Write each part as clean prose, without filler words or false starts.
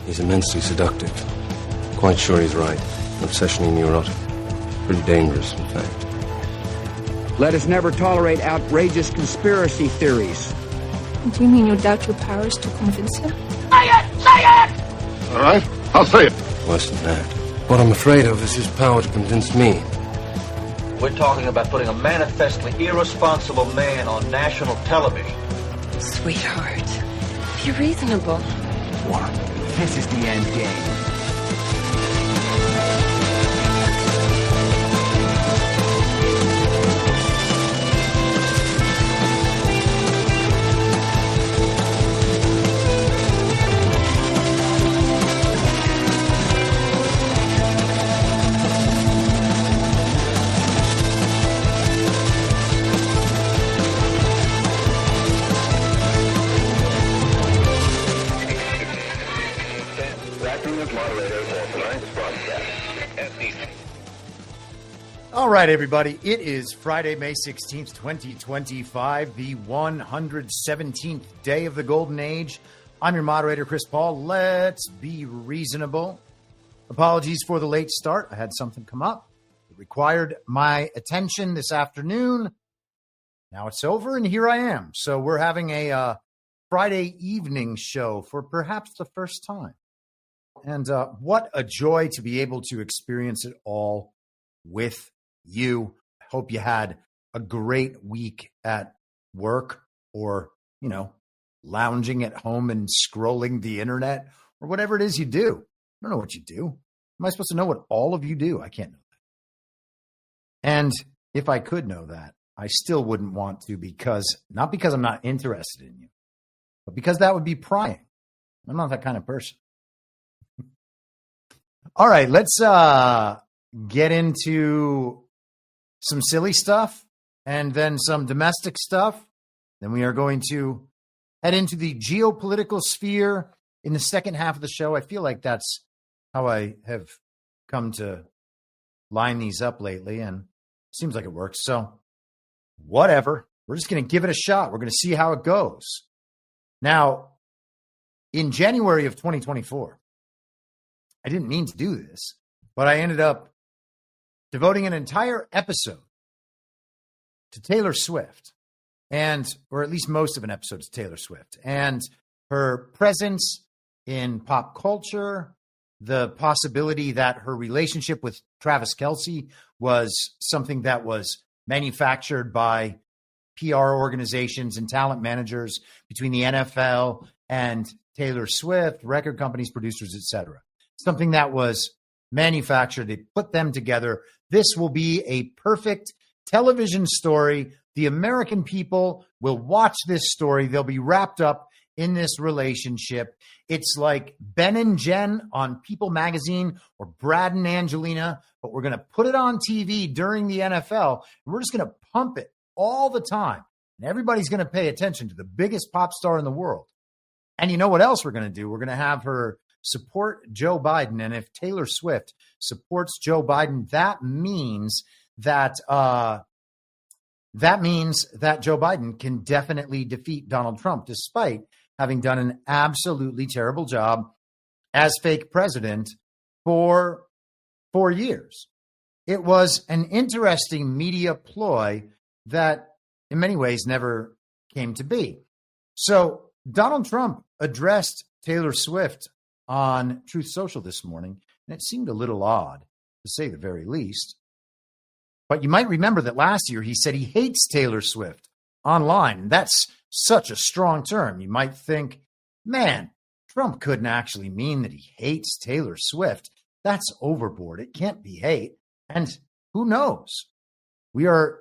He's immensely seductive. Quite sure he's right. Obsessionally neurotic. Pretty dangerous, in fact. Let us never tolerate outrageous conspiracy theories. Do you mean you doubt your powers to convince him? Say it! Say it! All right, I'll say it. Worse than that. What I'm afraid of is his power to convince me. We're talking about putting a manifestly irresponsible man on national television. Sweetheart, be reasonable. What? This is the end game. All right, everybody. It is Friday, May 16th, 2025, the 117th day of the Golden Age. I'm your moderator, Chris Paul. Let's be reasonable. Apologies for the late start. I had something come up. It required my attention this afternoon. Now it's over, and here I am. So we're having a Friday evening show for perhaps the first time. And what a joy to be able to experience it all with you. I hope you had a great week at work or, lounging at home and scrolling the internet or whatever it is you do. I don't know what you do. Am I supposed to know what all of you do? I can't know that. And if I could know that, I still wouldn't want to not because I'm not interested in you, but because that would be prying. I'm not that kind of person. All right, let's get into some silly stuff and then some domestic stuff. Then we are going to head into the geopolitical sphere in the second half of the show. I feel like that's how I have come to line these up lately, and it seems like it works. So whatever. We're just going to give it a shot. We're going to see how it goes. Now, in January of 2024, I didn't mean to do this, but I ended up devoting an entire episode to Taylor Swift, or at least most of an episode to Taylor Swift, and her presence in pop culture, the possibility that her relationship with Travis Kelce was something that was manufactured by PR organizations and talent managers between the NFL and Taylor Swift, record companies, producers, etc. Something that was manufactured. They put them together. This will be a perfect television story. The American people will watch this story. They'll be wrapped up in this relationship. It's like Ben and Jen on People magazine or Brad and Angelina, but we're going to put it on TV during the NFL. And we're just going to pump it all the time. And everybody's going to pay attention to the biggest pop star in the world. And you know what else we're going to do? We're going to have her support Joe Biden. And if Taylor Swift supports Joe Biden, that means that Joe Biden can definitely defeat Donald Trump, despite having done an absolutely terrible job as fake president for 4 years. It was an interesting media ploy that in many ways never came to be. So Donald Trump addressed Taylor Swift on Truth Social this morning, and it seemed a little odd, to say the very least. But you might remember that last year he said he hates Taylor Swift online. And that's such a strong term. You might think, man, Trump couldn't actually mean that he hates Taylor Swift. That's overboard. It can't be hate. And who knows? We are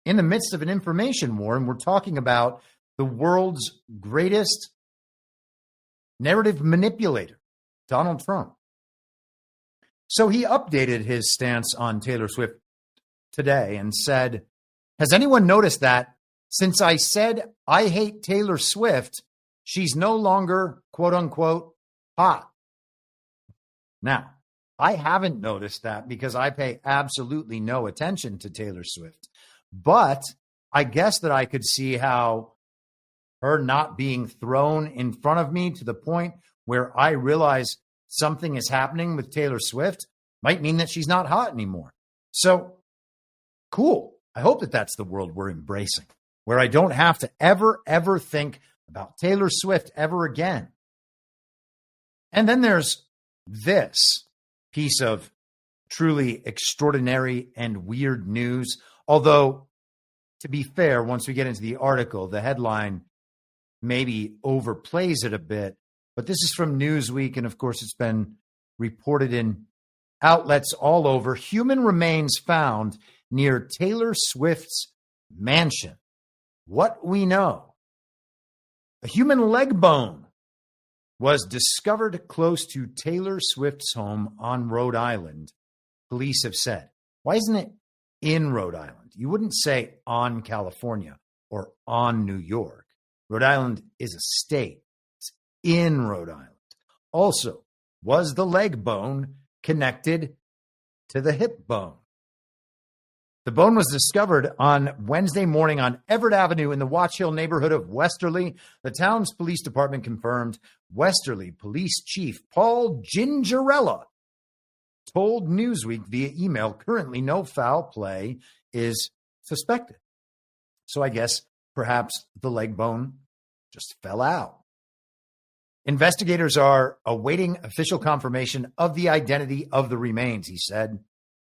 in the midst of an information war, and we're talking about the world's greatest narrative manipulator, Donald Trump. So he updated his stance on Taylor Swift today and said, has anyone noticed that since I said I hate Taylor Swift, she's no longer, quote unquote, hot? Now, I haven't noticed that because I pay absolutely no attention to Taylor Swift. But I guess that I could see how her not being thrown in front of me to the point where I realize something is happening with Taylor Swift might mean that she's not hot anymore. So cool. I hope that that's the world we're embracing, where I don't have to ever think about Taylor Swift ever again. And then there's this piece of truly extraordinary and weird news. Although, to be fair, once we get into the article, the headline maybe overplays it a bit. But this is from Newsweek, and of course it's been reported in outlets all over. Human remains found near Taylor Swift's mansion. What we know. A human leg bone was discovered close to Taylor Swift's home on Rhode Island, police have said. Why isn't it in Rhode Island? You wouldn't say on California or on New York. Rhode Island is a state. It's in Rhode Island. Also, was the leg bone connected to the hip bone? The bone was discovered on Wednesday morning on Everett Avenue in the Watch Hill neighborhood of Westerly. The town's police department confirmed. Westerly Police Chief Paul Gingerella told Newsweek via email, currently no foul play is suspected. So I guess perhaps the leg bone just fell out. Investigators are awaiting official confirmation of the identity of the remains, he said,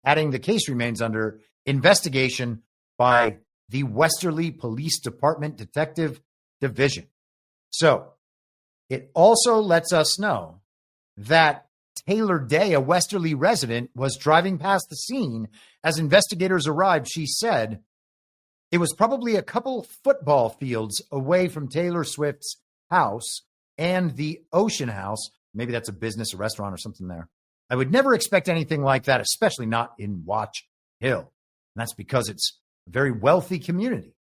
adding the case remains under investigation by the Westerly Police Department Detective Division. So it also lets us know that Taylor Day, a Westerly resident, was driving past the scene as investigators arrived. She said it was probably a couple football fields away from Taylor Swift's house and the Ocean House. Maybe that's a business, a restaurant or something there. I would never expect anything like that, especially not in Watch Hill. And that's because it's a very wealthy community.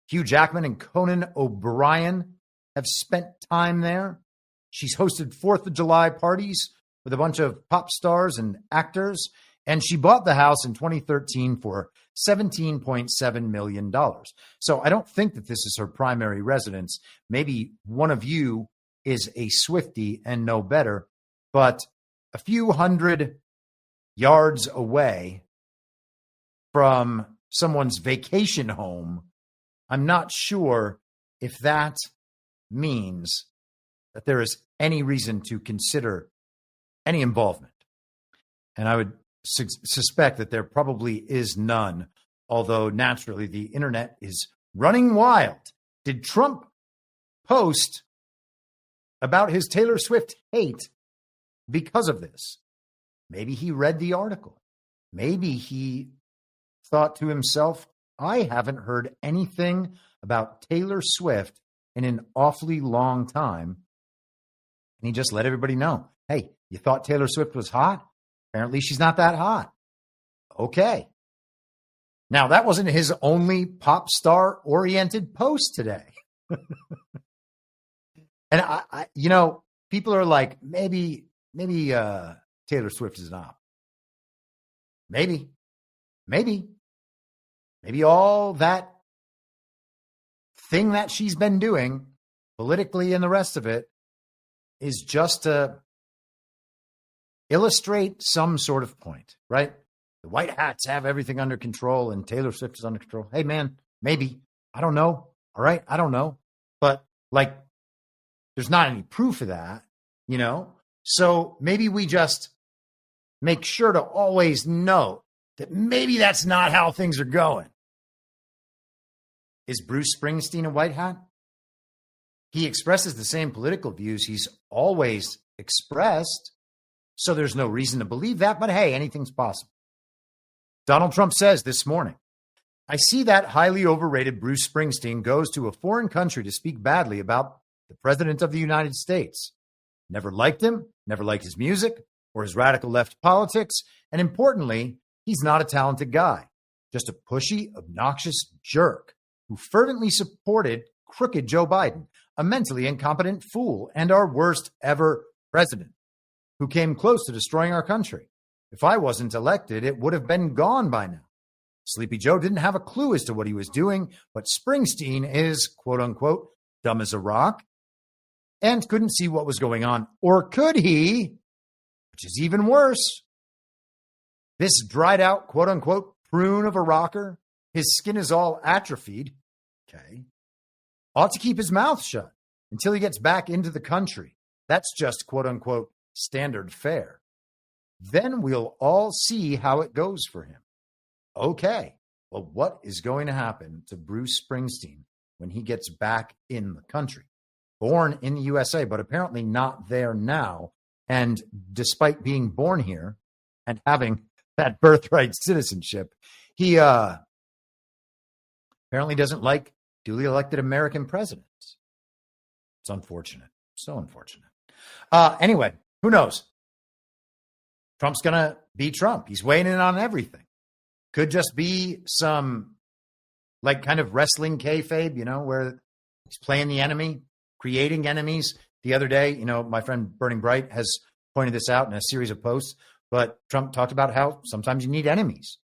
Hugh Jackman and Conan O'Brien have spent time there. She's hosted 4th of July parties with a bunch of pop stars and actors. And she bought the house in 2013 for $17.7 million. So I don't think that this is her primary residence. Maybe one of you is a Swiftie and know better. But a few hundred yards away from someone's vacation home, I'm not sure if that means that there is any reason to consider any involvement. And I would suspect that there probably is none, although naturally the internet is running wild. Did Trump post about his Taylor Swift hate because of this? Maybe he read the article. Maybe he thought to himself, I haven't heard anything about Taylor Swift in an awfully long time. And he just let everybody know, hey, you thought Taylor Swift was hot? Apparently she's not that hot. Okay. Now, that wasn't his only pop star-oriented post today. And, people are like, maybe Taylor Swift is an op. Maybe all that thing that she's been doing politically and the rest of it is just to illustrate some sort of point, right? The white hats have everything under control and Taylor Swift is under control. Hey, man, maybe. I don't know. All right. I don't know. But there's not any proof of that, So maybe we just make sure to always know that maybe that's not how things are going. Is Bruce Springsteen a white hat? He expresses the same political views he's always expressed, so there's no reason to believe that, but hey, anything's possible. Donald Trump says this morning, I see that highly overrated Bruce Springsteen goes to a foreign country to speak badly about the President of the United States. Never liked him, never liked his music or his radical left politics, and importantly, he's not a talented guy, just a pushy, obnoxious jerk who fervently supported crooked Joe Biden, a mentally incompetent fool, and our worst ever president, who came close to destroying our country. If I wasn't elected, it would have been gone by now. Sleepy Joe didn't have a clue as to what he was doing, but Springsteen is, quote unquote, dumb as a rock. and couldn't see what was going on. Or could he, which is even worse, this dried out, quote unquote, prune of a rocker, his skin is all atrophied, okay, ought to keep his mouth shut until he gets back into the country. That's just, quote unquote, standard fare. Then we'll all see how it goes for him. Okay, well, what is going to happen to Bruce Springsteen when he gets back in the country? Born in the USA, but apparently not there now. And despite being born here and having that birthright citizenship, he apparently doesn't like duly elected American presidents. It's unfortunate. So unfortunate. Anyway, who knows? Trump's going to be Trump. He's weighing in on everything. Could just be some like kind of wrestling kayfabe, you know, where he's playing the enemy, creating enemies. The other day, you know, my friend Burning Bright has pointed this out in a series of posts, but Trump talked about how sometimes you need enemies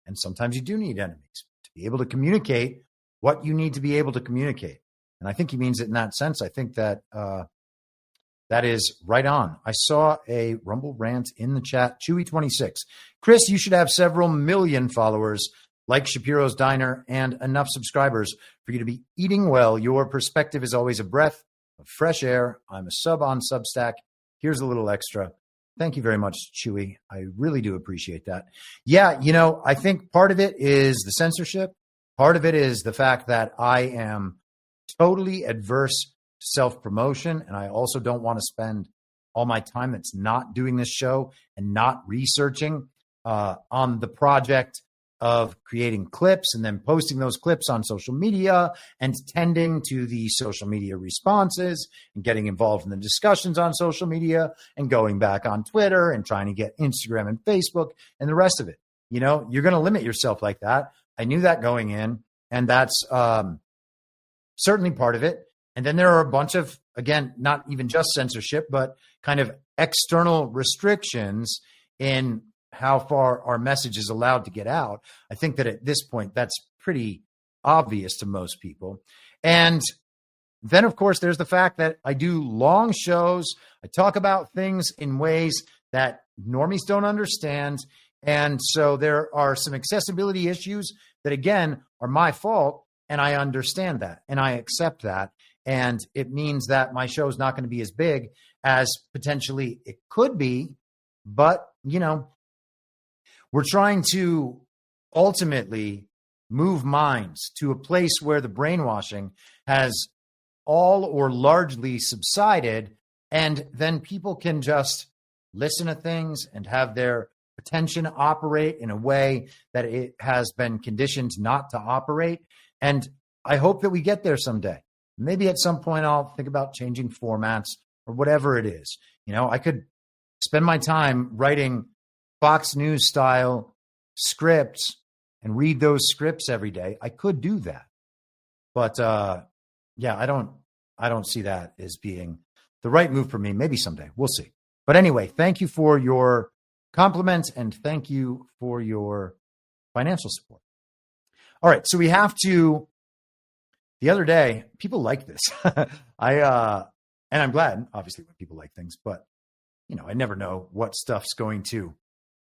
and sometimes you do need enemies to be able to communicate what you need to be able to communicate. And I think he means it in that sense. I think that that is right on. I saw a Rumble rant in the chat. Chewy26. Chris, you should have several million followers like Shapiro's Diner and enough subscribers for you to be eating well. Your perspective is always a breath of fresh air. I'm a sub on Substack. Here's a little extra. Thank you very much, Chewy. I really do appreciate that. Yeah, you know, I think part of it is the censorship. Part of it is the fact that I am totally adverse to self-promotion, and I also don't want to spend all my time that's not doing this show and not researching on the project of creating clips and then posting those clips on social media and tending to the social media responses and getting involved in the discussions on social media and going back on Twitter and trying to get Instagram and Facebook and the rest of it. You know, you're going to limit yourself like that. I knew that going in, and that's certainly part of it. And then there are a bunch of, again, not even just censorship, but kind of external restrictions in how far our message is allowed to get out. I think that at this point, that's pretty obvious to most people. And then, of course, there's the fact that I do long shows. I talk about things in ways that normies don't understand. And so there are some accessibility issues that, again, are my fault. And I understand that and I accept that. And it means that my show is not going to be as big as potentially it could be. But, you know, we're trying to ultimately move minds to a place where the brainwashing has all or largely subsided. And then people can just listen to things and have their attention operate in a way that it has been conditioned not to operate. And I hope that we get there someday. Maybe at some point I'll think about changing formats or whatever it is. You know, I could spend my time writing Fox News style scripts and read those scripts every day. I could do that. But yeah, I don't see that as being the right move for me. Maybe someday. We'll see. But anyway, thank you for your compliments and thank you for your financial support. All right, so we have to. The other day, people like this. And I'm glad, obviously, when people like things, but you know, I never know what stuff's going to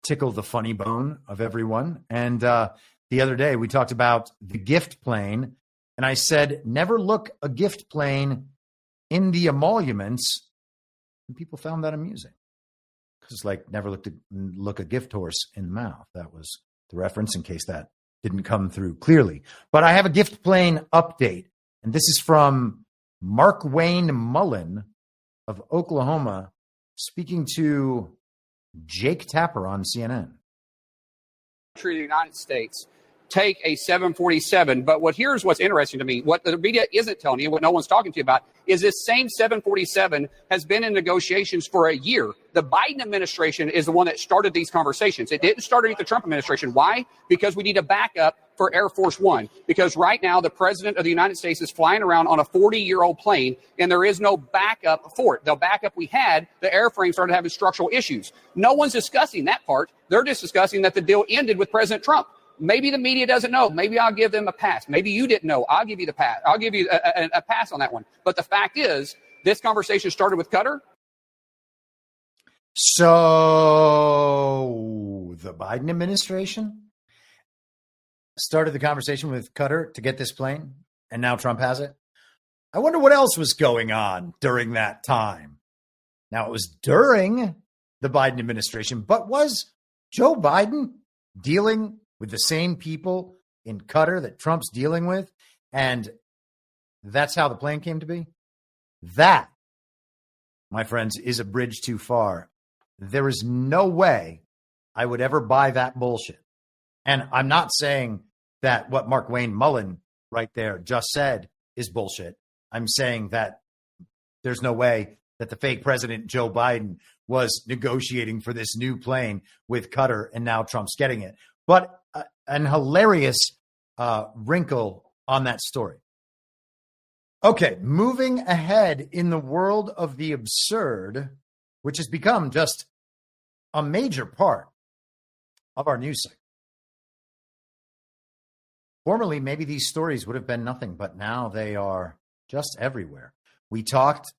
tickle the funny bone of everyone. And the other day, we talked about the gift plane, and I said, never look a gift plane in the emoluments. And people found that amusing. Because like never look a gift horse in the mouth. That was the reference in case that didn't come through clearly. But I have a gift plane update. And this is from Mark Wayne Mullen of Oklahoma speaking to Jake Tapper on CNN. The United States take a 747, but here's what's interesting to me. What the media isn't telling you, what no one's talking to you about, is this same 747 has been in negotiations for a year. The Biden administration is the one that started these conversations. It didn't start with the Trump administration. Why? Because we need a backup for Air Force One. Because right now, the president of the United States is flying around on a 40-year-old plane, and there is no backup for it. The backup we had, the airframe started having structural issues. No one's discussing that part. They're just discussing that the deal ended with President Trump. Maybe the media doesn't know. Maybe I'll give them a pass. Maybe you didn't know. I'll give you the pass. I'll give you a pass on that one. But the fact is This conversation started with Qatar. So the Biden administration started the conversation with Qatar to get this plane, and now Trump has it. I wonder what else was going on during that time. Now, it was during the Biden administration, but was Joe Biden dealing with the same people in Qatar that Trump's dealing with? And that's how the plane came to be? That, my friends, is a bridge too far. There is no way I would ever buy that bullshit. And I'm not saying that what Mark Wayne Mullen right there just said is bullshit. I'm saying that there's no way that the fake president, Joe Biden, was negotiating for this new plane with Qatar, and now Trump's getting it. But an hilarious wrinkle on that story. Okay, moving ahead in the world of the absurd, which has become just a major part of our news cycle. Formerly, maybe these stories would have been nothing, but now they are just everywhere. We talked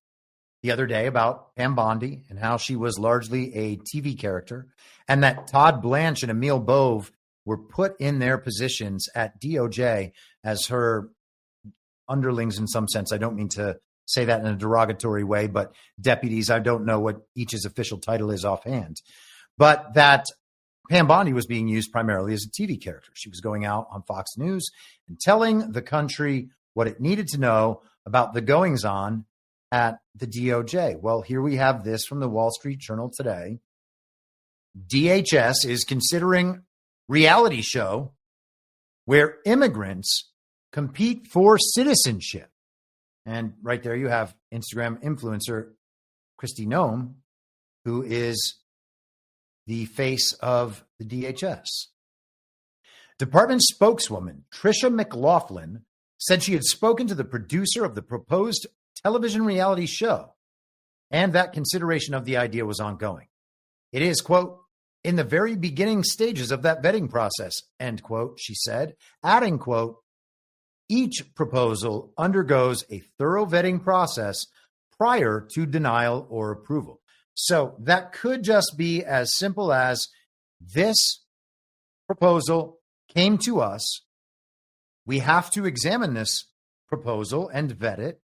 the other day about Pam Bondi and how she was largely a TV character, and that Todd Blanche and Emil Bove were put in their positions at DOJ as her underlings in some sense. I don't mean to say that in a derogatory way, but deputies. I don't know what each's official title is offhand, but that Pam Bondi was being used primarily as a TV character. She was going out on Fox News and telling the country what it needed to know about the goings-on at the DOJ. Well, here we have this from the Wall Street Journal today. DHS is considering reality show where immigrants compete for citizenship. And right there you have Instagram influencer Kristi Noem, who is the face of the DHS. Department spokeswoman Tricia McLaughlin said she had spoken to the producer of the proposed television reality show and that consideration of the idea was ongoing. It is, quote, in the very beginning stages of that vetting process, end quote, she said, adding, quote, each proposal undergoes a thorough vetting process prior to denial or approval. So that could just be as simple as this proposal came to us. We have to examine this proposal and vet it,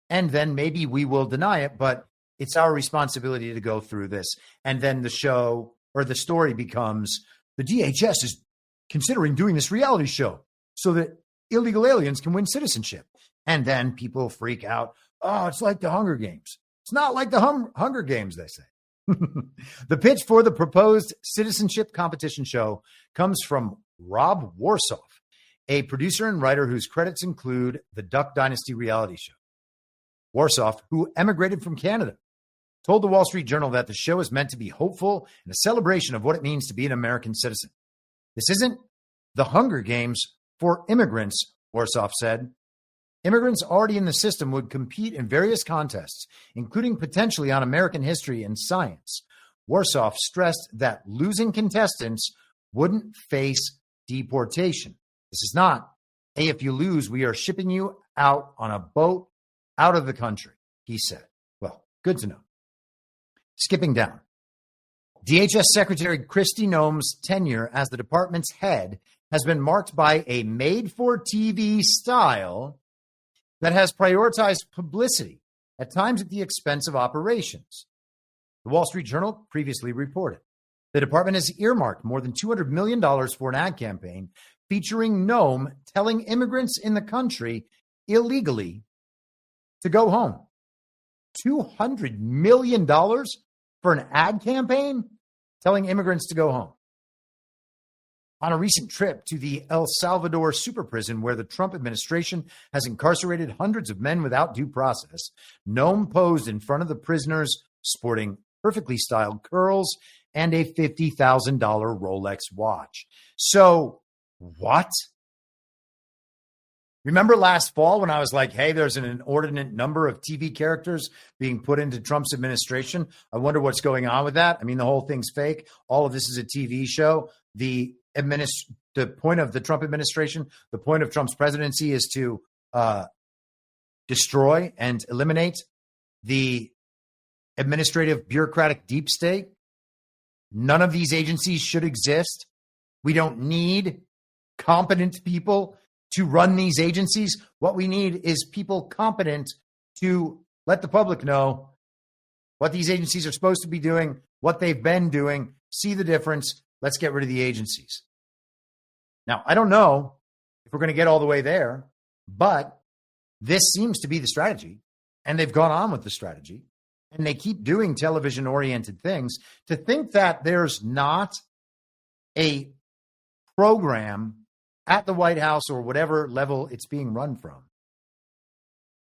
and then maybe we will deny it, but it's our responsibility to go through this. And then the show or the story becomes the DHS is considering doing this reality show so that illegal aliens can win citizenship. And then people freak out. Oh, it's like the Hunger Games. It's not like the Hunger Games, they say. The pitch for the proposed citizenship competition show comes from Rob Warsoff, a producer and writer whose credits include the Duck Dynasty reality show. Warsoff, who emigrated from Canada, told the Wall Street Journal that the show is meant to be hopeful and a celebration of what it means to be an American citizen. This isn't the Hunger Games for immigrants, Warsoff said. Immigrants already in the system would compete in various contests, including potentially on American history and science. Warsoff stressed that losing contestants wouldn't face deportation. This is not, hey, if you lose, we are shipping you out on a boat out of the country, he said. Well, good to know. Skipping down. DHS Secretary Kristi Noem's tenure as the department's head has been marked by a made-for-TV style that has prioritized publicity, at times at the expense of operations. The Wall Street Journal previously reported the department has earmarked more than $200 million for an ad campaign featuring Noem telling immigrants in the country illegally to go home. $200 million for an ad campaign telling immigrants to go home. On a recent trip to the El Salvador super prison where the Trump administration has incarcerated hundreds of men without due process, Noem posed in front of the prisoners sporting perfectly styled curls and a $50,000 Rolex watch. So what? Remember last fall when I was like, hey, there's an inordinate number of TV characters being put into Trump's administration. I wonder what's going on with that. I mean, the whole thing's fake. All of this is a TV show. The point of the Trump administration, the point of Trump's presidency is to destroy and eliminate the administrative bureaucratic deep state. None of these agencies should exist. We don't need competent people to run these agencies. What we need is people competent to let the public know what these agencies are supposed to be doing, what they've been doing, see the difference. Let's get rid of the agencies. Now, I don't know if we're going to get all the way there, but this seems to be the strategy, and they've gone on with the strategy, and they keep doing television-oriented things. To think that there's not a program at the White House or whatever level it's being run from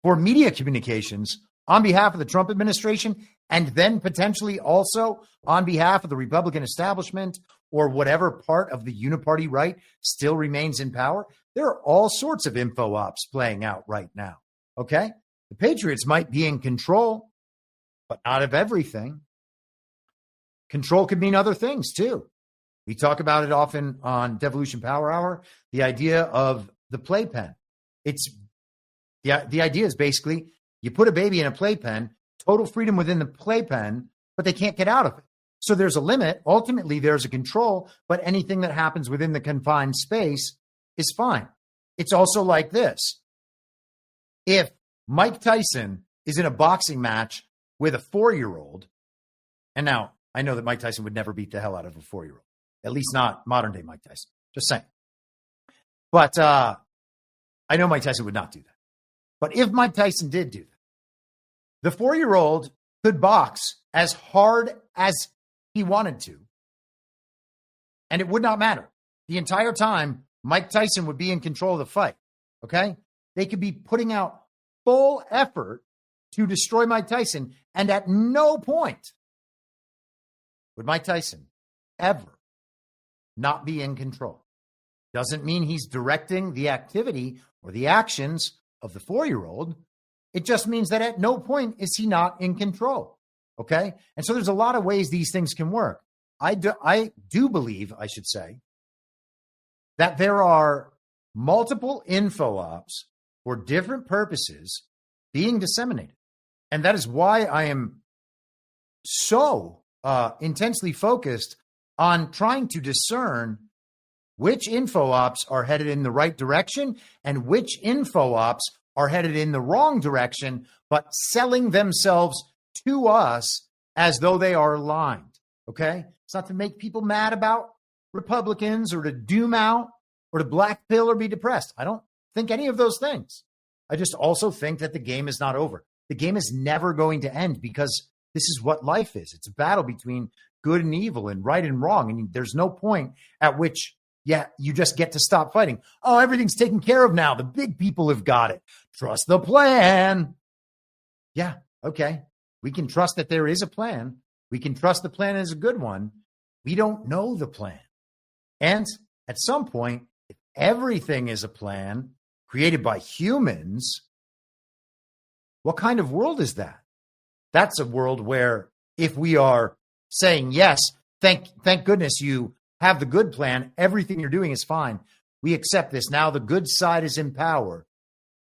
for media communications on behalf of the Trump administration, and then potentially also on behalf of the Republican establishment or whatever part of the uniparty right still remains in power. There are all sorts of info ops playing out right now. Okay? The Patriots might be in control, but not of everything. Control could mean other things too. We talk about it often on Devolution Power Hour, the idea of the playpen. It's the idea is basically you put a baby in a playpen, total freedom within the playpen, but they can't get out of it. So there's a limit. Ultimately, there's a control, but anything that happens within the confined space is fine. It's also like this. If Mike Tyson is in a boxing match with a 4-year-old, and now I know that Mike Tyson would never beat the hell out of a 4-year-old, at least not modern day Mike Tyson, just saying. But I know Mike Tyson would not do that. But if Mike Tyson did do that, the 4-year-old could box as hard as he wanted to, and it would not matter. The entire time, Mike Tyson would be in control of the fight, okay? They could be putting out full effort to destroy Mike Tyson, and at no point would Mike Tyson ever not be in control. Doesn't mean he's directing the activity or the actions of the 4-year-old. It just means that at no point is he not in control. Okay. And so there's a lot of ways these things can work. I do believe, I should say, that there are multiple info ops for different purposes being disseminated. And that is why I am so intensely focused on trying to discern which info ops are headed in the right direction and which info ops are headed in the wrong direction, but selling themselves to us as though they are aligned. Okay? It's not to make people mad about Republicans or to doom out or to black pill or be depressed. I don't think any of those things. I just also think that the game is not over. The game is never going to end because this is what life is. It's a battle between good and evil and right and wrong. And there's no point at which you just get to stop fighting. Oh, everything's taken care of now. The big people have got it. Trust the plan. Yeah, okay. We can trust that there is a plan. We can trust the plan is a good one. We don't know the plan. And at some point, if everything is a plan created by humans, what kind of world is that? That's a world where if we are saying, yes, thank goodness you have the good plan, everything you're doing is fine, we accept this, now the good side is in power,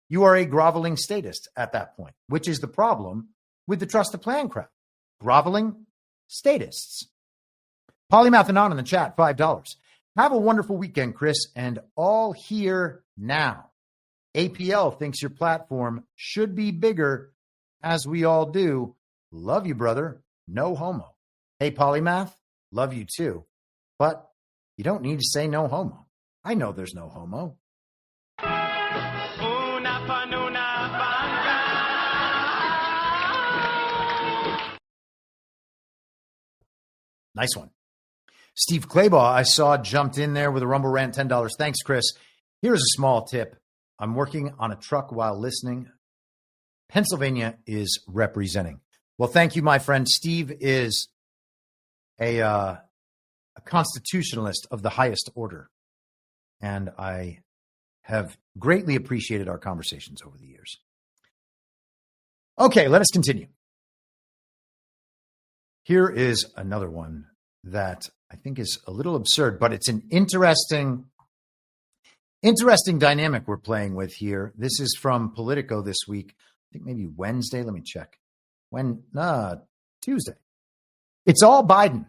you are a groveling statist at that point, which is the problem with the trust the plan crowd. Groveling statists. Polymath Anon in the chat, $5. Have a wonderful weekend, Chris, and all here now. APL thinks your platform should be bigger, as we all do. Love you, brother. No homo. Hey, Polymath, love you too. But you don't need to say no homo. I know there's no homo. Nice one. Steve Claybaugh, I saw, jumped in there with a Rumble Rant, $10. Thanks, Chris. Here's a small tip. I'm working on a truck while listening. Pennsylvania is representing. Well, thank you, my friend. Steve is a constitutionalist of the highest order. And I have greatly appreciated our conversations over the years. Okay, let us continue. Here is another one that I think is a little absurd, but it's an interesting dynamic we're playing with here. This is from Politico this week. I think maybe Wednesday. Let me check. Tuesday. It's all Biden.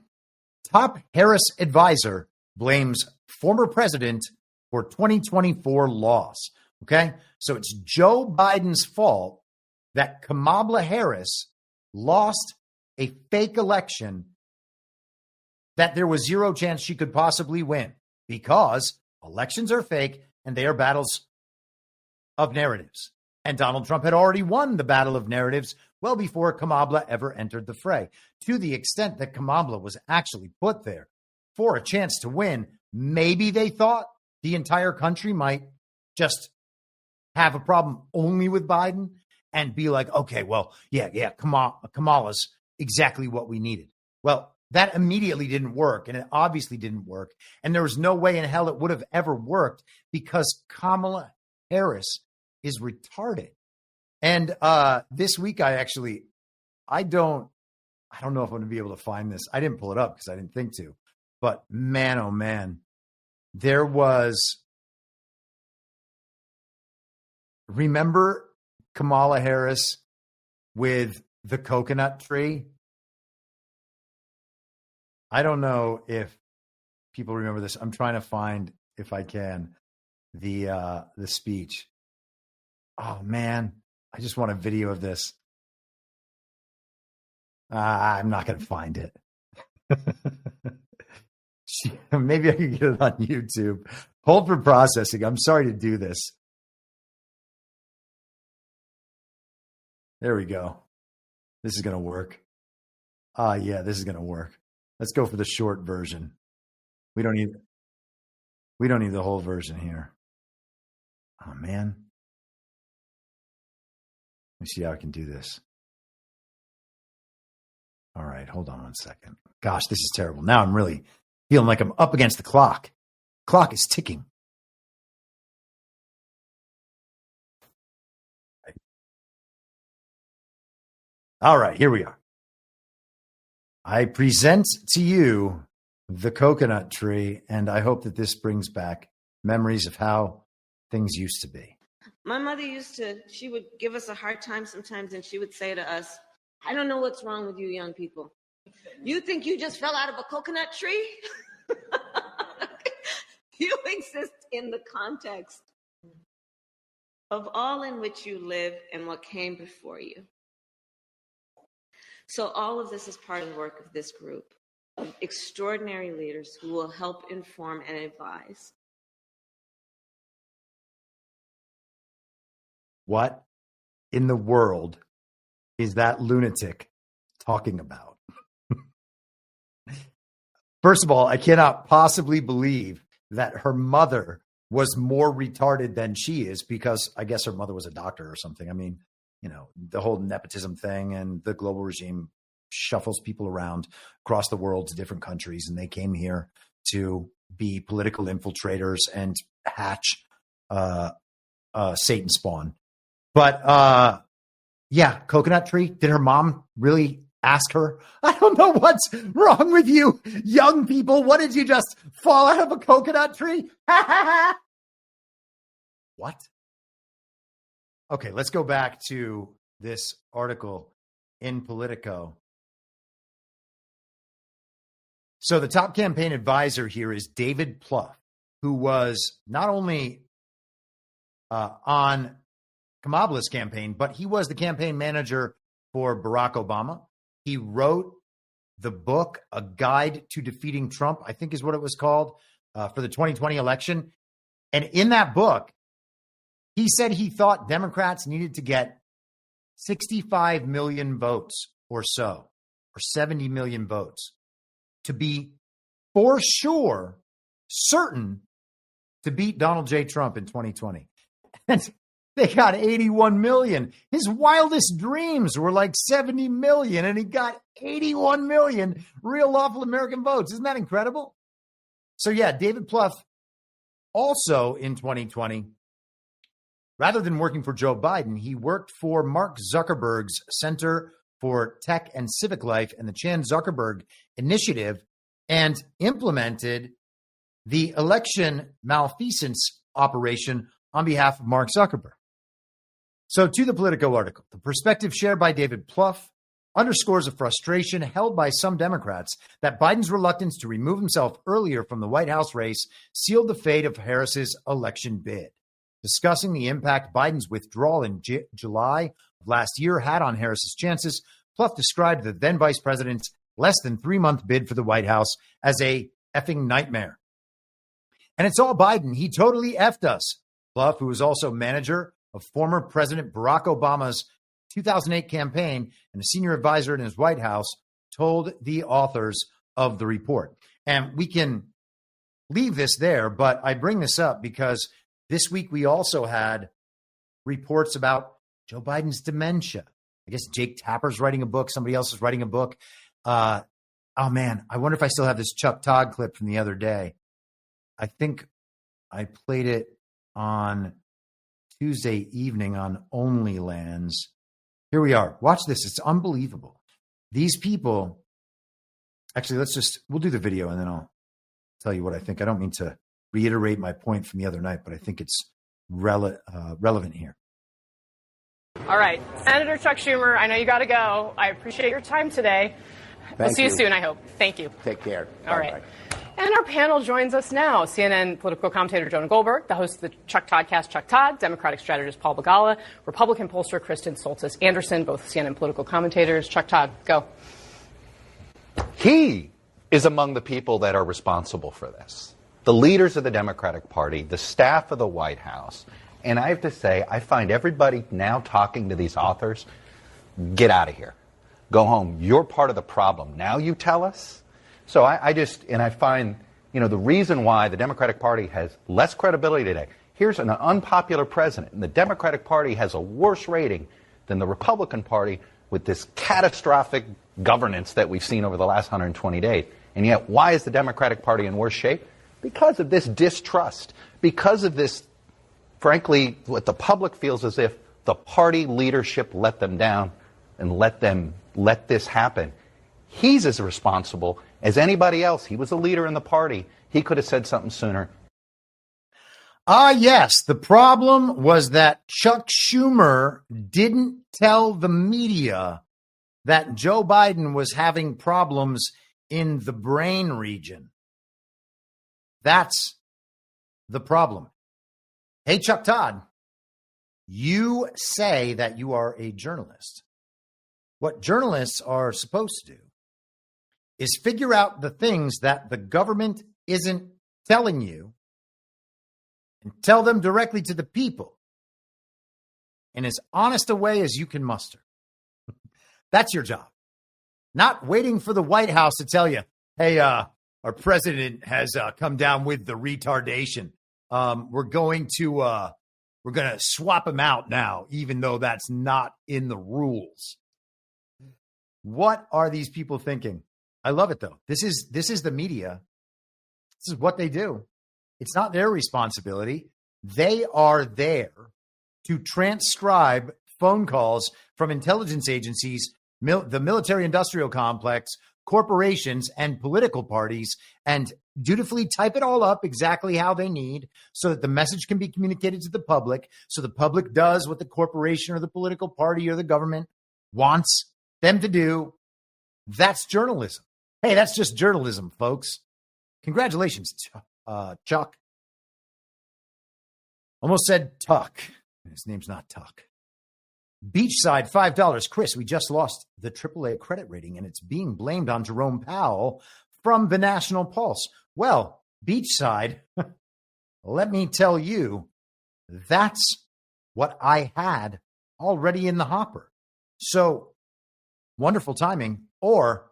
Top Harris advisor blames former president for 2024 loss. Okay, so it's Joe Biden's fault that Kamala Harris lost a fake election that there was zero chance she could possibly win, because elections are fake and they are battles of narratives. And Donald Trump had already won the battle of narratives well before Kamala ever entered the fray. To the extent that Kamala was actually put there for a chance to win, maybe they thought the entire country might just have a problem only with Biden and be like, okay, well, yeah, Kamala's exactly what we needed. Well, that immediately didn't work, and it obviously didn't work. And there was no way in hell it would have ever worked, because Kamala Harris is retarded. And this week, I don't know if I'm going to be able to find this. I didn't pull it up because I didn't think to. But man, oh man, there was. Remember Kamala Harris with the coconut tree? I don't know if people remember this. I'm trying to find, if I can, the speech. Oh man, I just want a video of this. I'm not going to find it. Maybe I can get it on YouTube. Hold for processing. I'm sorry to do this. There we go. This is going to work. Yeah, this is going to work. Let's go for the short version. We don't need the whole version here. Oh man. Let me see how I can do this. All right, hold on one second. Gosh, this is terrible. Now I'm really feeling like I'm up against the clock. Clock is ticking. All right, here we are. I present to you the coconut tree, and I hope that this brings back memories of how things used to be. My mother she would give us a hard time sometimes, and she would say to us, I don't know what's wrong with you young people. You think you just fell out of a coconut tree? You exist in the context of all in which you live and what came before you. So all of this is part of the work of this group of extraordinary leaders who will help inform and advise. What in the world is that lunatic talking about? First of all, I cannot possibly believe that her mother was more retarded than she is, because I guess her mother was a doctor or something. I mean, you know, the whole nepotism thing, and the global regime shuffles people around across the world to different countries, and they came here to be political infiltrators and hatch Satan spawn. But yeah, coconut tree. Did her mom really ask her? I don't know what's wrong with you, young people. What, did you just fall out of a coconut tree? What? Okay, let's go back to this article in Politico. So the top campaign advisor here is David Plouffe, who was not only on Kamala's campaign, but he was the campaign manager for Barack Obama. He wrote the book, A Guide to Defeating Trump, I think is what it was called, for the 2020 election. And in that book, he said he thought Democrats needed to get 65 million votes or so, or 70 million votes, to be for sure certain to beat Donald J. Trump in 2020. And they got 81 million. His wildest dreams were like 70 million, and he got 81 million real lawful American votes. Isn't that incredible? So yeah, David Plouffe also in 2020, rather than working for Joe Biden, he worked for Mark Zuckerberg's Center for Tech and Civic Life and the Chan Zuckerberg Initiative, and implemented the election malfeasance operation on behalf of Mark Zuckerberg. So to the Politico article, the perspective shared by David Plouffe underscores a frustration held by some Democrats that Biden's reluctance to remove himself earlier from the White House race sealed the fate of Harris's election bid. Discussing the impact Biden's withdrawal in July of last year had on Harris's chances, Plouffe described the then vice president's less than 3-month bid for the White House as a effing nightmare. And it's all Biden. He totally effed us. Plouffe, who was also manager of former President Barack Obama's 2008 campaign and a senior advisor in his White House, told the authors of the report. And we can leave this there, but I bring this up because this week we also had reports about Joe Biden's dementia. I guess Jake Tapper's writing a book. Somebody else is writing a book. Oh, man, I wonder if I still have this Chuck Todd clip from the other day. I think I played it on Tuesday evening on OnlyLands. Here we are. Watch this. It's unbelievable. These people, actually, we'll do the video and then I'll tell you what I think. I don't mean to reiterate my point from the other night, but I think it's relevant here. All right. Senator Chuck Schumer, I know you got to go. I appreciate your time today. We'll see you soon, I hope. Thank you. Take care. All right. And our panel joins us now. CNN political commentator Jonah Goldberg, the host of the Chuck Toddcast, Chuck Todd, Democratic strategist Paul Begala, Republican pollster Kristen Soltis Anderson, both CNN political commentators. Chuck Todd, go. He is among the people that are responsible for this. The leaders of the Democratic Party, the staff of the White House. And I have to say, I find everybody now talking to these authors, get out of here. Go home. You're part of the problem. Now you tell us? So I find, the reason why the Democratic Party has less credibility today. Here's an unpopular president, and the Democratic Party has a worse rating than the Republican Party with this catastrophic governance that we've seen over the last 120 days. And yet, why is the Democratic Party in worse shape? Because of this distrust. Because of this, frankly, what the public feels as if the party leadership let them down and let this happen. He's as responsible as anybody else. He was a leader in the party. He could have said something sooner. Yes. The problem was that Chuck Schumer didn't tell the media that Joe Biden was having problems in the brain region. That's the problem. Hey, Chuck Todd, you say that you are a journalist. What journalists are supposed to do is figure out the things that the government isn't telling you and tell them directly to the people in as honest a way as you can muster. That's your job. Not waiting for the White House to tell you, hey, our president has come down with the retardation. We're going to swap him out now, even though that's not in the rules. What are these people thinking? I love it, though. This is the media. This is what they do. It's not their responsibility. They are there to transcribe phone calls from intelligence agencies, the military-industrial complex, corporations, and political parties, and dutifully type it all up exactly how they need so that the message can be communicated to the public, so the public does what the corporation or the political party or the government wants them to do. That's journalism. Hey, that's just journalism, folks. Congratulations, Chuck. Almost said Tuck. His name's not Tuck. Beachside, $5. Chris, we just lost the AAA credit rating, and it's being blamed on Jerome Powell from the National Pulse. Well, Beachside, let me tell you, that's what I had already in the hopper. So, wonderful timing, or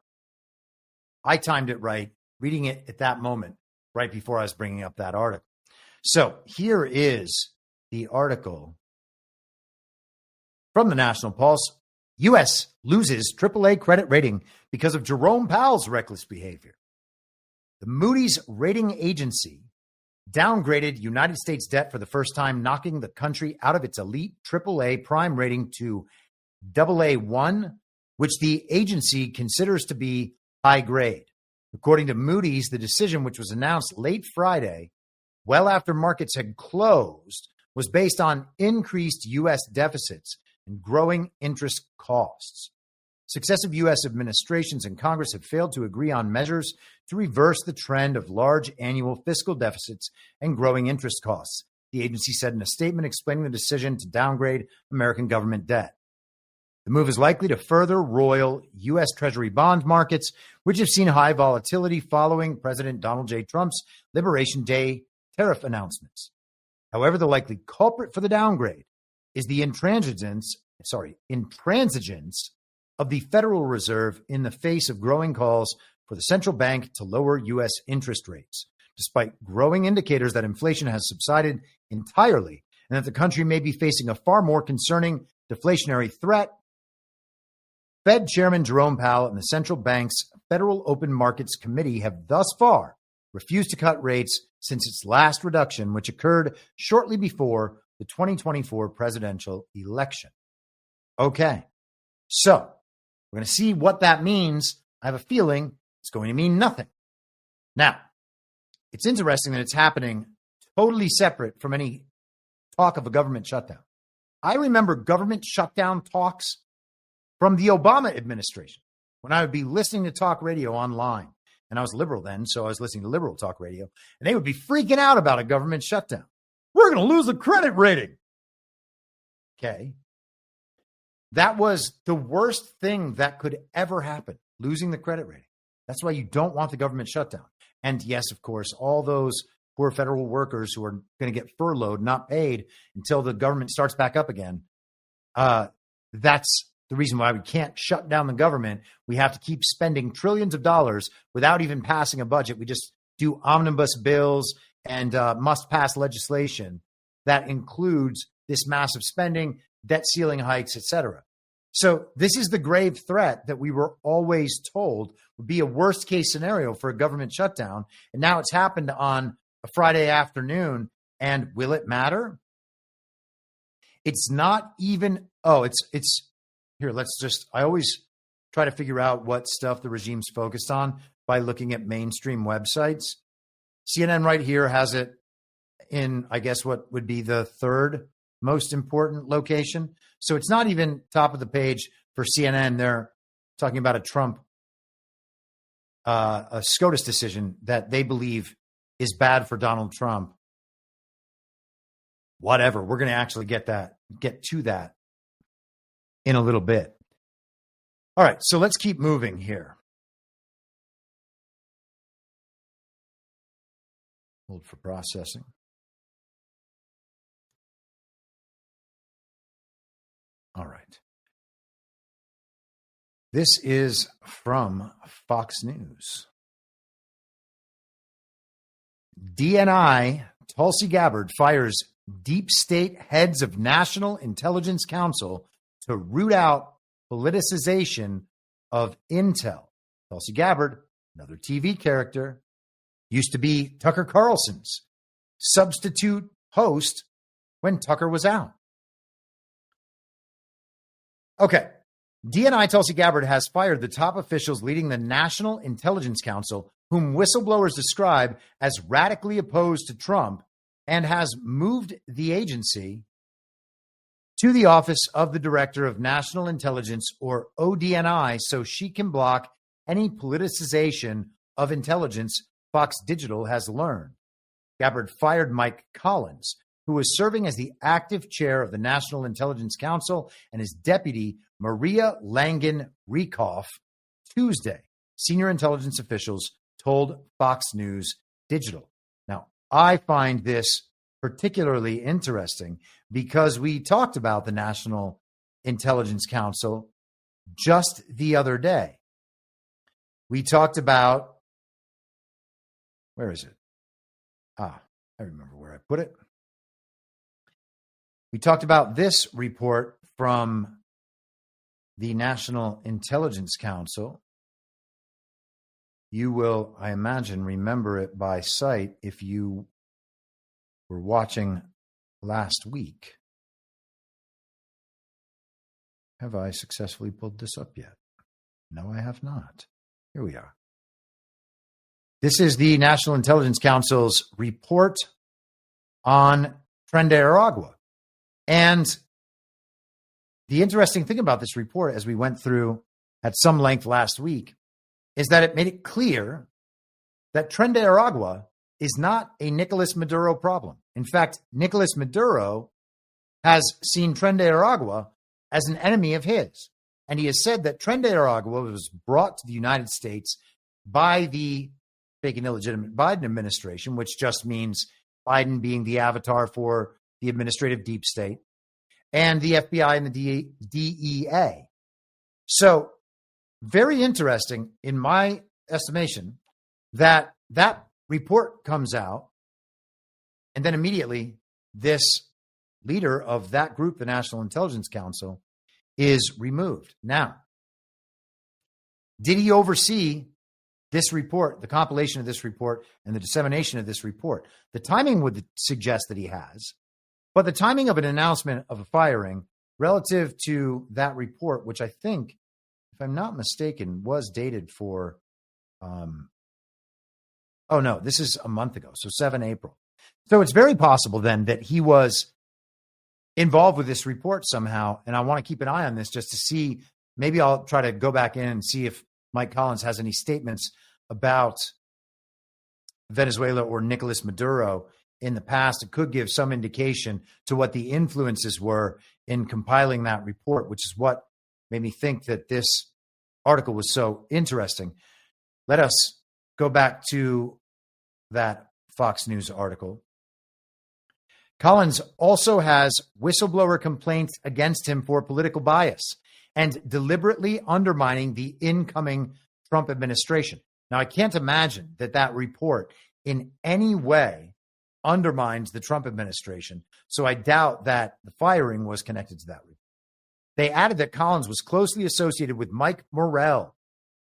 I timed it right, reading it at that moment, right before I was bringing up that article. So here is the article from the National Pulse. U.S. loses AAA credit rating because of Jerome Powell's reckless behavior. The Moody's rating agency downgraded United States debt for the first time, knocking the country out of its elite AAA prime rating to AA1, which the agency considers to be high grade. According to Moody's, the decision, which was announced late Friday, well after markets had closed, was based on increased U.S. deficits and growing interest costs. successive U.S. administrations and Congress have failed to agree on measures to reverse the trend of large annual fiscal deficits and growing interest costs, the agency said in a statement explaining the decision to downgrade American government debt. The move is likely to further roil U.S. Treasury bond markets, which have seen high volatility following President Donald J. Trump's Liberation Day tariff announcements. However, the likely culprit for the downgrade is the intransigence of the Federal Reserve in the face of growing calls for the central bank to lower U.S. interest rates, despite growing indicators that inflation has subsided entirely and that the country may be facing a far more concerning deflationary threat. Fed Chairman Jerome Powell and the central bank's Federal Open Markets Committee have thus far refused to cut rates since its last reduction, which occurred shortly before the 2024 presidential election. Okay, so we're going to see what that means. I have a feeling it's going to mean nothing. Now, it's interesting that it's happening totally separate from any talk of a government shutdown. I remember government shutdown talks from the Obama administration when I would be listening to talk radio online. And I was liberal then, so I was listening to liberal talk radio. And they would be freaking out about a government shutdown. We're going to lose the credit rating. Okay. That was the worst thing that could ever happen, losing the credit rating. That's why you don't want the government shutdown. And yes, of course, all those poor federal workers who are going to get furloughed, not paid until the government starts back up again. That's the reason why we can't shut down the government. We have to keep spending trillions of dollars without even passing a budget. We just do omnibus bills and must-pass legislation that includes this massive spending, debt ceiling hikes, etc. So this is the grave threat that we were always told would be a worst-case scenario for a government shutdown. And now it's happened on a Friday afternoon. And will it matter? It's not even, it's here, I always try to figure out what stuff the regime's focused on by looking at mainstream websites. CNN right here has it in, I guess, what would be the third most important location. So it's not even top of the page for CNN. They're talking about a SCOTUS decision that they believe is bad for Donald Trump. Whatever. We're going to actually get to that in a little bit. All right, so let's keep moving here. Hold for processing. All right. This is from Fox News. DNI Tulsi Gabbard fires deep state heads of National Intelligence Council to root out politicization of intel. Tulsi Gabbard, another TV character, used to be Tucker Carlson's substitute host when Tucker was out. Okay. DNI Tulsi Gabbard has fired the top officials leading the National Intelligence Council, whom whistleblowers describe as radically opposed to Trump, and has moved the agency to the Office of the Director of National Intelligence, or ODNI, so she can block any politicization of intelligence, Fox Digital has learned. Gabbard fired Mike Collins, who was serving as the active chair of the National Intelligence Council, and his deputy, Maria Langen-Rieckhoff, Tuesday. Senior intelligence officials told Fox News Digital. Now, I find this particularly interesting because we talked about the National Intelligence Council just the other day. We talked about, where is it? I remember where I put it. We talked about this report from the National Intelligence Council. You will, I imagine, remember it by sight if you were watching last week. Have I successfully pulled this up yet? No, I have not. Here we are. This is the National Intelligence Council's report on Tren de Aragua. And the interesting thing about this report, as we went through at some length last week, is that it made it clear that Tren de Aragua is not a Nicolas Maduro problem. In fact, Nicolas Maduro has seen Tren de Aragua as an enemy of his. And he has said that Tren de Aragua was brought to the United States by the fake and illegitimate Biden administration, which just means Biden being the avatar for the administrative deep state, and the FBI and the DEA. So very interesting, in my estimation, that report comes out, and then immediately this leader of that group, the National Intelligence Council, is removed. Now, did he oversee this report, the compilation of this report, and the dissemination of this report? The timing would suggest that he has, but the timing of an announcement of a firing relative to that report, which I think, if I'm not mistaken, was dated for, this is a month ago, so 7 April. So it's very possible then that he was involved with this report somehow, and I want to keep an eye on this just to see. Maybe I'll try to go back in and see if Mike Collins has any statements about Venezuela or Nicolas Maduro in the past. It could give some indication to what the influences were in compiling that report, which is what made me think that this article was so interesting. Let us go back to that Fox News article. Collins also has whistleblower complaints against him for political bias and deliberately undermining the incoming Trump administration. Now, I can't imagine that report in any way undermines the Trump administration, so I doubt that the firing was connected to that report. They added that Collins was closely associated with Mike Morrell,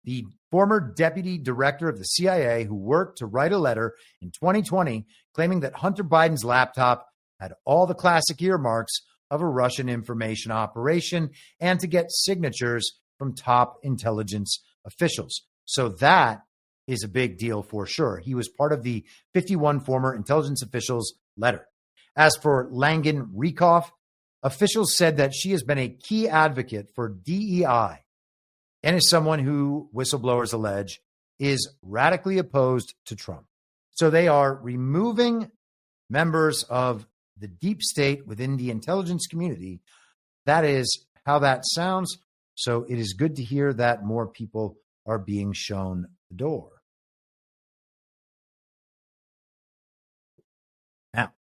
the former deputy director of the CIA who worked to write a letter in 2020 claiming that Hunter Biden's laptop had all the classic earmarks of a Russian information operation and to get signatures from top intelligence officials. So that is a big deal for sure. He was part of the 51 former intelligence officials' letter. As for Langan Rekoff, officials said that she has been a key advocate for DEI and is someone who, whistleblowers allege, is radically opposed to Trump. So they are removing members of the deep state within the intelligence community. That is how that sounds. So it is good to hear that more people are being shown the door. Now,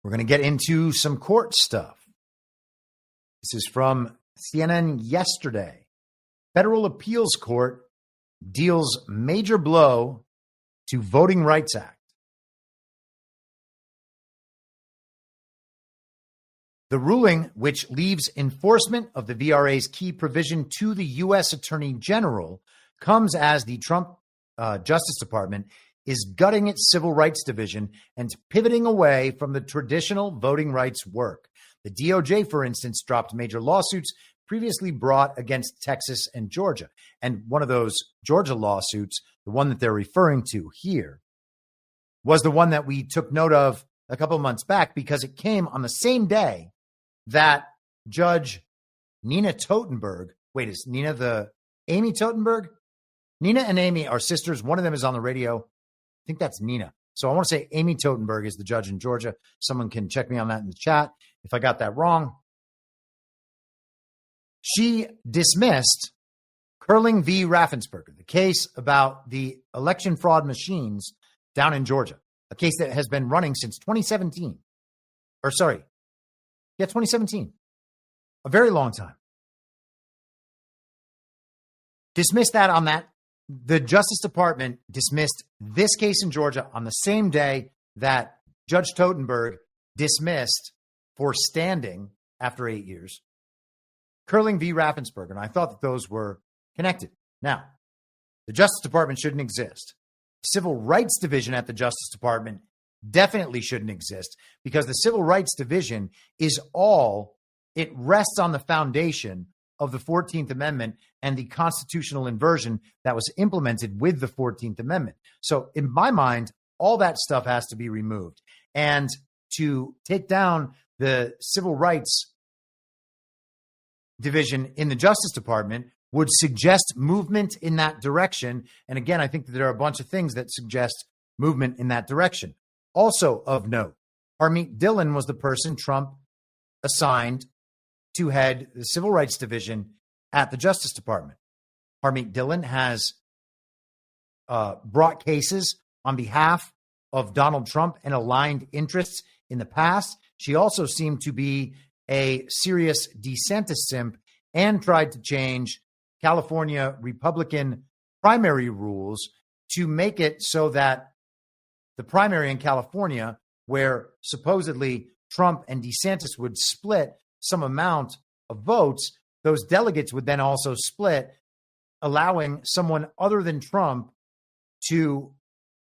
we're going to get into some court stuff. This is from CNN yesterday. Federal Appeals Court deals major blow to Voting Rights Act. The ruling, which leaves enforcement of the VRA's key provision to the U.S. Attorney General, comes as the Trump Justice Department is gutting its Civil Rights Division and pivoting away from the traditional voting rights work. The DOJ, for instance, dropped major lawsuits previously brought against Texas and Georgia. And one of those Georgia lawsuits, the one that they're referring to here, was the one that we took note of a couple of months back because it came on the same day that Judge Nina Totenberg, is Nina the Amy Totenberg? Nina and Amy are sisters. One of them is on the radio. I think that's Nina. So I want to say Amy Totenberg is the judge in Georgia. Someone can check me on that in the chat if I got that wrong. She dismissed Curling v. Raffensperger, the case about the election fraud machines down in Georgia, a case that has been running since 2017. 2017. A very long time. Dismissed that on that. The Justice Department dismissed this case in Georgia on the same day that Judge Totenberg dismissed for standing after 8 years Curling v. Raffensperger. And I thought that those were connected. Now, the Justice Department shouldn't exist. Civil Rights Division at the Justice Department definitely shouldn't exist because the Civil Rights Division it rests on the foundation of the 14th Amendment and the constitutional inversion that was implemented with the 14th Amendment. So in my mind, all that stuff has to be removed. And to take down the civil rights division in the Justice Department would suggest movement in that direction. And again, I think that there are a bunch of things that suggest movement in that direction. Also of note, Harmeet Dillon was the person Trump assigned to head the Civil Rights Division at the Justice Department. Harmeet Dillon has brought cases on behalf of Donald Trump and aligned interests in the past. She also seemed to be a serious DeSantis simp and tried to change California Republican primary rules to make it so that the primary in California, where supposedly Trump and DeSantis would split some amount of votes, those delegates would then also split, allowing someone other than Trump to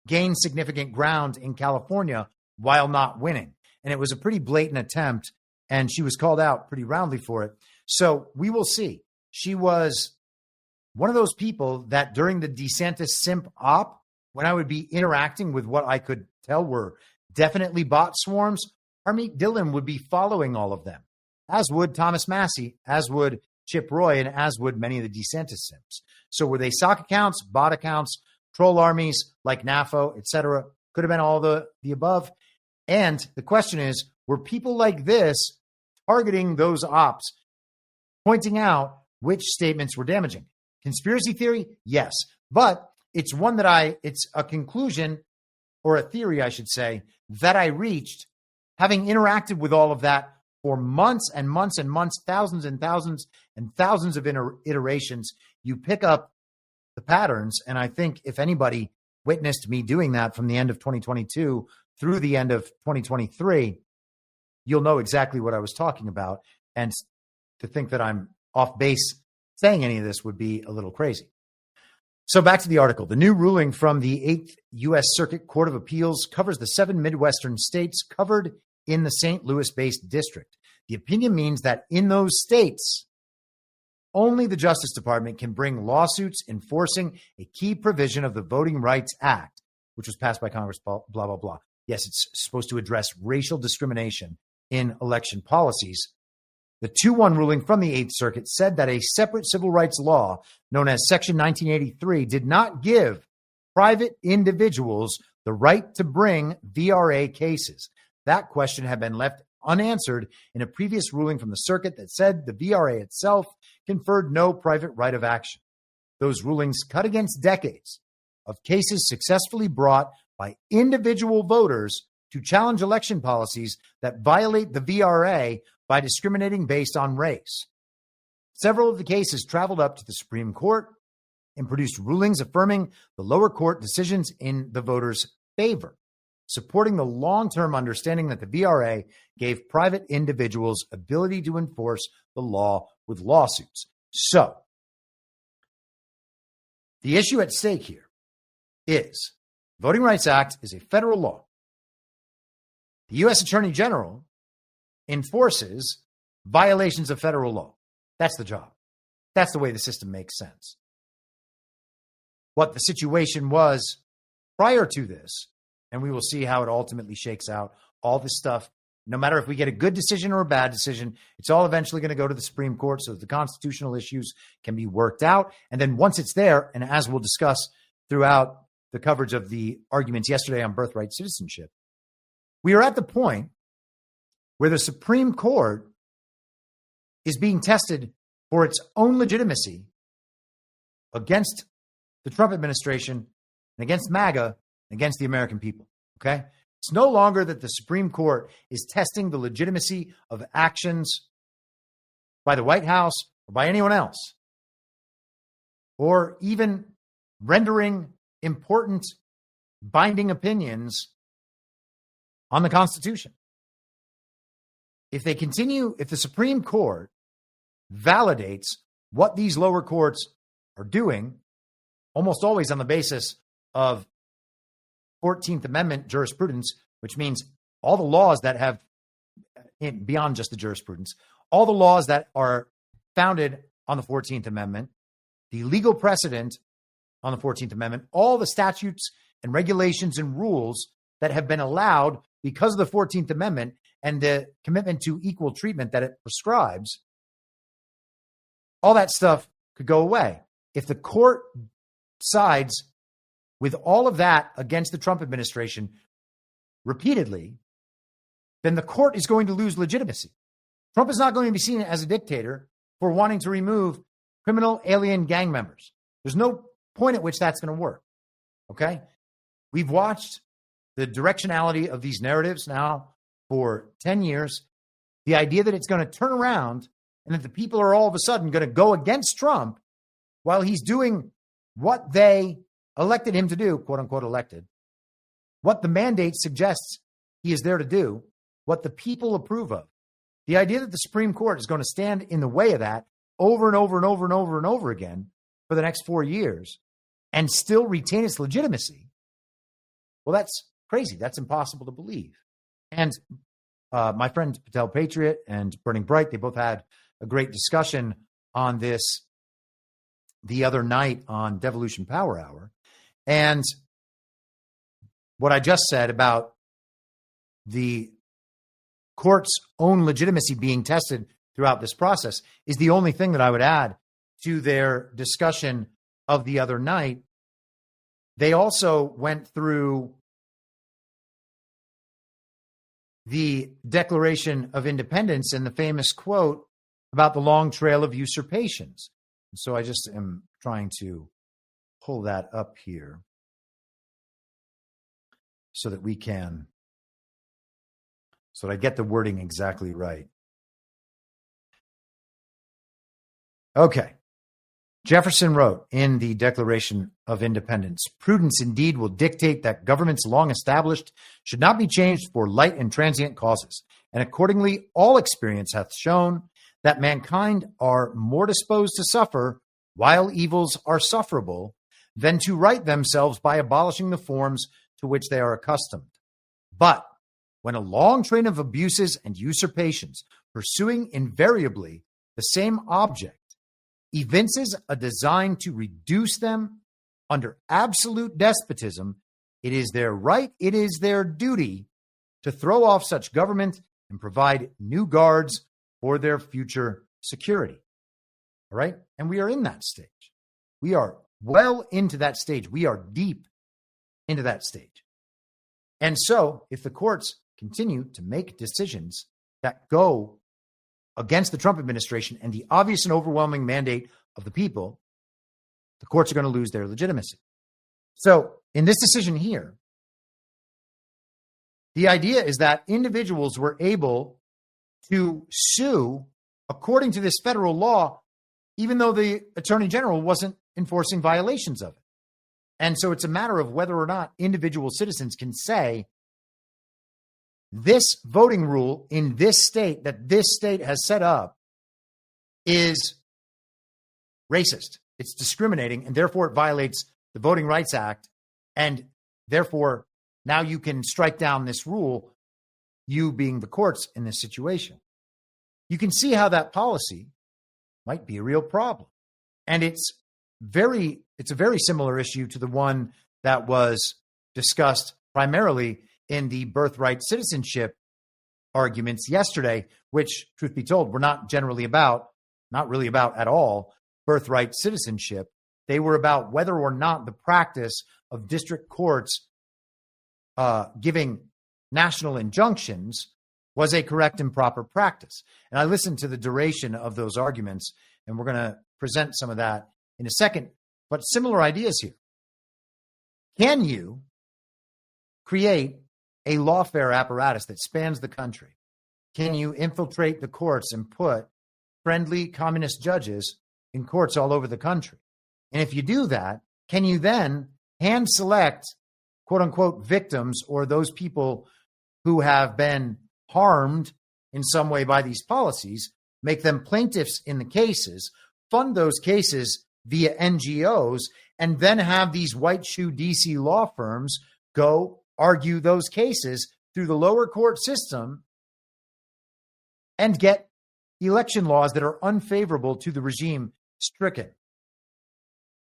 gain significant ground in California while not winning. And it was a pretty blatant attempt, and she was called out pretty roundly for it. So we will see. She was one of those people that during the DeSantis simp op, when I would be interacting with what I could tell were definitely bot swarms, Harmeet Dillon would be following all of them, as would Thomas Massey, as would Chip Roy, and as would many of the DeSantis simps. So were they sock accounts, bot accounts, troll armies like NAFO, etc.? Could have been all the above. And the question is, were people like this targeting those ops, pointing out which statements were damaging? Conspiracy theory? Yes. But it's one that it's a conclusion, or a theory, I should say, that I reached having interacted with all of that for months and months and months, thousands and thousands and thousands of iterations. You pick up the patterns. And I think if anybody witnessed me doing that from the end of 2022 through the end of 2023, you'll know exactly what I was talking about. And to think that I'm off base saying any of this would be a little crazy. So back to the article. The new ruling from the 8th U.S. Circuit Court of Appeals covers the 7 Midwestern states covered in the St. Louis-based district. The opinion means that in those states, only the Justice Department can bring lawsuits enforcing a key provision of the Voting Rights Act, which was passed by Congress, blah, blah, blah. Yes, it's supposed to address racial discrimination in election policies. The 2-1 ruling from the 8th Circuit said that a separate civil rights law known as Section 1983 did not give private individuals the right to bring VRA cases. That question had been left unanswered in a previous ruling from the circuit that said the VRA itself conferred no private right of action. Those rulings cut against decades of cases successfully brought by individual voters to challenge election policies that violate the VRA by discriminating based on race. Several of the cases traveled up to the Supreme Court and produced rulings affirming the lower court decisions in the voters' favor, supporting the long-term understanding that the VRA gave private individuals ability to enforce the law with lawsuits. So, the issue at stake here is Voting Rights Act is a federal law. The U.S. Attorney General enforces violations of federal law. That's the job. That's the way the system makes sense. What the situation was prior to this, and we will see how it ultimately shakes out, all this stuff, no matter if we get a good decision or a bad decision, it's all eventually going to go to the Supreme Court so that the constitutional issues can be worked out. And then once it's there, and as we'll discuss throughout the coverage of the arguments yesterday on birthright citizenship, we are at the point where the Supreme Court is being tested for its own legitimacy against the Trump administration and against MAGA and against the American people, okay? It's no longer that the Supreme Court is testing the legitimacy of actions by the White House or by anyone else, or even rendering important binding opinions on the Constitution. If the Supreme Court validates what these lower courts are doing, almost always on the basis of 14th Amendment jurisprudence, which means all the laws that have, beyond just the jurisprudence, all the laws that are founded on the 14th Amendment, the legal precedent on the 14th Amendment, all the statutes and regulations and rules that have been allowed because of the 14th Amendment and the commitment to equal treatment that it prescribes, all that stuff could go away. If the court sides with all of that against the Trump administration repeatedly, then the court is going to lose legitimacy. Trump is not going to be seen as a dictator for wanting to remove criminal alien gang members. There's no point at which that's going to work. Okay? We've watched the directionality of these narratives now for 10 years. The idea that it's going to turn around and that the people are all of a sudden going to go against Trump while he's doing what they elected him to do, quote unquote elected, what the mandate suggests he is there to do, what the people approve of. The idea that the Supreme Court is going to stand in the way of that over and over and over and over and over again for the next 4 years and still retain its legitimacy, well, that's crazy. That's impossible to believe. And my friend Patel Patriot and Burning Bright, they both had a great discussion on this the other night on Devolution Power Hour. And what I just said about the court's own legitimacy being tested throughout this process is the only thing that I would add to their discussion of the other night. They also went through the Declaration of Independence and the famous quote about the long trail of usurpations. So I just am trying to pull that up here so that I get the wording exactly right. Okay. Jefferson wrote in the Declaration of Independence, prudence indeed will dictate that governments long established should not be changed for light and transient causes. And accordingly, all experience hath shown that mankind are more disposed to suffer while evils are sufferable than to right themselves by abolishing the forms to which they are accustomed. But when a long train of abuses and usurpations, pursuing invariably the same object, evinces a design to reduce them under absolute despotism, it is their right, it is their duty to throw off such government and provide new guards for their future security. All right? And we are in that stage. We are well into that stage. We are deep into that stage. And so if the courts continue to make decisions that go against the Trump administration and the obvious and overwhelming mandate of the people, the courts are going to lose their legitimacy. So in this decision here, the idea is that individuals were able to sue according to this federal law, even though the Attorney General wasn't enforcing violations of it. And so it's a matter of whether or not individual citizens can say, this voting rule in this state that this state has set up is racist. It's discriminating, and therefore it violates the Voting Rights Act. And therefore, now you can strike down this rule, you being the courts in this situation. You can see how that policy might be a real problem. And it's a very similar issue to the one that was discussed primarily in the birthright citizenship arguments yesterday, which, truth be told, were not really about at all birthright citizenship. They were about whether or not the practice of district courts giving national injunctions was a correct and proper practice. And I listened to the duration of those arguments, and we're going to present some of that in a second. But similar ideas here. Can you create a lawfare apparatus that spans the country? Can you infiltrate the courts and put friendly communist judges in courts all over the country? And if you do that, can you then hand select, quote unquote, victims or those people who have been harmed in some way by these policies, make them plaintiffs in the cases, fund those cases via NGOs, and then have these white shoe DC law firms go argue those cases through the lower court system and get election laws that are unfavorable to the regime stricken?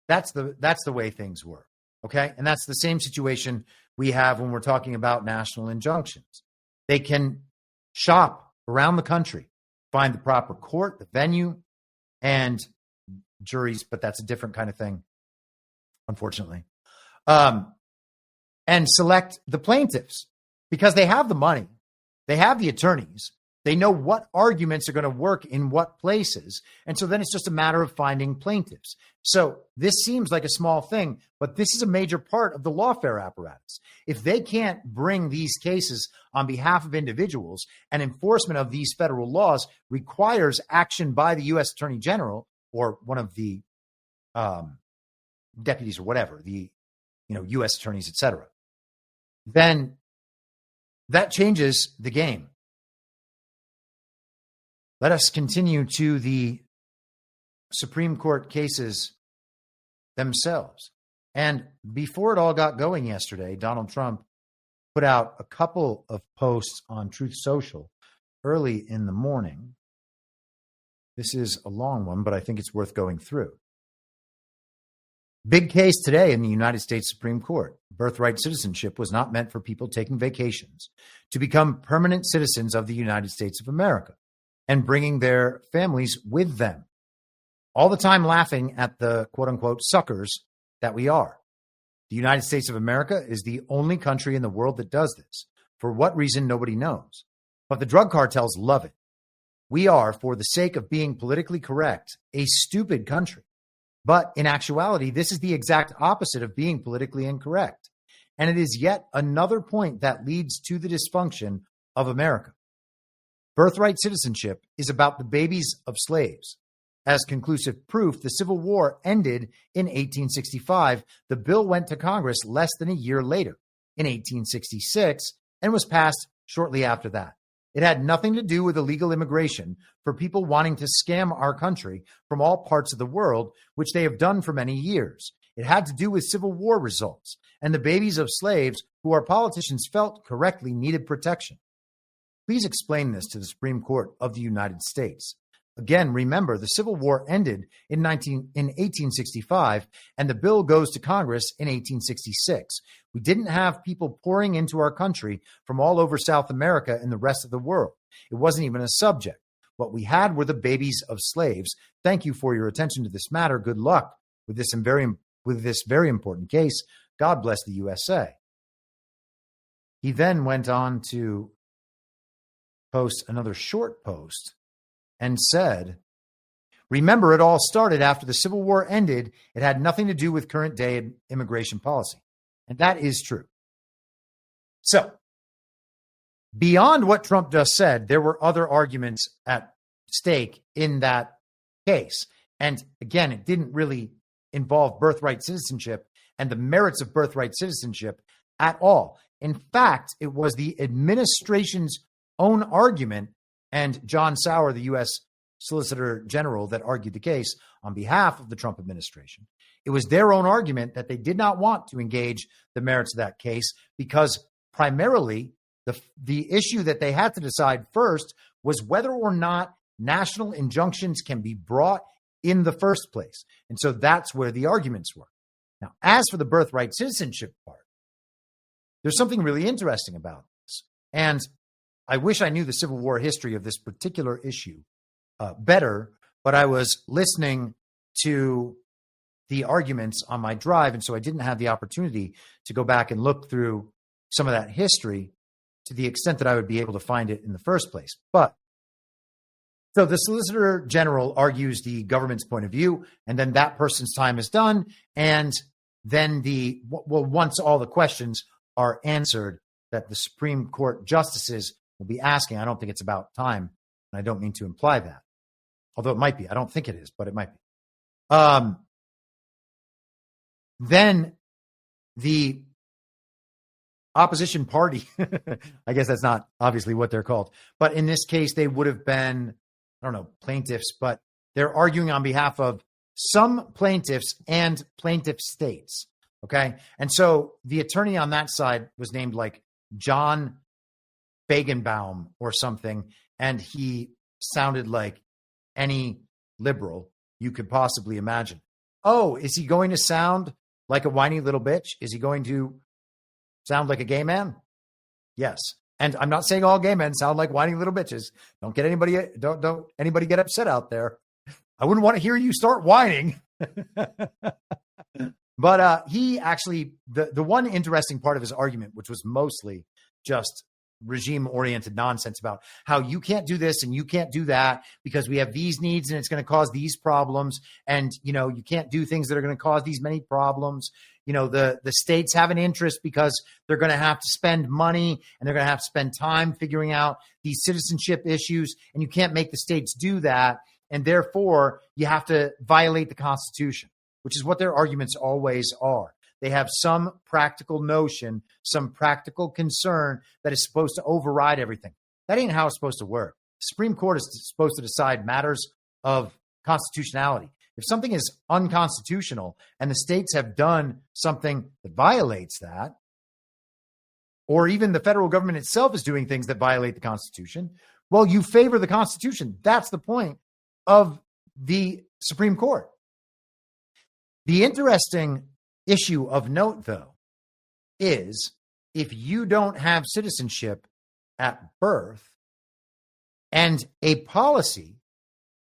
That's the way things work. Okay. And that's the same situation we have when we're talking about national injunctions. They can shop around the country, find the proper court, the venue, and juries, but that's a different kind of thing, unfortunately. And select the plaintiffs because they have the money. They have the attorneys. They know what arguments are going to work in what places. And so then it's just a matter of finding plaintiffs. So this seems like a small thing, but this is a major part of the lawfare apparatus. If they can't bring these cases on behalf of individuals, and enforcement of these federal laws requires action by the U.S. Attorney General or one of the deputies or whatever, the U.S. attorneys, et cetera, then that changes the game. Let us continue to the Supreme Court cases themselves. And before it all got going yesterday, Donald Trump put out a couple of posts on Truth Social early in the morning. This is a long one, but I think it's worth going through. Big case today in the United States Supreme Court. Birthright citizenship was not meant for people taking vacations to become permanent citizens of the United States of America and bringing their families with them. All the time laughing at the quote-unquote suckers that we are. The United States of America is the only country in the world that does this. For what reason, nobody knows. But the drug cartels love it. We are, for the sake of being politically correct, a stupid country. But in actuality, this is the exact opposite of being politically incorrect. And it is yet another point that leads to the dysfunction of America. Birthright citizenship is about the babies of slaves. As conclusive proof, the Civil War ended in 1865. The bill went to Congress less than a year later, in 1866, and was passed shortly after that. It had nothing to do with illegal immigration for people wanting to scam our country from all parts of the world, which they have done for many years. It had to do with Civil War results and the babies of slaves who our politicians felt correctly needed protection. Please explain this to the Supreme Court of the United States. Again, remember, the Civil War ended in 1865, and the bill goes to Congress in 1866. We didn't have people pouring into our country from all over South America and the rest of the world. It wasn't even a subject. What we had were the babies of slaves. Thank you for your attention to this matter. Good luck with this very important case. God bless the USA. He then went on to post another short post and said, remember, it all started after the Civil War ended. It had nothing to do with current day immigration policy. And that is true. So, beyond what Trump just said, there were other arguments at stake in that case. And again, it didn't really involve birthright citizenship and the merits of birthright citizenship at all. In fact, it was the administration's own argument, and John Sauer, the U.S. Solicitor General, that argued the case on behalf of the Trump administration. It was their own argument that they did not want to engage the merits of that case because primarily the issue that they had to decide first was whether or not national injunctions can be brought in the first place. And so that's where the arguments were. Now, as for the birthright citizenship part, there's something really interesting about this. And I wish I knew the Civil War history of this particular issue better, but I was listening to the arguments on my drive, and so I didn't have the opportunity to go back and look through some of that history to the extent that I would be able to find it in the first place. But so the Solicitor General argues the government's point of view, and then that person's time is done, and then once all the questions are answered that the Supreme Court justices will be asking. I don't think it's about time, and I don't mean to imply that, although it might be. I don't think it is, but it might be. Then the opposition party, I guess that's not obviously what they're called, but in this case, they would have been, I don't know, plaintiffs, but they're arguing on behalf of some plaintiffs and plaintiff states. Okay. And so the attorney on that side was named like John Fagenbaum or something, and he sounded like any liberal you could possibly imagine. Oh, is he going to sound like a whiny little bitch? Is he going to sound like a gay man? Yes. And I'm not saying all gay men sound like whiny little bitches. Don't anybody get upset out there. I wouldn't want to hear you start whining. But he actually, the one interesting part of his argument, which was mostly just regime-oriented nonsense about how you can't do this and you can't do that because we have these needs and it's going to cause these problems. And, you can't do things that are going to cause these many problems. The states have an interest because they're going to have to spend money and they're going to have to spend time figuring out these citizenship issues. And you can't make the states do that. And therefore, you have to violate the Constitution, which is what their arguments always are. They have some practical notion, some practical concern that is supposed to override everything. That ain't how it's supposed to work. The Supreme Court is supposed to decide matters of constitutionality. If something is unconstitutional and the states have done something that violates that, or even the federal government itself is doing things that violate the Constitution, well, you favor the Constitution. That's the point of the Supreme Court. The interesting issue of note, though, is if you don't have citizenship at birth and a policy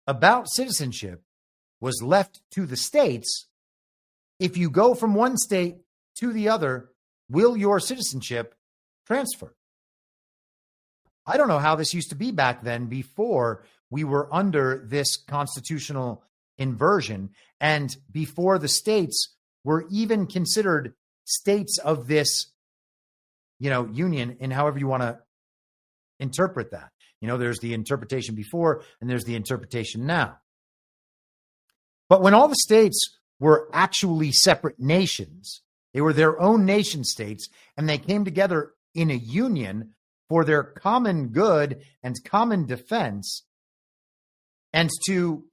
about citizenship was left to the states, if you go from one state to the other, will your citizenship transfer? I don't know how this used to be back then before we were under this constitutional inversion and before the states were even considered states of this, union, in however you want to interpret that. There's the interpretation before and there's the interpretation now. But when all the states were actually separate nations, they were their own nation states, and they came together in a union for their common good and common defense, and to,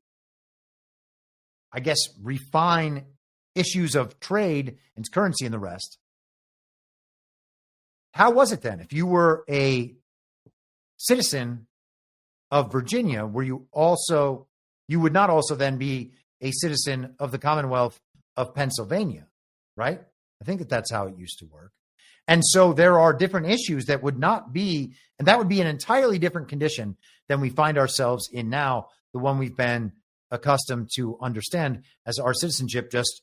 I guess, refine issues of trade and currency and the rest. How was it then? If you were a citizen of Virginia, you would not also then be a citizen of the Commonwealth of Pennsylvania, right? I think that's how it used to work. And so there are different issues that would not be, and that would be an entirely different condition than we find ourselves in now, the one we've been accustomed to understand as our citizenship. Just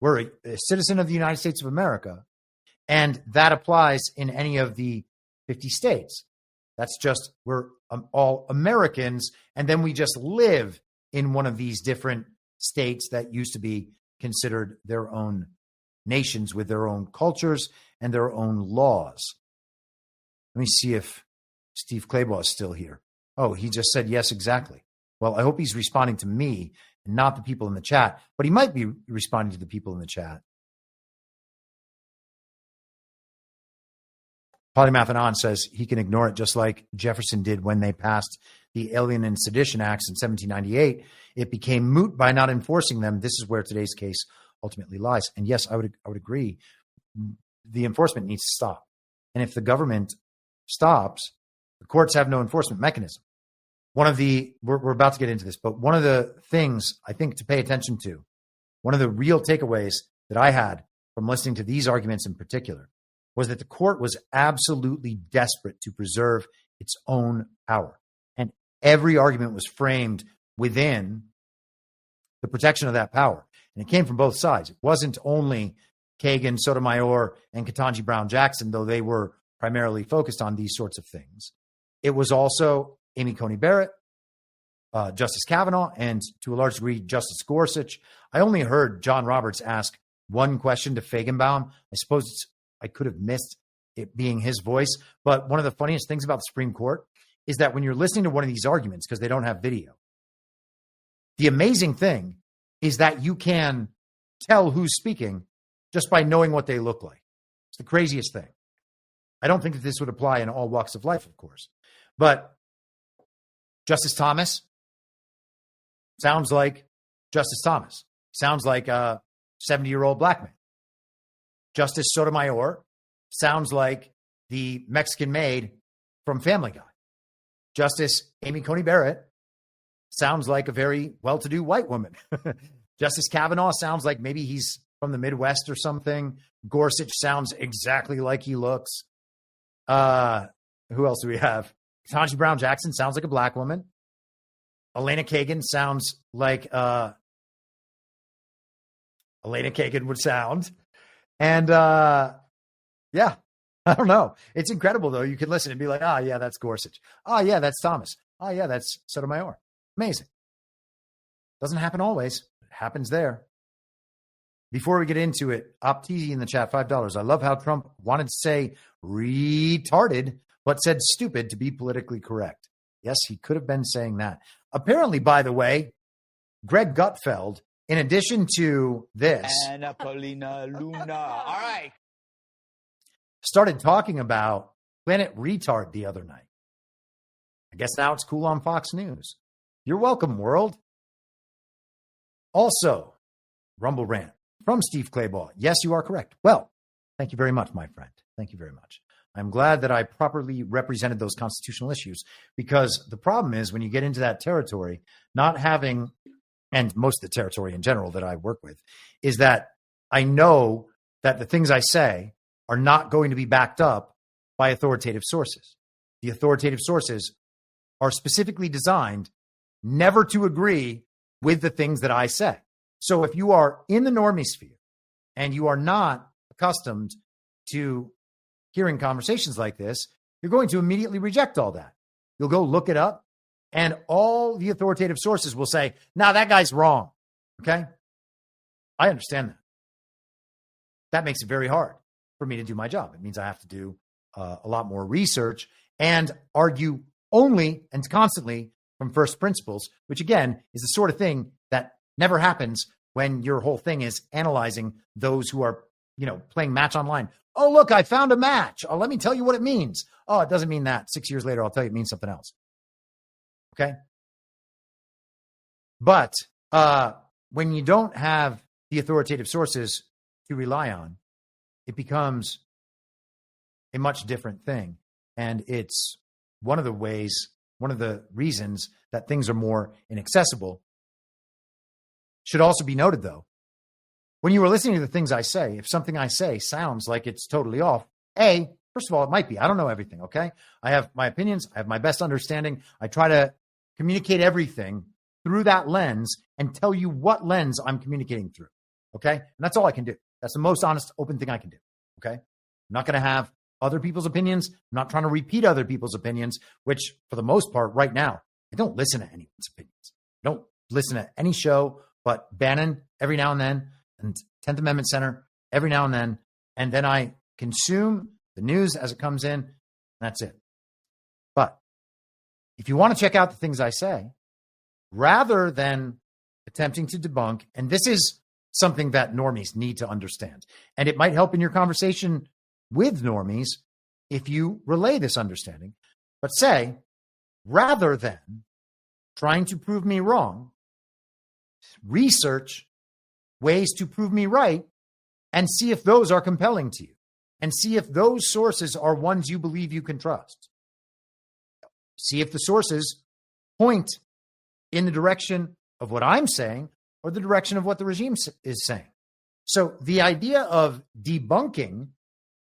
we're a citizen of the United States of America, and that applies in any of the 50 states. That's just, we're all Americans, and then we just live in one of these different states that used to be considered their own nations with their own cultures and their own laws. Let me see if Steve Claybaugh is still here. Oh, he just said yes, exactly. Well, I hope he's responding to me and not the people in the chat, but he might be responding to the people in the chat. Polymath Anon says he can ignore it just like Jefferson did when they passed the Alien and Sedition Acts in 1798. It became moot by not enforcing them. This is where today's case ultimately lies. And yes, I would agree. The enforcement needs to stop. And if the government stops, the courts have no enforcement mechanism. We're about to get into this, but one of the things I think to pay attention to, one of the real takeaways that I had from listening to these arguments in particular, was that the court was absolutely desperate to preserve its own power. And every argument was framed within the protection of that power. And it came from both sides. It wasn't only Kagan, Sotomayor, and Ketanji Brown Jackson, though they were primarily focused on these sorts of things. It was also Amy Coney Barrett, Justice Kavanaugh, and to a large degree, Justice Gorsuch. I only heard John Roberts ask one question to Feigenbaum. I suppose I could have missed it being his voice. But one of the funniest things about the Supreme Court is that when you're listening to one of these arguments, because they don't have video, the amazing thing is that you can tell who's speaking just by knowing what they look like. It's the craziest thing. I don't think that this would apply in all walks of life, of course. But Justice Thomas sounds like Justice Thomas. Sounds like a 70-year-old black man. Justice Sotomayor sounds like the Mexican maid from Family Guy. Justice Amy Coney Barrett sounds like a very well-to-do white woman. Justice Kavanaugh sounds like maybe he's from the Midwest or something. Gorsuch sounds exactly like he looks. Who else do we have? Ketanji Brown Jackson sounds like a black woman. Elena Kagan sounds like Elena Kagan would sound. And yeah, I don't know. It's incredible, though. You can listen and be like, yeah, that's Gorsuch. Oh, yeah, that's Thomas. Oh, yeah, that's Sotomayor. Amazing. Doesn't happen always. It happens there. Before we get into it, Optezi in the chat, $5. I love how Trump wanted to say retarded, but said stupid to be politically correct. Yes, he could have been saying that. Apparently, by the way, Greg Gutfeld, in addition to this, Anna Paulina Luna. All right. started talking about Planet Retard the other night. I guess now it's cool on Fox News. You're welcome, world. Also, Rumble Rant from Steve Claybaugh. Yes, you are correct. Well, thank you very much, my friend. Thank you very much. I'm glad that I properly represented those constitutional issues, because the problem is when you get into that territory, not having, and most of the territory in general that I work with, is that I know that the things I say are not going to be backed up by authoritative sources. The authoritative sources are specifically designed never to agree with the things that I say. So if you are in the normie sphere and you are not accustomed to hearing conversations like this, you're going to immediately reject all that. You'll go look it up, and all the authoritative sources will say, nah, that guy's wrong. Okay? I understand that. That makes it very hard for me to do my job. It means I have to do a lot more research and argue only and constantly from first principles, which again is the sort of thing that never happens when your whole thing is analyzing those who are, playing match online. Oh, look, I found a match. Oh, let me tell you what it means. Oh, it doesn't mean that. 6 years later, I'll tell you it means something else. Okay? But when you don't have the authoritative sources to rely on, it becomes a much different thing. And it's one of the reasons that things are more inaccessible. Should also be noted, though, when you are listening to the things I say, if something I say sounds like it's totally off, first of all, it might be. I don't know everything, okay? I have my opinions. I have my best understanding. I try to communicate everything through that lens and tell you what lens I'm communicating through, okay? And that's all I can do. That's the most honest, open thing I can do, okay? I'm not going to have other people's opinions. I'm not trying to repeat other people's opinions, which for the most part right now, I don't listen to anyone's opinions. I don't listen to any show but Bannon every now and then, and 10th Amendment Center every now and then I consume the news as it comes in. That's it. But if you want to check out the things I say, rather than attempting to debunk, and this is something that normies need to understand, and it might help in your conversation with normies if you relay this understanding, but say, rather than trying to prove me wrong, research ways to prove me right and see if those are compelling to you and see if those sources are ones you believe you can trust. See if the sources point in the direction of what I'm saying or the direction of what the regime is saying. So the idea of debunking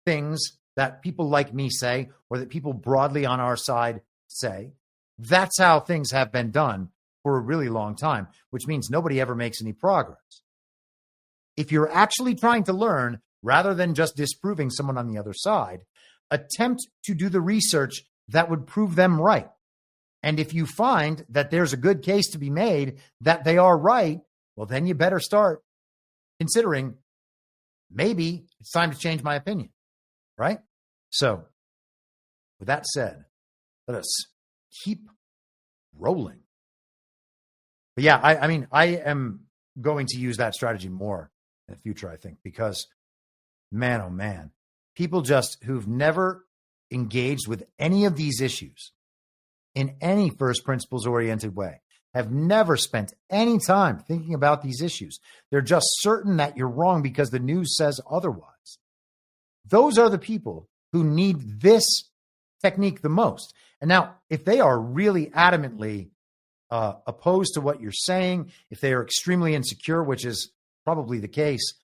things that people like me say or that people broadly on our side say, that's how things have been done for a really long time, which means nobody ever makes any progress. If you're actually trying to learn, rather than just disproving someone on the other side, attempt to do the research that would prove them right. And if you find that there's a good case to be made that they are right, well, then you better start considering maybe it's time to change my opinion, right? So with that said, let us keep rolling. But yeah, I am going to use that strategy more in the future, I think, because man, oh man, people just who've never engaged with any of these issues in any first principles oriented way have never spent any time thinking about these issues. They're just certain that you're wrong because the news says otherwise. Those are the people who need this technique the most. And now, if they are really adamantly opposed to what you're saying, if they are extremely insecure, which is probably the case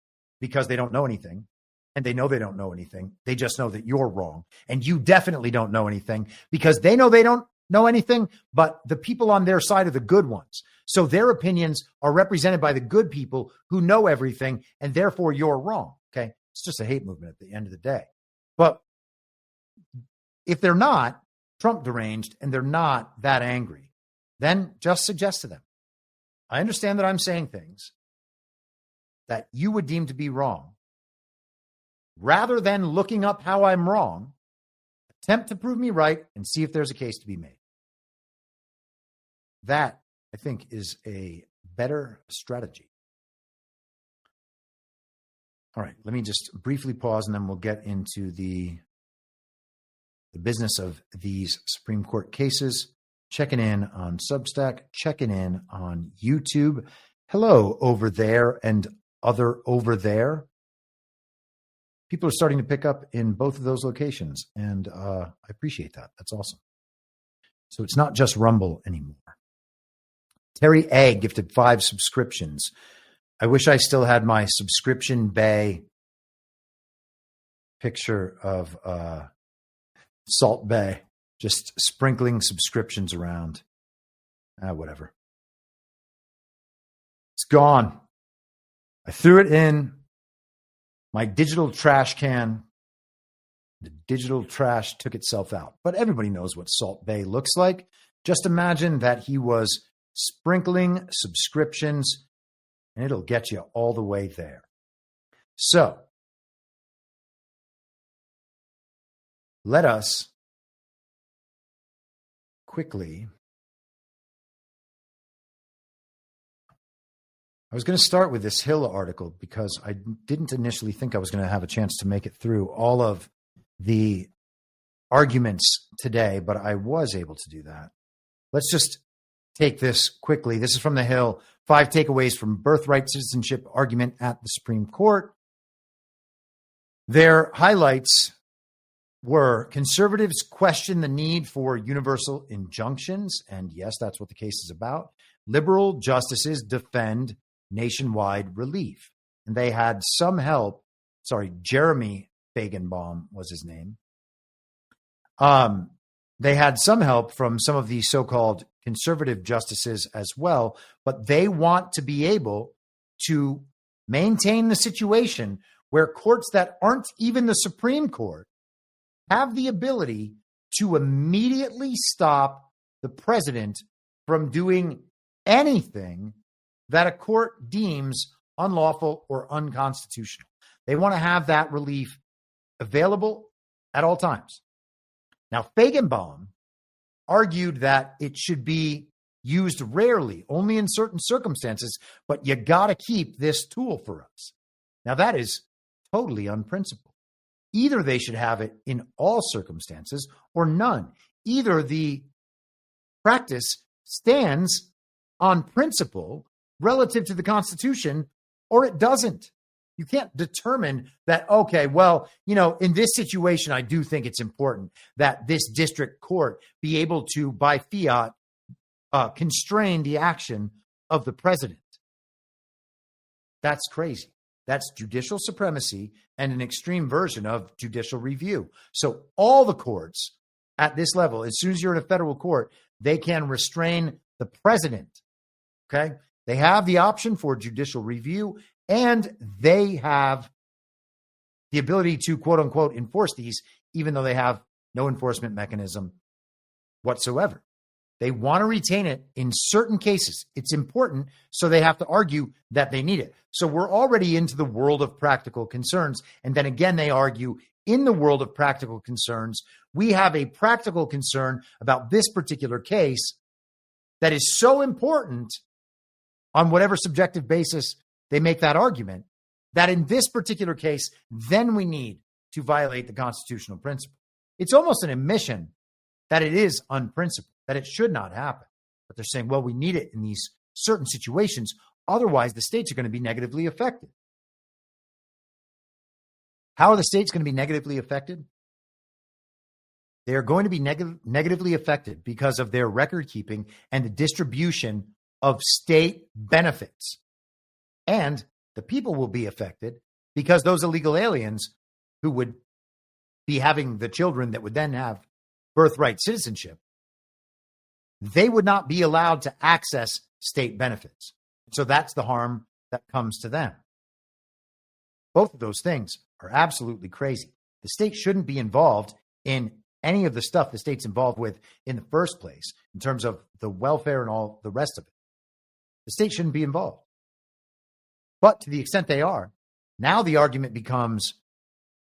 because they don't know anything, and they know they don't know anything, they just know that you're wrong, and you definitely don't know anything because they know they don't know anything, but the people on their side are the good ones. So their opinions are represented by the good people who know everything, and therefore you're wrong. Okay. It's just a hate movement at the end of the day. But if they're not Trump deranged and they're not that angry, then just suggest to them, I understand that I'm saying things that you would deem to be wrong. Rather than looking up how I'm wrong, attempt to prove me right and see if there's a case to be made. That, I think, is a better strategy. All right, let me just briefly pause and then we'll get into the business of these Supreme Court cases. Checking in on Substack, checking in on YouTube. Hello over there and other over there. People are starting to pick up in both of those locations, and I appreciate that. That's awesome. So it's not just Rumble anymore. Terry A. gifted 5 subscriptions. I wish I still had my subscription bay picture of Salt Bay, just sprinkling subscriptions around. Whatever. It's gone. I threw it in my digital trash can. The digital trash took itself out. But everybody knows what Salt Bay looks like. Just imagine that he was sprinkling subscriptions, and it'll get you all the way there. So, let us quickly. I was going to start with this Hill article because I didn't initially think I was going to have a chance to make it through all of the arguments today, but I was able to do that. Let's just take this quickly. This is from the Hill. 5 takeaways from birthright citizenship argument at the Supreme Court. Their highlights were conservatives question the need for universal injunctions. And yes, that's what the case is about. Liberal justices defend nationwide relief. And they had some help. Jeremy Feigenbaum was his name. They had some help from some of the so-called conservative justices as well, but they want to be able to maintain the situation where courts that aren't even the Supreme Court have the ability to immediately stop the president from doing anything that a court deems unlawful or unconstitutional. They want to have that relief available at all times. Now, Feigenbaum argued that it should be used rarely, only in certain circumstances, but you got to keep this tool for us. Now, that is totally unprincipled. Either they should have it in all circumstances or none. Either the practice stands on principle relative to the Constitution or it doesn't. You can't determine that, okay, well, in this situation, I do think it's important that this district court be able to, by fiat, constrain the action of the president. That's crazy. That's judicial supremacy and an extreme version of judicial review. So all the courts at this level, as soon as you're in a federal court, they can restrain the president. Okay? They have the option for judicial review, and they have the ability to, quote unquote, enforce these, even though they have no enforcement mechanism whatsoever. They want to retain it in certain cases. It's important, so they have to argue that they need it. So we're already into the world of practical concerns. And then again, they argue in the world of practical concerns, we have a practical concern about this particular case that is so important on whatever subjective basis they make that argument, that in this particular case, then we need to violate the constitutional principle. It's almost an admission that it is unprincipled, that it should not happen. But they're saying, well, we need it in these certain situations. Otherwise, the states are going to be negatively affected. How are the states going to be negatively affected? They are going to be negatively affected because of their record keeping and the distribution of state benefits. And the people will be affected because those illegal aliens who would be having the children that would then have birthright citizenship they would not be allowed to access state benefits. So that's the harm that comes to them. Both of those things are absolutely crazy. The state shouldn't be involved in any of the stuff the state's involved with in the first place, in terms of the welfare and all the rest of it. The state shouldn't be involved. But to the extent they are, now the argument becomes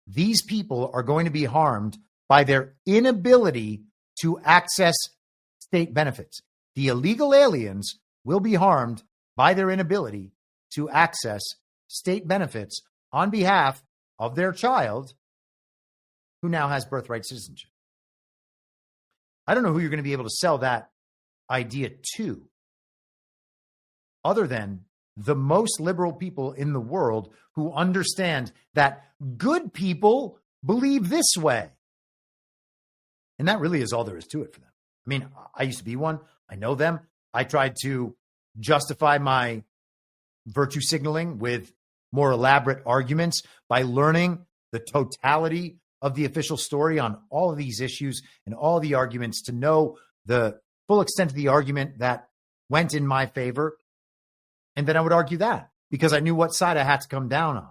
these people are going to be harmed by their inability to access state benefits. The illegal aliens will be harmed by their inability to access state benefits on behalf of their child who now has birthright citizenship. I don't know who you're going to be able to sell that idea to, other than the most liberal people in the world who understand that good people believe this way. And that really is all there is to it for them. I mean, I used to be one. I know them. I tried to justify my virtue signaling with more elaborate arguments by learning the totality of the official story on all of these issues and all the arguments to know the full extent of the argument that went in my favor. And then I would argue that because I knew what side I had to come down on.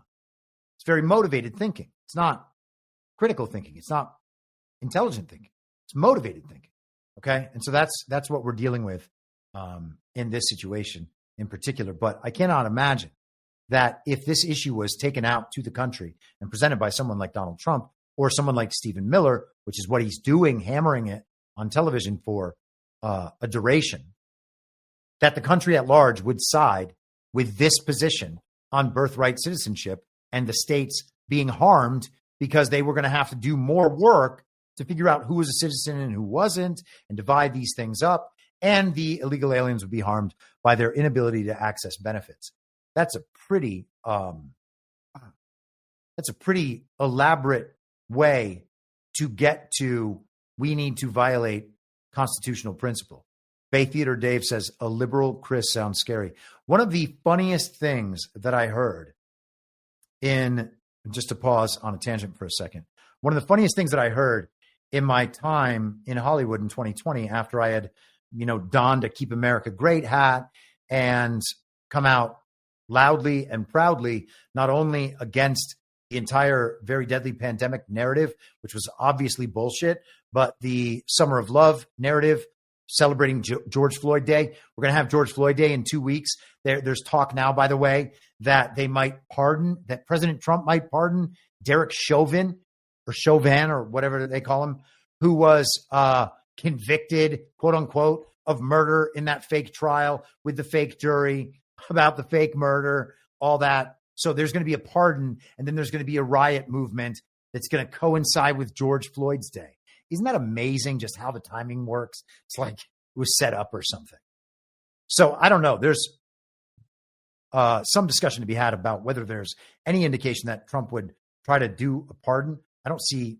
It's very motivated thinking. It's not critical thinking. It's not intelligent thinking. It's motivated thinking. Okay. And so that's what we're dealing with in this situation in particular. But I cannot imagine that if this issue was taken out to the country and presented by someone like Donald Trump or someone like Stephen Miller, which is what he's doing, hammering it on television for a duration, that the country at large would side with this position on birthright citizenship and the states being harmed because they were going to have to do more work to figure out who was a citizen and who wasn't and divide these things up. And the illegal aliens would be harmed by their inability to access benefits. That's a pretty elaborate way to get to we need to violate constitutional principle. Bay Theater Dave says, a liberal Chris sounds scary. One of the funniest things that I heard just to pause on a tangent for a second, one of the funniest things that I heard in my time in Hollywood in 2020, after I had, donned a Keep America Great hat and come out loudly and proudly, not only against the entire very deadly pandemic narrative, which was obviously bullshit, but the Summer of Love narrative celebrating George Floyd Day. We're going to have George Floyd Day in 2 weeks. There's talk now, by the way, that that President Trump might pardon Derek Chauvin or whatever they call him, who was convicted, quote unquote, of murder in that fake trial with the fake jury about the fake murder, all that. So there's going to be a pardon, and then there's going to be a riot movement that's going to coincide with George Floyd's day. Isn't that amazing just how the timing works? It's like it was set up or something. So I don't know. There's some discussion to be had about whether there's any indication that Trump would try to do a pardon. I don't see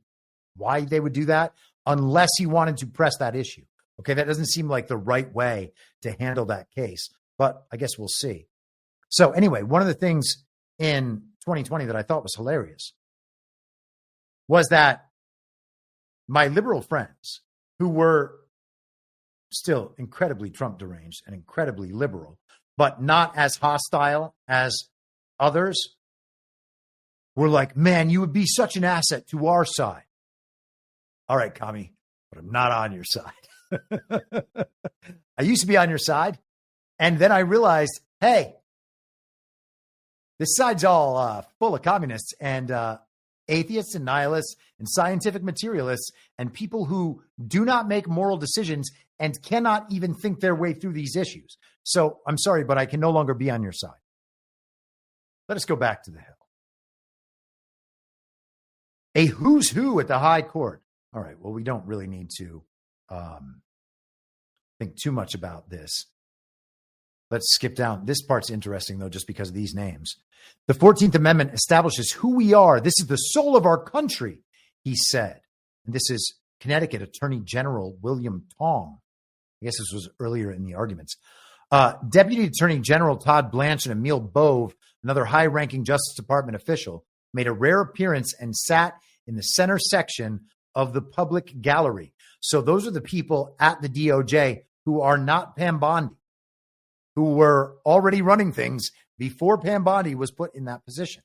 why they would do that unless he wanted to press that issue. Okay, that doesn't seem like the right way to handle that case, but I guess we'll see. So anyway, one of the things in 2020 that I thought was hilarious was that my liberal friends, who were still incredibly Trump deranged and incredibly liberal, but not as hostile as others, were like, man, you would be such an asset to our side. All right, commie, but I'm not on your side. I used to be on your side, and then I realized, hey, this side's all full of communists and atheists and nihilists and scientific materialists and people who do not make moral decisions and cannot even think their way through these issues. So I'm sorry, but I can no longer be on your side. Let us go back to the Hill. A who's who at the high court. All right, well, we don't really need to think too much about this. Let's skip down. This part's interesting, though, just because of these names. The 14th Amendment establishes who we are. This is the soul of our country, he said. And this is Connecticut Attorney General William Tong. I guess this was earlier in the arguments. Deputy Attorney General Todd Blanche and Emil Bove, another high-ranking Justice Department official, made a rare appearance and sat in the center section of the public gallery. So those are the people at the DOJ who are not Pam Bondi, who were already running things before Pam Bondi was put in that position.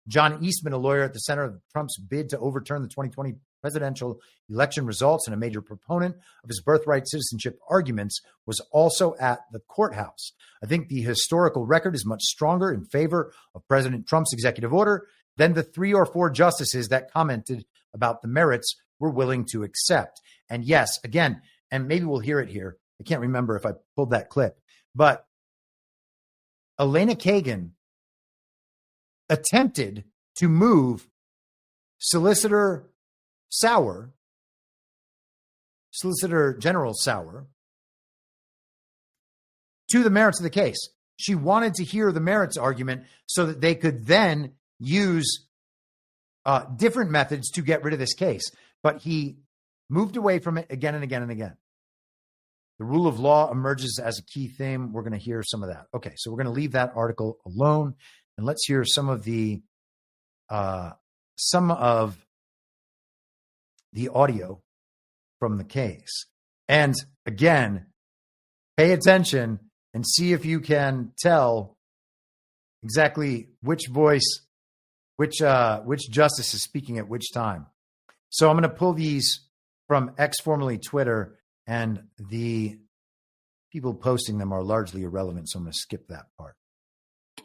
John Eastman, a lawyer at the center of Trump's bid to overturn the 2020 presidential election results and a major proponent of his birthright citizenship arguments, was also at the courthouse. I think the historical record is much stronger in favor of President Trump's executive order than the 3 or 4 justices that commented about the merits were willing to accept. And yes, again, and maybe we'll hear it here. I can't remember if I pulled that clip, but Elena Kagan attempted to move Solicitor General Sauer, to the merits of the case. She wanted to hear the merits argument so that they could then use different methods to get rid of this case. But he moved away from it again and again and again. The rule of law emerges as a key theme. We're going to hear some of that. Okay, so we're going to leave that article alone, and let's hear some of the audio from the case. And again, pay attention and see if you can tell exactly which voice, which justice is speaking at which time. So I'm going to pull these from X, formerly Twitter, and the people posting them are largely irrelevant, so I'm going to skip that part.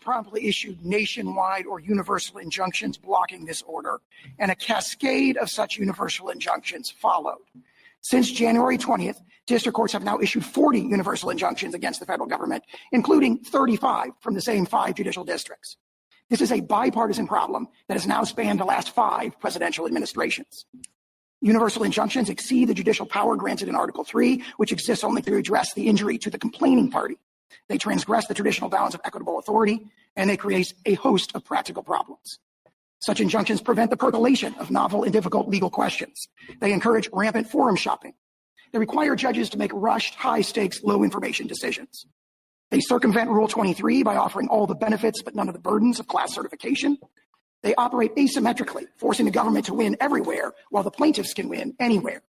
Promptly issued nationwide or universal injunctions blocking this order, and a cascade of such universal injunctions followed. Since January 20th, district courts have now issued 40 universal injunctions against the federal government, including 35 from the same 5 judicial districts. This is a bipartisan problem that has now spanned the last 5 presidential administrations. Universal injunctions exceed the judicial power granted in Article 3, which exists only to address the injury to the complaining party. They transgress the traditional bounds of equitable authority, and they create a host of practical problems. Such injunctions prevent the percolation of novel and difficult legal questions. They encourage rampant forum shopping. They require judges to make rushed, high-stakes, low-information decisions. They circumvent Rule 23 by offering all the benefits but none of the burdens of class certification. They operate asymmetrically, forcing the government to win everywhere while the plaintiffs can win anywhere.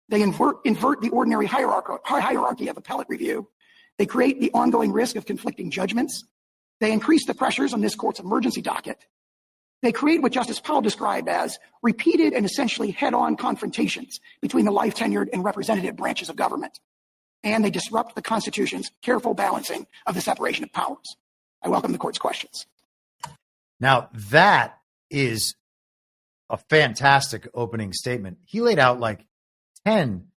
They invert the ordinary hierarchy of appellate review. They create the ongoing risk of conflicting judgments. They increase the pressures on this court's emergency docket. They create what Justice Powell described as repeated and essentially head-on confrontations between the life-tenured and representative branches of government. And they disrupt the Constitution's careful balancing of the separation of powers. I welcome the court's questions. Now, that is a fantastic opening statement. He laid out like 10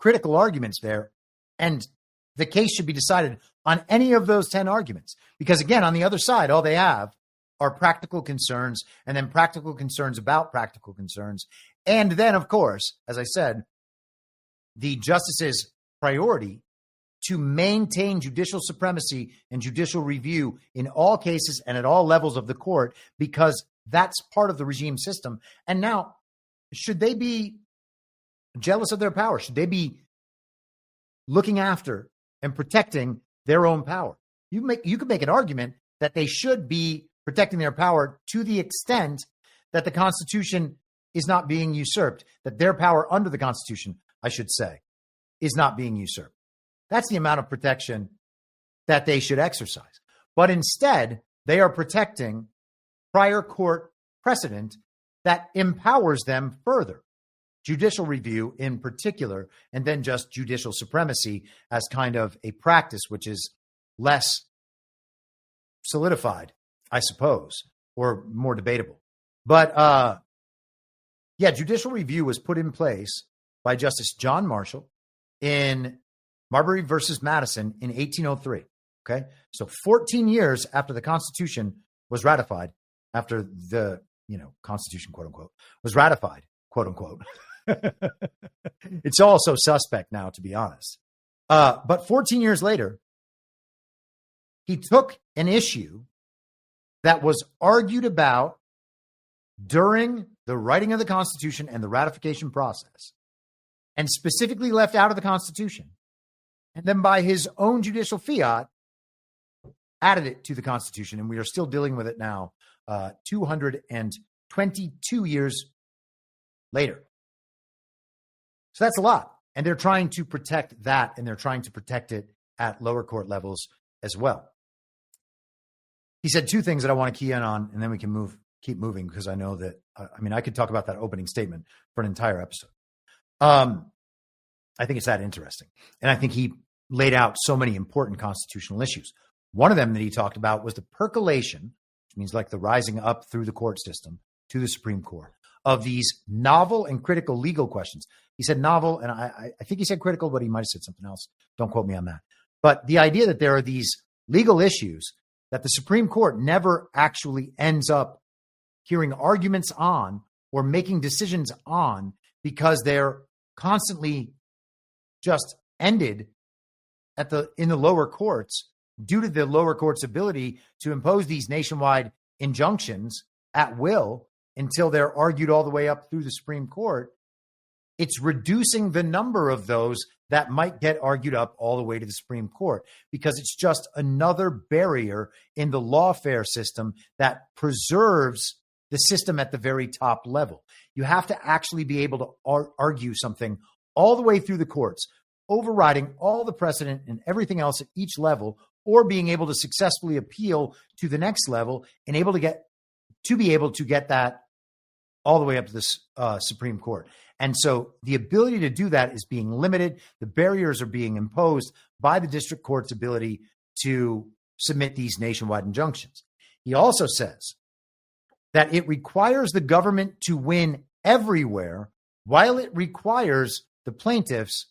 critical arguments there, and the case should be decided on any of those 10 arguments. Because again, on the other side, all they have are practical concerns, and then practical concerns about practical concerns. And then, of course, as I said, the justice's priority to maintain judicial supremacy and judicial review in all cases and at all levels of the court, because that's part of the regime system. And now, should they be jealous of their power? Should they be looking after and protecting their own power? You could make an argument that they should be protecting their power to the extent that the Constitution is not being usurped, that their power under the Constitution, I should say, is not being usurped. That's the amount of protection that they should exercise. But instead, they are protecting prior court precedent that empowers them further. Judicial review in particular, and then just judicial supremacy as kind of a practice which is less solidified, I suppose, or more debatable. But judicial review was put in place by Justice John Marshall in Marbury versus Madison in 1803. Okay, so 14 years after the Constitution was ratified, after the Constitution, quote unquote, was ratified, quote unquote. It's all so suspect now, to be honest. But 14 years later, he took an issue that was argued about during the writing of the Constitution and the ratification process, and specifically left out of the Constitution, and then by his own judicial fiat, added it to the Constitution. And we are still dealing with it now, 222 years later. So that's a lot. And they're trying to protect that, and they're trying to protect it at lower court levels as well. He said two things that I want to key in on, and then we can keep moving, because I know that, I could talk about that opening statement for an entire episode. I think it's that interesting. And I think he laid out so many important constitutional issues. One of them that he talked about was the percolation, which means like the rising up through the court system to the Supreme Court, of these novel and critical legal questions. He said novel, and I think he said critical, but he might have said something else. Don't quote me on that. But the idea that there are these legal issues that the Supreme Court never actually ends up hearing arguments on or making decisions on, because they're constantly just ended in the lower courts due to the lower court's ability to impose these nationwide injunctions at will until they're argued all the way up through the Supreme Court. It's reducing the number of those that might get argued up all the way to the Supreme Court, because it's just another barrier in the lawfare system that preserves the system at the very top level. You have to actually be able to argue something all the way through the courts, overriding all the precedent and everything else at each level, or being able to successfully appeal to the next level and be able to get that all the way up to the Supreme Court. And so the ability to do that is being limited. The barriers are being imposed by the district court's ability to submit these nationwide injunctions. He also says that it requires the government to win everywhere, while it requires the plaintiffs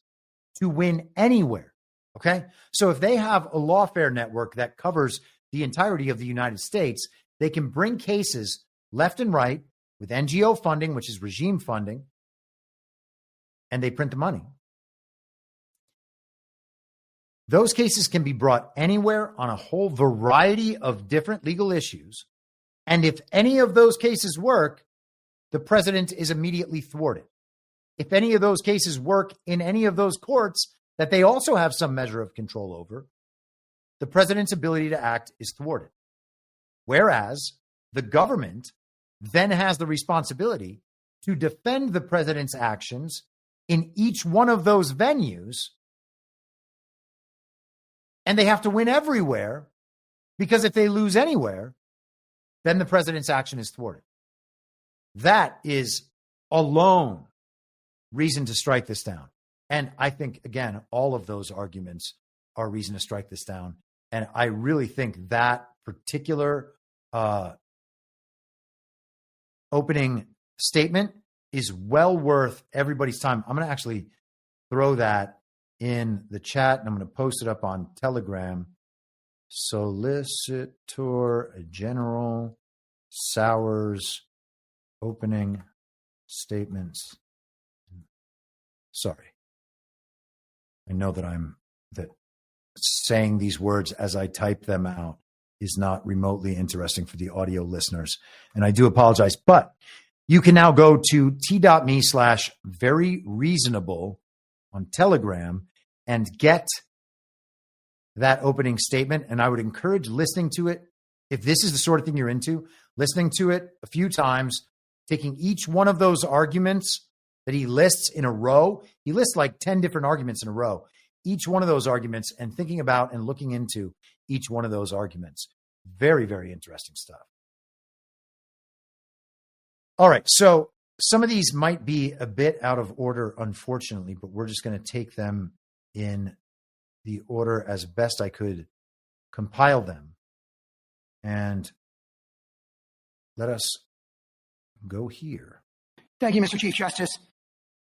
to win anywhere. Okay? So if they have a lawfare network that covers the entirety of the United States, they can bring cases left and right with NGO funding, which is regime funding, and they print the money. Those cases can be brought anywhere on a whole variety of different legal issues. And if any of those cases work, the president is immediately thwarted. If any of those cases work in any of those courts that they also have some measure of control over, the president's ability to act is thwarted. Whereas the government then has the responsibility to defend the president's actions in each one of those venues, and they have to win everywhere, because if they lose anywhere, then the president's action is thwarted. That is alone reason to strike this down. And I think, again, all of those arguments are reason to strike this down. And I really think that particular opening statement is well worth everybody's time. I'm going to actually throw that in the chat, and I'm going to post it up on Telegram. Solicitor General Sowers opening statements. Sorry. I know that saying these words as I type them out is not remotely interesting for the audio listeners. And I do apologize, but you can now go to t.me/veryreasonable on Telegram and get that opening statement. And I would encourage listening to it. If this is the sort of thing you're into, listening to it a few times, taking each one of those arguments that he lists in a row. He lists like 10 different arguments in a row. Each one of those arguments, and thinking about and looking into each one of those arguments. Very, very interesting stuff. All right. So some of these might be a bit out of order, unfortunately, but we're just going to take them in the order as best I could compile them. And let us go here. Thank you, Mr. Chief Justice.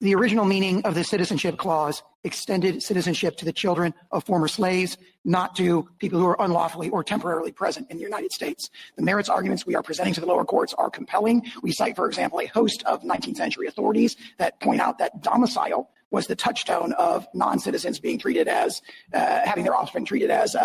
The original meaning of the Citizenship Clause extended citizenship to the children of former slaves, not to people who are unlawfully or temporarily present in the United States. The merits arguments we are presenting to the lower courts are compelling. We cite, for example, a host of 19th century authorities that point out that domicile was the touchstone of non-citizens being treated as, having their offspring treated as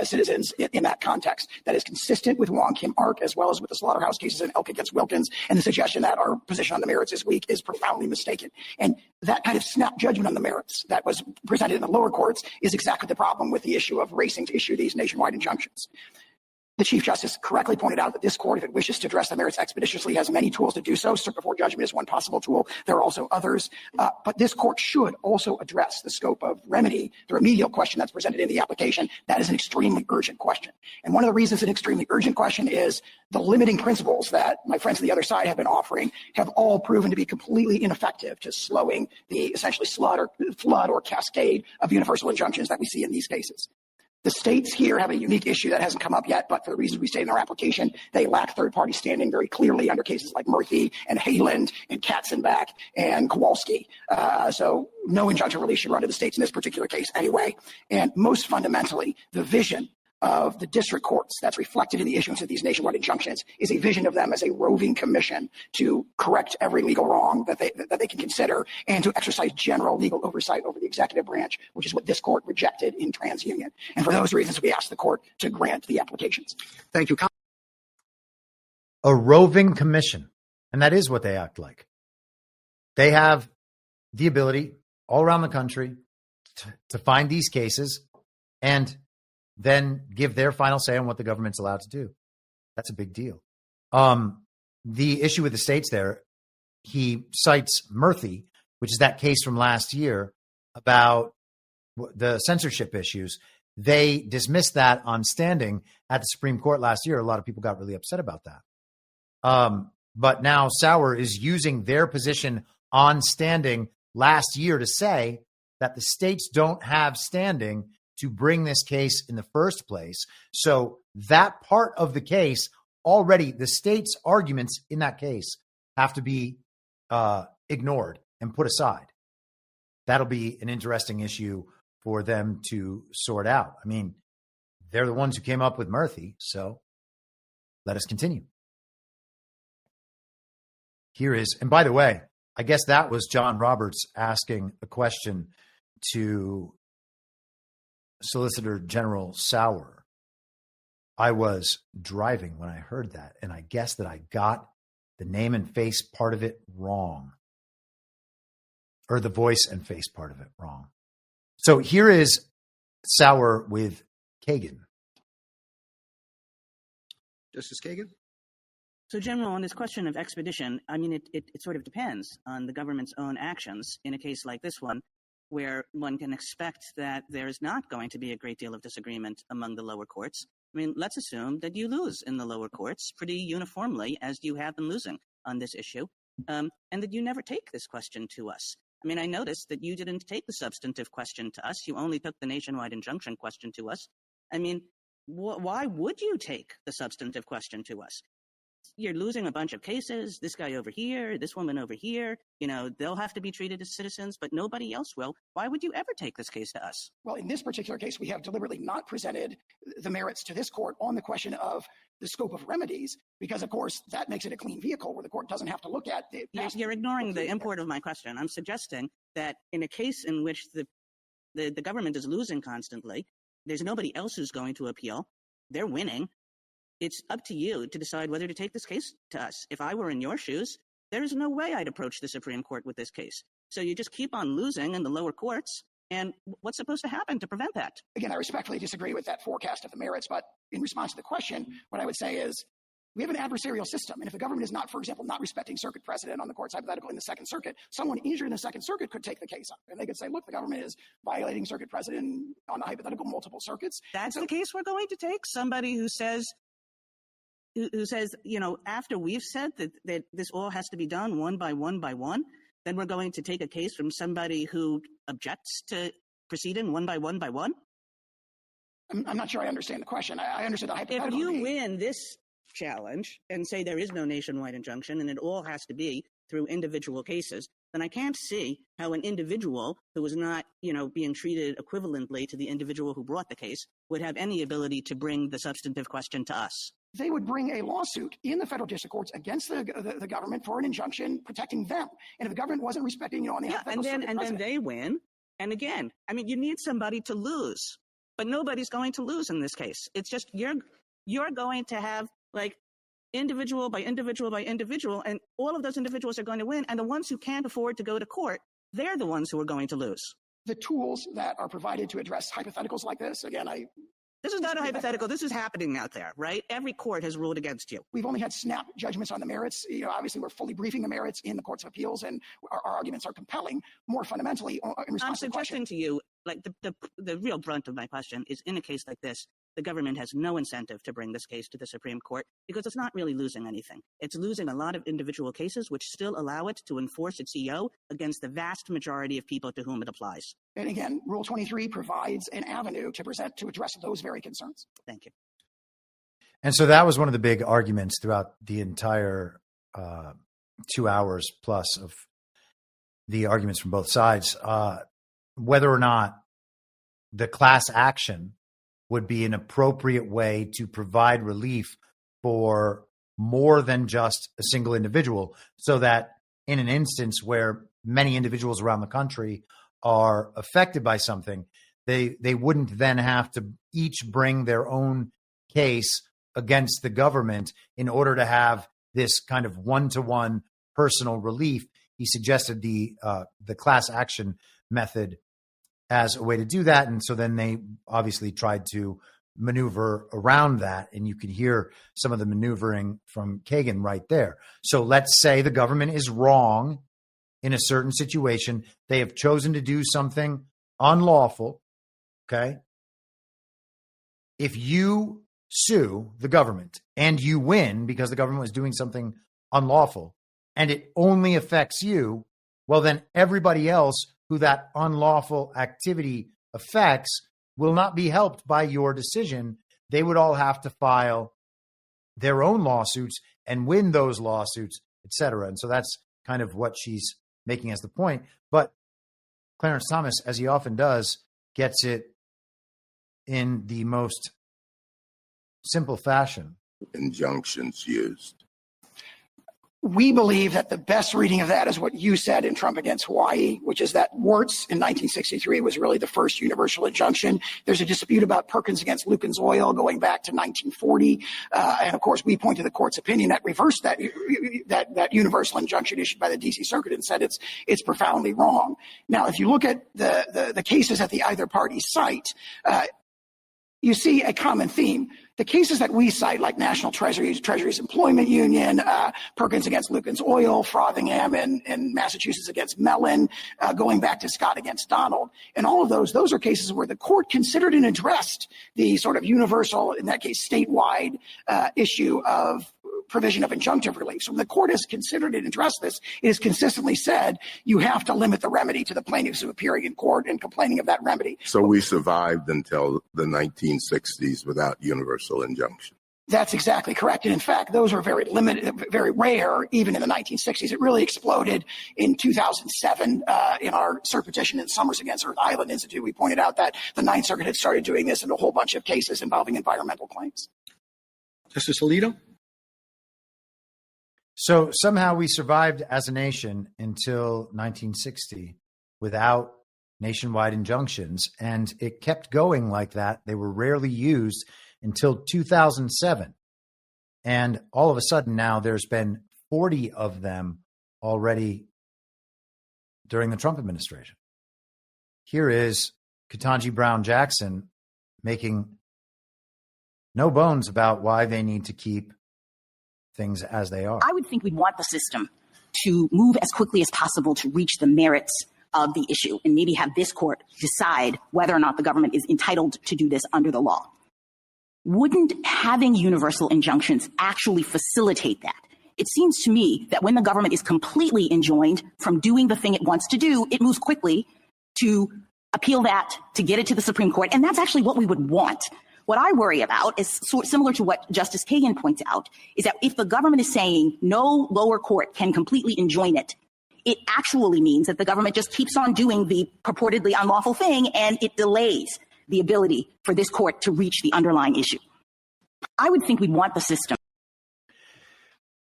citizens in that context. That is consistent with Wong Kim Ark, as well as with the slaughterhouse cases in Elk against Wilkins, and the suggestion that our position on the merits is weak is profoundly mistaken. And that kind of snap judgment on the merits that was presented in the lower courts is exactly the problem with the issue of racing to issue these nationwide injunctions. The Chief Justice correctly pointed out that this court, if it wishes to address the merits expeditiously, has many tools to do so. Circuit court judgment is one possible tool. There are also others. But this court should also address the scope of remedy, the remedial question that's presented in the application. That is an extremely urgent question. And one of the reasons it's an extremely urgent question is the limiting principles that my friends on the other side have been offering have all proven to be completely ineffective to slowing the essentially flood or cascade of universal injunctions that we see in these cases. The states here have a unique issue that hasn't come up yet, but for the reasons we state in our application, they lack third-party standing very clearly under cases like Murphy and Hayland and Katzenbach and Kowalski. So no injunctive relief should run to the states in this particular case anyway. And most fundamentally, the vision of the district courts that's reflected in the issuance of these nationwide injunctions is a vision of them as a roving commission to correct every legal wrong that they can consider and to exercise general legal oversight over the executive branch, which is what this court rejected in TransUnion. And for those reasons, we ask the court to grant the applications. Thank you. A roving commission. And that is what they act like. They have the ability all around the country to find these cases and then give their final say on what the government's allowed to do. That's a big deal. The issue with the states there, he cites Murphy, which is that case from last year about the censorship issues. They dismissed that on standing at the Supreme Court last year. A lot of people got really upset about that. But now Sauer is using their position on standing last year to say that the states don't have standing to bring this case in the first place. So that part of the case, already the state's arguments in that case have to be ignored and put aside. That'll be an interesting issue for them to sort out. I mean, they're the ones who came up with Murphy, so let us continue. Here is, and by the way, I guess that was John Roberts asking a question to Solicitor General Sauer. I was driving when I heard that, and I guess that I got the name and face part of it wrong, or the voice and face part of it wrong. So here is Sauer with Kagan. Justice Kagan? So, General, on this question of expedition, I mean, it sort of depends on the government's own actions in a case like this one, where one can expect that there is not going to be a great deal of disagreement among the lower courts. I mean, let's assume that you lose in the lower courts pretty uniformly, as you have been losing on this issue, and that you never take this question to us. I mean, I noticed that you didn't take the substantive question to us. You only took the nationwide injunction question to us. I mean, why would you take the substantive question to us? You're losing a bunch of cases, this guy over here, this woman over here, you know, they'll have to be treated as citizens, but nobody else will. Why would you ever take this case to us? Well, in this particular case, we have deliberately not presented the merits to this court on the question of the scope of remedies, because, of course, that makes it a clean vehicle where the court doesn't have to look at the past. You're ignoring the import of my question. I'm suggesting that in a case in which the government is losing constantly, there's nobody else who's going to appeal. They're winning. It's up to you to decide whether to take this case to us. If I were in your shoes, there is no way I'd approach the Supreme Court with this case. So you just keep on losing in the lower courts, and what's supposed to happen to prevent that? Again, I respectfully disagree with that forecast of the merits, but in response to the question, what I would say is we have an adversarial system, and if the government is not, for example, not respecting circuit precedent on the court's hypothetical in the Second Circuit, someone injured in the Second Circuit could take the case up, and they could say, look, the government is violating circuit precedent on the hypothetical multiple circuits. That's the case we're going to take? Somebody who says, you know, after we've said that this all has to be done one by one by one, then we're going to take a case from somebody who objects to proceeding one by one by one? I'm not sure I understand the question. I understand the hypothetical. If you win this challenge and say there is no nationwide injunction and it all has to be through individual cases, then I can't see how an individual who is not, you know, being treated equivalently to the individual who brought the case would have any ability to bring the substantive question to us. They would bring a lawsuit in the federal district courts against the government for an injunction protecting them. And if the government wasn't respecting, you know, on the and then they win. And again, I mean, you need somebody to lose, but nobody's going to lose in this case. It's just you're going to have like individual by individual by individual, and all of those individuals are going to win. And the ones who can't afford to go to court, they're the ones who are going to lose. The tools that are provided to address hypotheticals like this, again, I This is not a hypothetical. This is happening out there, right? Every court has ruled against you. We've only had snap judgments on the merits. Obviously, we're fully briefing the merits in the courts of appeals, and our arguments are compelling. More fundamentally, in response to the question, I'm suggesting to you, like the real brunt of my question is, in a case like this, the government has no incentive to bring this case to the Supreme Court because it's not really losing anything. It's losing a lot of individual cases, which still allow it to enforce its EO against the vast majority of people to whom it applies. And again, Rule 23 provides an avenue to address those very concerns. Thank you. And so that was one of the big arguments throughout the entire 2 hours plus of the arguments from both sides, whether or not the class action would be an appropriate way to provide relief for more than just a single individual, so that in an instance where many individuals around the country are affected by something, they wouldn't then have to each bring their own case against the government in order to have this kind of one-to-one personal relief. He suggested the class action method as a way to do that. And so then they obviously tried to maneuver around that. And you can hear some of the maneuvering from Kagan right there. So let's say the government is wrong in a certain situation. They have chosen to do something unlawful. Okay. If you sue the government and you win because the government was doing something unlawful and it only affects you, well, then everybody else who that unlawful activity affects will not be helped by your decision. They would all have to file their own lawsuits and win those lawsuits, et cetera. And so that's kind of what she's making as the point. But Clarence Thomas, as he often does, gets it in the most simple fashion. Injunctions used. We believe that the best reading of that is what you said in Trump against Hawaii, which is that Wirtz in 1963 was really the first universal injunction. There's a dispute about Perkins against Lucan's Oil going back to 1940. And of course, we point to the court's opinion that reversed that universal injunction issued by the D.C. Circuit and said it's profoundly wrong. Now, if you look at the cases that the either party cite, you see a common theme. The cases that we cite, like National Treasury's Employment Union, Perkins against Lucan's Oil, Frothingham in Massachusetts against Mellon, going back to Scott against Donald, and all of those are cases where the court considered and addressed the sort of universal, in that case, statewide issue of provision of injunctive relief. So when the court has considered and addressed this, it has consistently said you have to limit the remedy to the plaintiffs who are appearing in court and complaining of that remedy. So we survived until the 1960s without universal injunction. That's exactly correct. And in fact, those were very limited, very rare, even in the 1960s. It really exploded in 2007 in our cert petition in Summers against Earth Island Institute. We pointed out that the Ninth Circuit had started doing this in a whole bunch of cases involving environmental claims. Justice Alito? So somehow we survived as a nation until 1960 without nationwide injunctions, and it kept going like that. They were rarely used until 2007. And all of a sudden now there's been 40 of them already during the Trump administration. Here is Ketanji Brown Jackson making no bones about why they need to keep things as they are. I would think we'd want the system to move as quickly as possible to reach the merits of the issue and maybe have this court decide whether or not the government is entitled to do this under the law. Wouldn't having universal injunctions actually facilitate that? It seems to me that when the government is completely enjoined from doing the thing it wants to do, it moves quickly to appeal that, to get it to the Supreme Court, and that's actually what we would want. What I worry about is similar to what Justice Kagan points out, is that if the government is saying no lower court can completely enjoin it, it actually means that the government just keeps on doing the purportedly unlawful thing, and it delays the ability for this court to reach the underlying issue. I would think we'd want the system.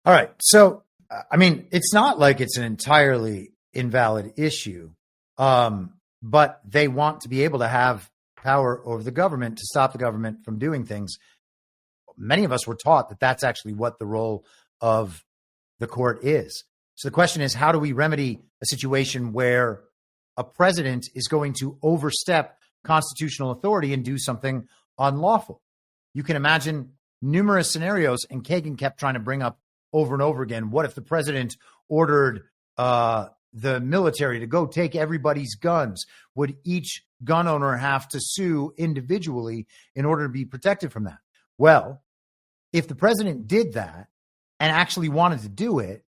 All right. So, I mean, it's not like it's an entirely invalid issue, but they want to be able to have power over the government to stop the government from doing things. Many of us were taught that that's actually what the role of the court is. So the question is, how do we remedy a situation where a president is going to overstep constitutional authority and do something unlawful. You can imagine numerous scenarios, and Kagan kept trying to bring up over and over again, what if the president ordered the military to go take everybody's guns? Would each gun owner have to sue individually in order to be protected from that? Well, if the president did that and actually wanted to do it,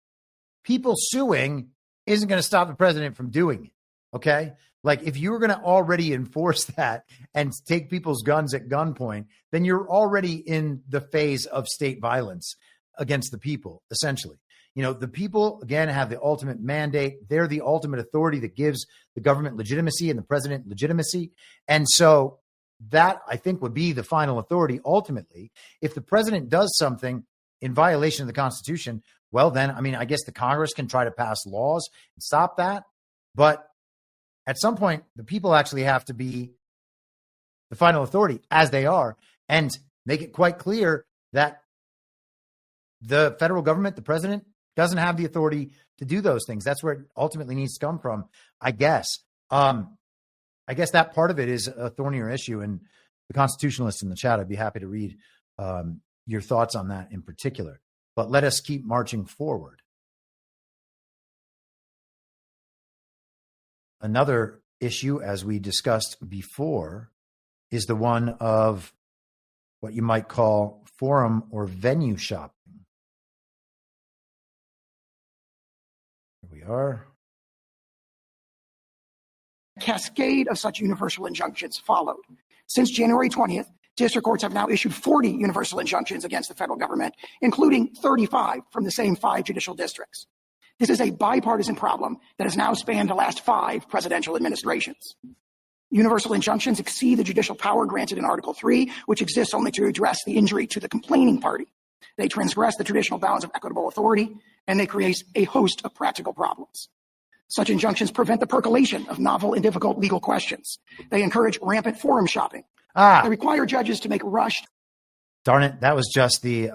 people suing isn't going to stop the president from doing it. Okay? Like, if you were going to already enforce that and take people's guns at gunpoint, then you're already in the phase of state violence against the people, essentially. You know, the people, again, have the ultimate mandate. They're the ultimate authority that gives the government legitimacy and the president legitimacy. And so that, I think, would be the final authority ultimately. If the president does something in violation of the Constitution, well, then, I mean, I guess the Congress can try to pass laws and stop that. But at some point, the people actually have to be the final authority, as they are, and make it quite clear that the federal government, the president, doesn't have the authority to do those things. That's where it ultimately needs to come from, I guess. I guess that part of it is a thornier issue. And the constitutionalists in the chat, I'd be happy to read your thoughts on that in particular. But let us keep marching forward. Another issue, as we discussed before, is the one of what you might call forum or venue shopping. Here we are. A cascade of such universal injunctions followed. Since January 20th, district courts have now issued 40 universal injunctions against the federal government, including 35 from the same 5 judicial districts. This is a bipartisan problem that has now spanned the last 5 presidential administrations. Universal injunctions exceed the judicial power granted in Article 3, which exists only to address the injury to the complaining party. They transgress the traditional bounds of equitable authority, and they create a host of practical problems. Such injunctions prevent the percolation of novel and difficult legal questions. They encourage rampant forum shopping. They require judges to make rushed. Darn it. That was just the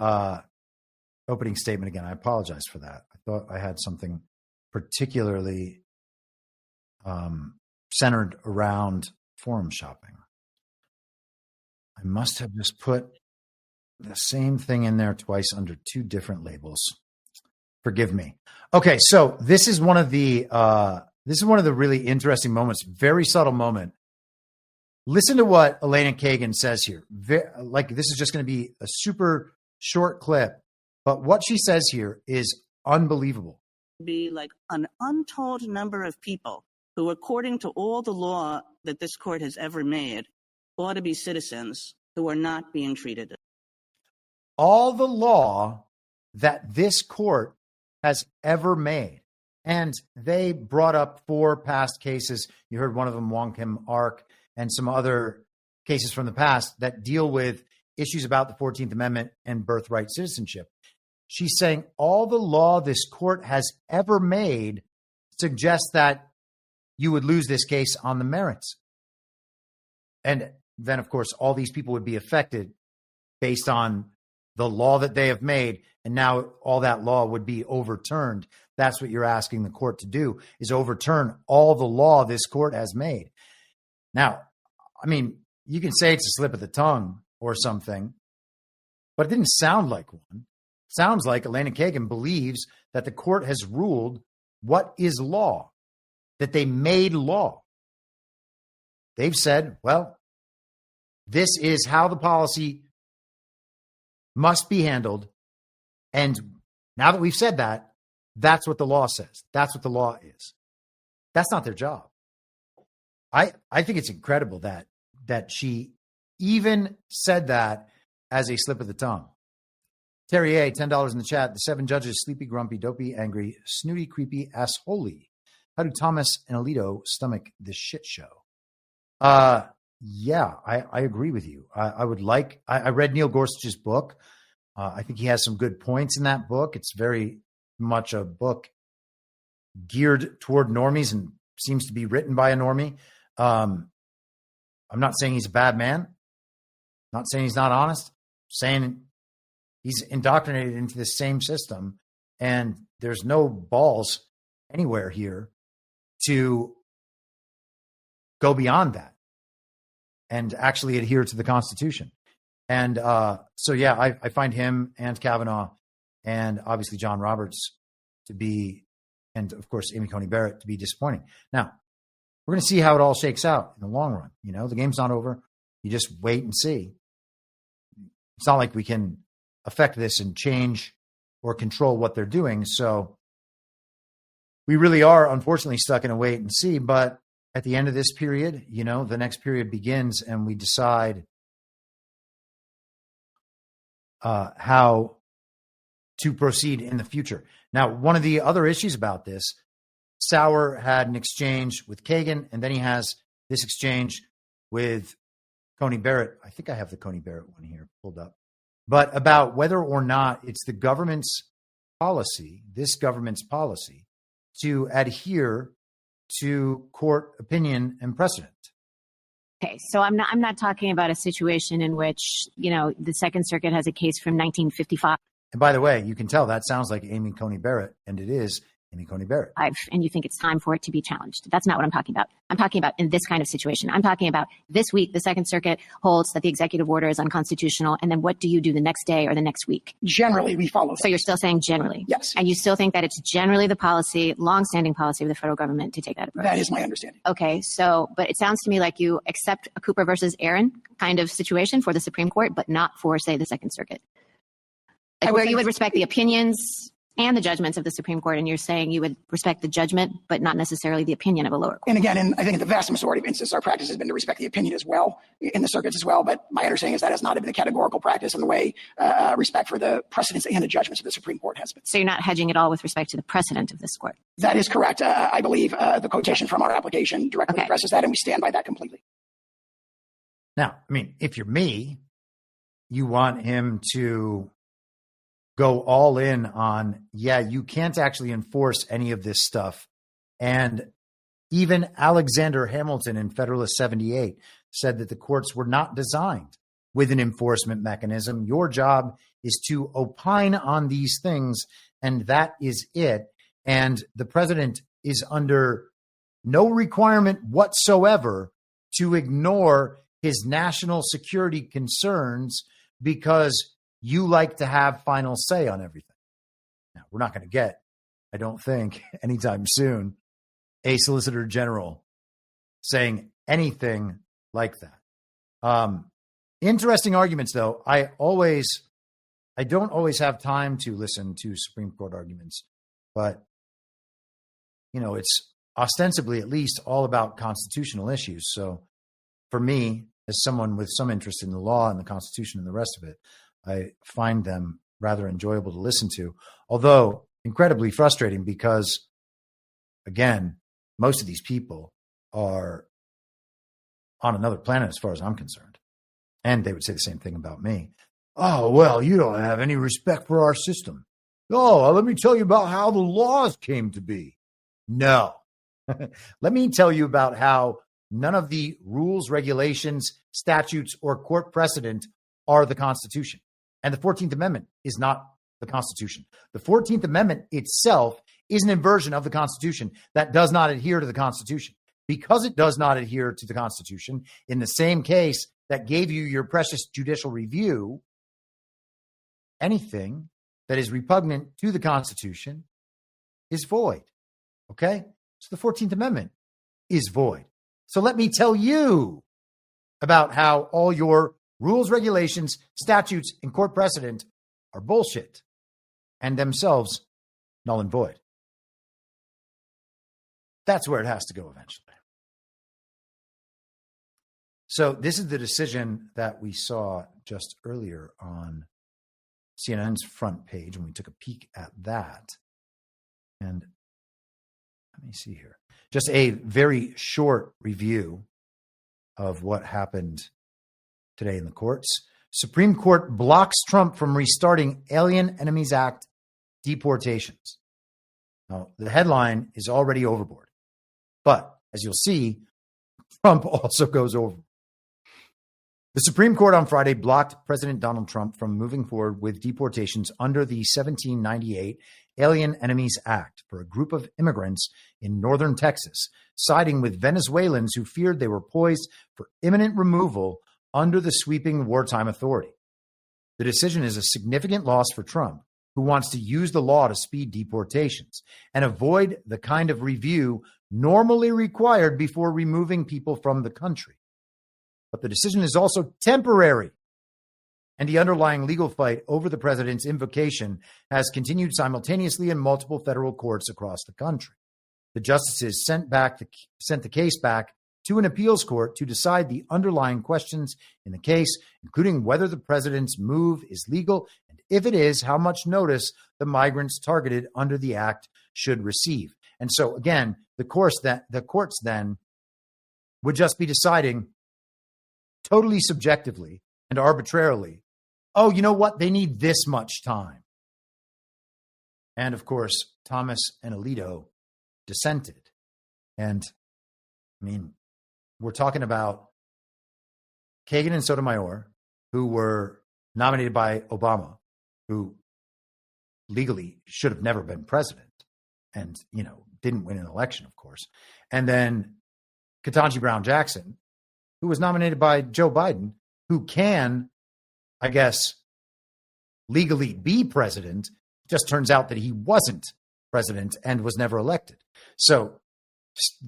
opening statement again. I apologize for that. I thought I had something particularly centered around forum shopping. I must have just put the same thing in there twice under 2 different labels. Forgive me. Okay, so this is one of the really interesting moments, very subtle moment. Listen to what Elena Kagan says here. This is just going to be a super short clip, but what she says here is unbelievable. Be like an untold number of people who, according to all the law that this court has ever made, ought to be citizens who are not being treated. All the law that this court has ever made. And they brought up 4 past cases. You heard one of them, Wong Kim Ark, and some other cases from the past that deal with issues about the 14th Amendment and birthright citizenship. She's saying all the law this court has ever made suggests that you would lose this case on the merits. And then, of course, all these people would be affected based on the law that they have made. And now all that law would be overturned. That's what you're asking the court to do, is overturn all the law this court has made. Now, I mean, you can say it's a slip of the tongue or something, but it didn't sound like one. It sounds like Elena Kagan believes that the court has ruled what is law, that they made law. They've said, well, this is how the policy must be handled. And now that we've said that, that's what the law says. That's what the law is. That's not their job. I think it's incredible that she even said that as a slip of the tongue. Terry A, $10 in the chat. The 7 judges, sleepy, grumpy, dopey, angry, snooty, creepy, assholey. How do Thomas and Alito stomach this shit show? Yeah, I agree with you. I read Neil Gorsuch's book. I think he has some good points in that book. It's very much a book geared toward normies and seems to be written by a normie. I'm not saying he's a bad man. Not saying he's not honest. Saying he's indoctrinated into the same system, and there's no balls anywhere here to go beyond that. and actually adhere to the Constitution. And so, yeah, I find him and Kavanaugh and obviously John Roberts to be, and of course, Amy Coney Barrett to be disappointing. Now, we're going to see how it all shakes out in the long run. You know, the game's not over. You just wait and see. It's not like we can affect this and change or control what they're doing. So we really are, unfortunately, stuck in a wait and see. But at the end of this period, you know, the next period begins and we decide how to proceed in the future. Now, one of the other issues about this, Sauer had an exchange with Kagan, and then he has this exchange with Coney Barrett. I think I have the Coney Barrett one here pulled up. But about whether or not it's the government's policy, this government's policy, to adhere to court opinion and precedent. Okay, so I'm not talking about a situation in which, you know, the Second Circuit has a case from 1955. And by the way, you can tell that sounds like Amy Coney Barrett, and it is Amy Coney Barrett. And you think it's time for it to be challenged. That's not what I'm talking about. I'm talking about in this kind of situation. I'm talking about this week, the Second Circuit holds that the executive order is unconstitutional, and then what do you do the next day or the next week? Generally, we follow that. So you're still saying generally? Yes. And you still think that it's generally the policy, longstanding policy of the federal government to take that approach? That is my understanding. Okay, so, but it sounds to me like you accept a Cooper versus Aaron kind of situation for the Supreme Court, but not for, say, the Second Circuit. Like where you would respect the opinions and the judgments of the Supreme Court, and you're saying you would respect the judgment, but not necessarily the opinion of a lower court. And again, I think in the vast majority of instances, our practice has been to respect the opinion as well, in the circuits as well. But my understanding is that has not been a categorical practice in the way respect for the precedents and the judgments of the Supreme Court has been. So you're not hedging at all with respect to the precedent of this court? That is correct. I believe the quotation from our application directly addresses that, and we stand by that completely. Now, I mean, if you're me, you want him to go all in on, yeah, you can't actually enforce any of this stuff. And even Alexander Hamilton in Federalist 78 said that the courts were not designed with an enforcement mechanism. Your job is to opine on these things, and that is it. And the president is under no requirement whatsoever to ignore his national security concerns because you like to have final say on everything. Now, we're not going to get, I don't think, anytime soon, a Solicitor General saying anything like that. Interesting arguments, though. I don't always have time to listen to Supreme Court arguments, but, you know, it's ostensibly at least all about constitutional issues. So for me, as someone with some interest in the law and the Constitution and the rest of it, I find them rather enjoyable to listen to, although incredibly frustrating because, again, most of these people are on another planet as far as I'm concerned. And they would say the same thing about me. Oh, well, you don't have any respect for our system. Oh, let me tell you about how the laws came to be. No. Let me tell you about how none of the rules, regulations, statutes, or court precedent are the Constitution. And the 14th Amendment is not the Constitution. The 14th Amendment itself is an inversion of the Constitution that does not adhere to the Constitution. Because it does not adhere to the Constitution, in the same case that gave you your precious judicial review, anything that is repugnant to the Constitution is void. Okay? So the 14th Amendment is void. So let me tell you about how all your rules, regulations, statutes, and court precedent are bullshit and themselves null and void. That's where it has to go eventually. So this is the decision that we saw just earlier on CNN's front page, and we took a peek at that. And let me see here. Just a very short review of what happened today in the courts. Supreme Court blocks Trump from restarting Alien Enemies Act deportations. Now, the headline is already overboard. But as you'll see, Trump also goes over. The Supreme Court on Friday blocked President Donald Trump from moving forward with deportations under the 1798 Alien Enemies Act for a group of immigrants in northern Texas, siding with Venezuelans who feared they were poised for imminent removal under the sweeping wartime authority. The decision is a significant loss for Trump, who wants to use the law to speed deportations and avoid the kind of review normally required before removing people from the country. But the decision is also temporary, and the underlying legal fight over the president's invocation has continued simultaneously in multiple federal courts across the country. The justices sent the case back to an appeals court to decide the underlying questions in the case, including whether the president's move is legal, and if it is, how much notice the migrants targeted under the act should receive. And so, again, the courts then would just be deciding totally subjectively and arbitrarily, oh, you know what? They need this much time. And of course, Thomas and Alito dissented. And I mean, we're talking about Kagan and Sotomayor, who were nominated by Obama, who legally should have never been president and, didn't win an election, of course. And then Ketanji Brown Jackson, who was nominated by Joe Biden, who can, I guess, legally be president. Just turns out that he wasn't president and was never elected. So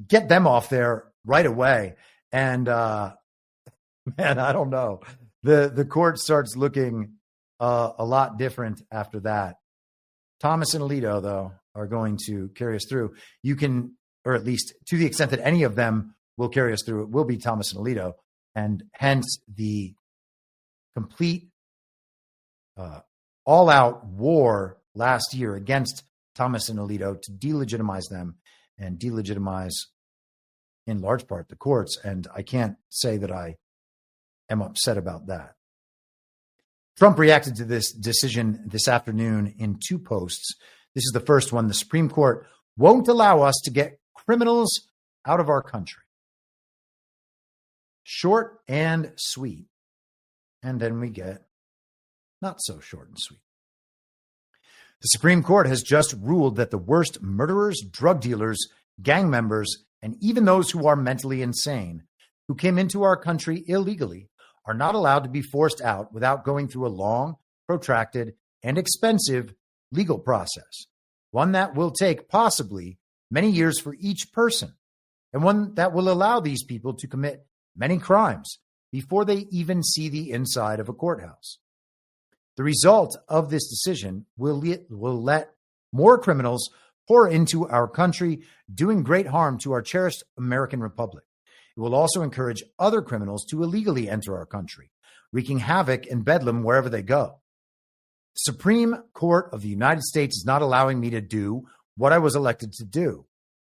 get them off there right away. And, man, I don't know. The court starts looking a lot different after that. Thomas and Alito, though, are going to carry us through. You can, or at least to the extent that any of them will carry us through, it will be Thomas and Alito, and hence the complete all-out war last year against Thomas and Alito to delegitimize them and delegitimize, in large part, the courts. And I can't say that I am upset about that. Trump reacted to this decision this afternoon in two posts. This is the first one. The Supreme Court won't allow us to get criminals out of our country. Short and sweet. And then we get not so short and sweet. The Supreme Court has just ruled that the worst murderers, drug dealers, gang members, and even those who are mentally insane, who came into our country illegally, are not allowed to be forced out without going through a long, protracted, and expensive legal process, one that will take possibly many years for each person, and one that will allow these people to commit many crimes before they even see the inside of a courthouse. The result of this decision will let more criminals pour into our country, doing great harm to our cherished American republic. It will also encourage other criminals to illegally enter our country, wreaking havoc and bedlam wherever they go. The Supreme Court of the United States is not allowing me to do what I was elected to do.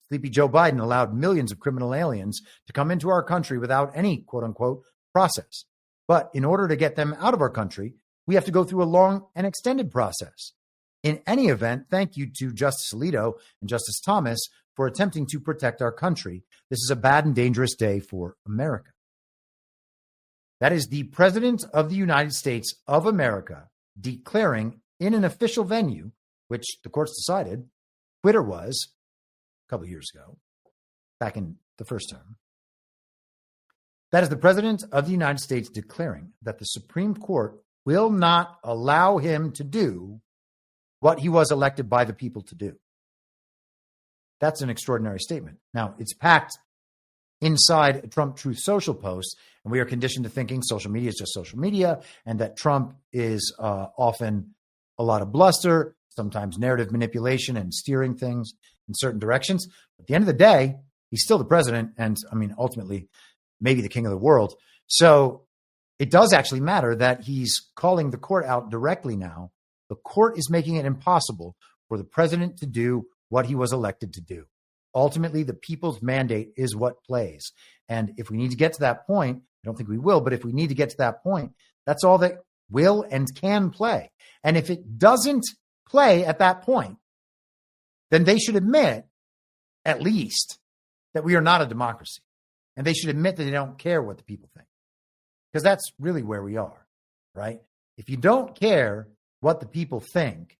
Sleepy Joe Biden allowed millions of criminal aliens to come into our country without any quote-unquote process. But in order to get them out of our country, we have to go through a long and extended process. In any event, thank you to Justice Alito and Justice Thomas for attempting to protect our country. This is a bad and dangerous day for America. That is the President of the United States of America declaring in an official venue, which the courts decided Twitter was a couple of years ago, back in the first term. That is the President of the United States declaring that the Supreme Court will not allow him to do what he was elected by the people to do. That's an extraordinary statement. Now, it's packed inside a Trump Truth Social post, and we are conditioned to thinking social media is just social media, and that Trump is often a lot of bluster, sometimes narrative manipulation and steering things in certain directions. At the end of the day, he's still the president, and ultimately, maybe the king of the world. So it does actually matter that he's calling the court out directly now. The court is making it impossible for the president to do what he was elected to do. Ultimately, the people's mandate is what plays. And if we need to get to that point, I don't think we will, but if we need to get to that point, that's all that will and can play. And if it doesn't play at that point, then they should admit, at least, that we are not a democracy. And they should admit that they don't care what the people think. because that's really where we are, right? If you don't care what the people think,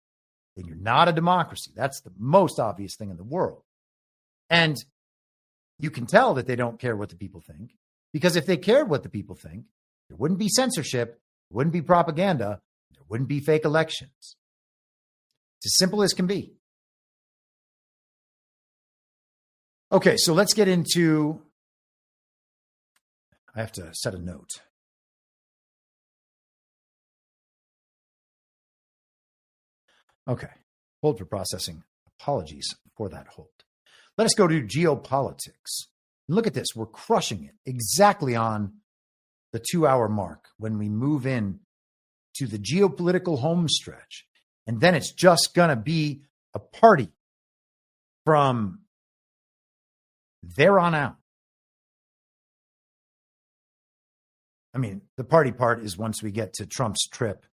then you're not a democracy. That's the most obvious thing in the world. And you can tell that they don't care what the people think, because if they cared what the people think, there wouldn't be censorship, there wouldn't be propaganda, there wouldn't be fake elections. It's as simple as can be. Okay, so let's get into, I have to set a note. Okay, hold for processing. Apologies for that hold. Let us go to geopolitics. Look at this. We're crushing it exactly on the 2-hour mark when we move in to the geopolitical home stretch. And then it's just going to be a party from there on out. I mean, the party part is once we get to Trump's trip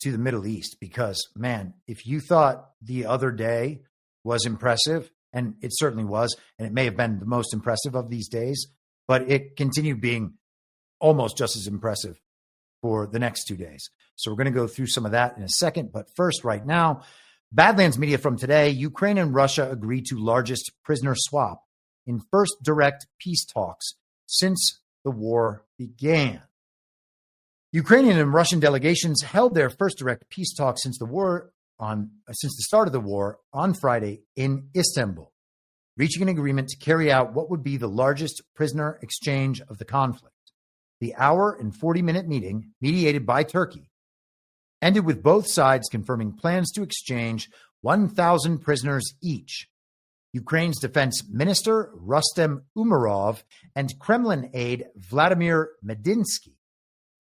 to the Middle East, because, man, if you thought the other day was impressive, and it certainly was, and it may have been the most impressive of these days, but it continued being almost just as impressive for the next 2 days. So we're going to go through some of that in a second. But first, right now, Badlands Media from today, Ukraine and Russia agree to largest prisoner swap in first direct peace talks since the war began. Ukrainian and Russian delegations held their first direct peace talks since the start of the war on Friday in Istanbul, reaching an agreement to carry out what would be the largest prisoner exchange of the conflict. The hour and 40-minute meeting, mediated by Turkey, ended with both sides confirming plans to exchange 1,000 prisoners each. Ukraine's defense minister, Rustem Umerov, and Kremlin aide Vladimir Medinsky,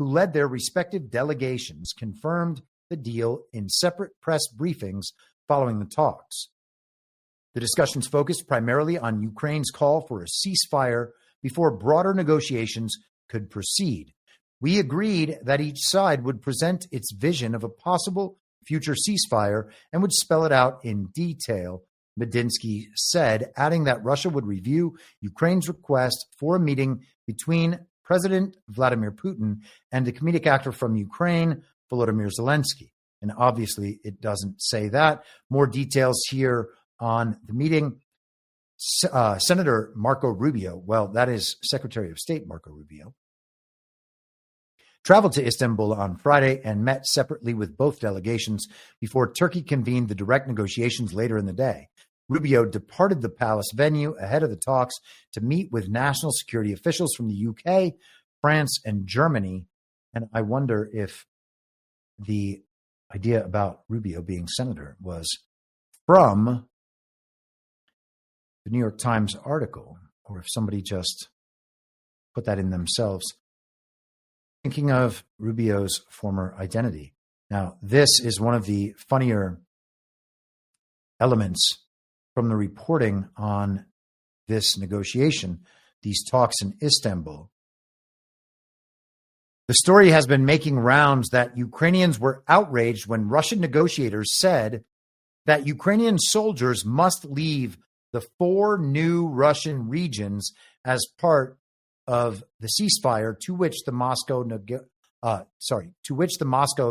who led their respective delegations, confirmed the deal in separate press briefings following the talks. The discussions focused primarily on Ukraine's call for a ceasefire before broader negotiations could proceed. We agreed that each side would present its vision of a possible future ceasefire and would spell it out in detail, Medinsky said, adding that Russia would review Ukraine's request for a meeting between President Vladimir Putin and the comedic actor from Ukraine, Volodymyr Zelensky. And obviously, it doesn't say that. More details here on the meeting. Senator Marco Rubio, well, that is Secretary of State Marco Rubio, traveled to Istanbul on Friday and met separately with both delegations before Turkey convened the direct negotiations later in the day. Rubio departed the palace venue ahead of the talks to meet with national security officials from the UK, France, and Germany. And I wonder if the idea about Rubio being senator was from the New York Times article, or if somebody just put that in themselves. Thinking of Rubio's former identity. Now, this is one of the funnier elements from the reporting on this negotiation, these talks in Istanbul. The story has been making rounds that Ukrainians were outraged when Russian negotiators said that Ukrainian soldiers must leave the 4 new Russian regions as part of the ceasefire to which the Moscow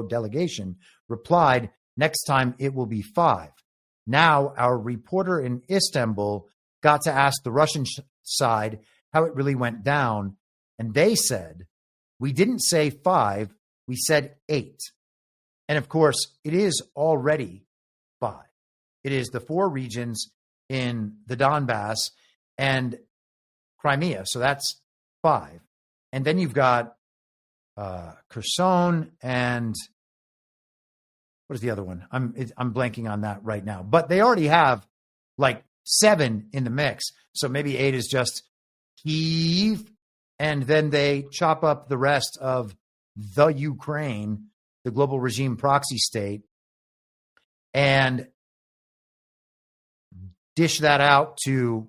delegation replied, next time it will be 5. Now, our reporter in Istanbul got to ask the Russian side how it really went down, and they said, we didn't say 5, we said 8. And of course, it is already 5. It is the 4 regions in the Donbass and Crimea, so that's 5. And then you've got Kherson and what is the other one? I'm blanking on that right now. But they already have like 7 in the mix. So maybe 8 is just Kyiv, and then they chop up the rest of the Ukraine, the global regime proxy state, and dish that out to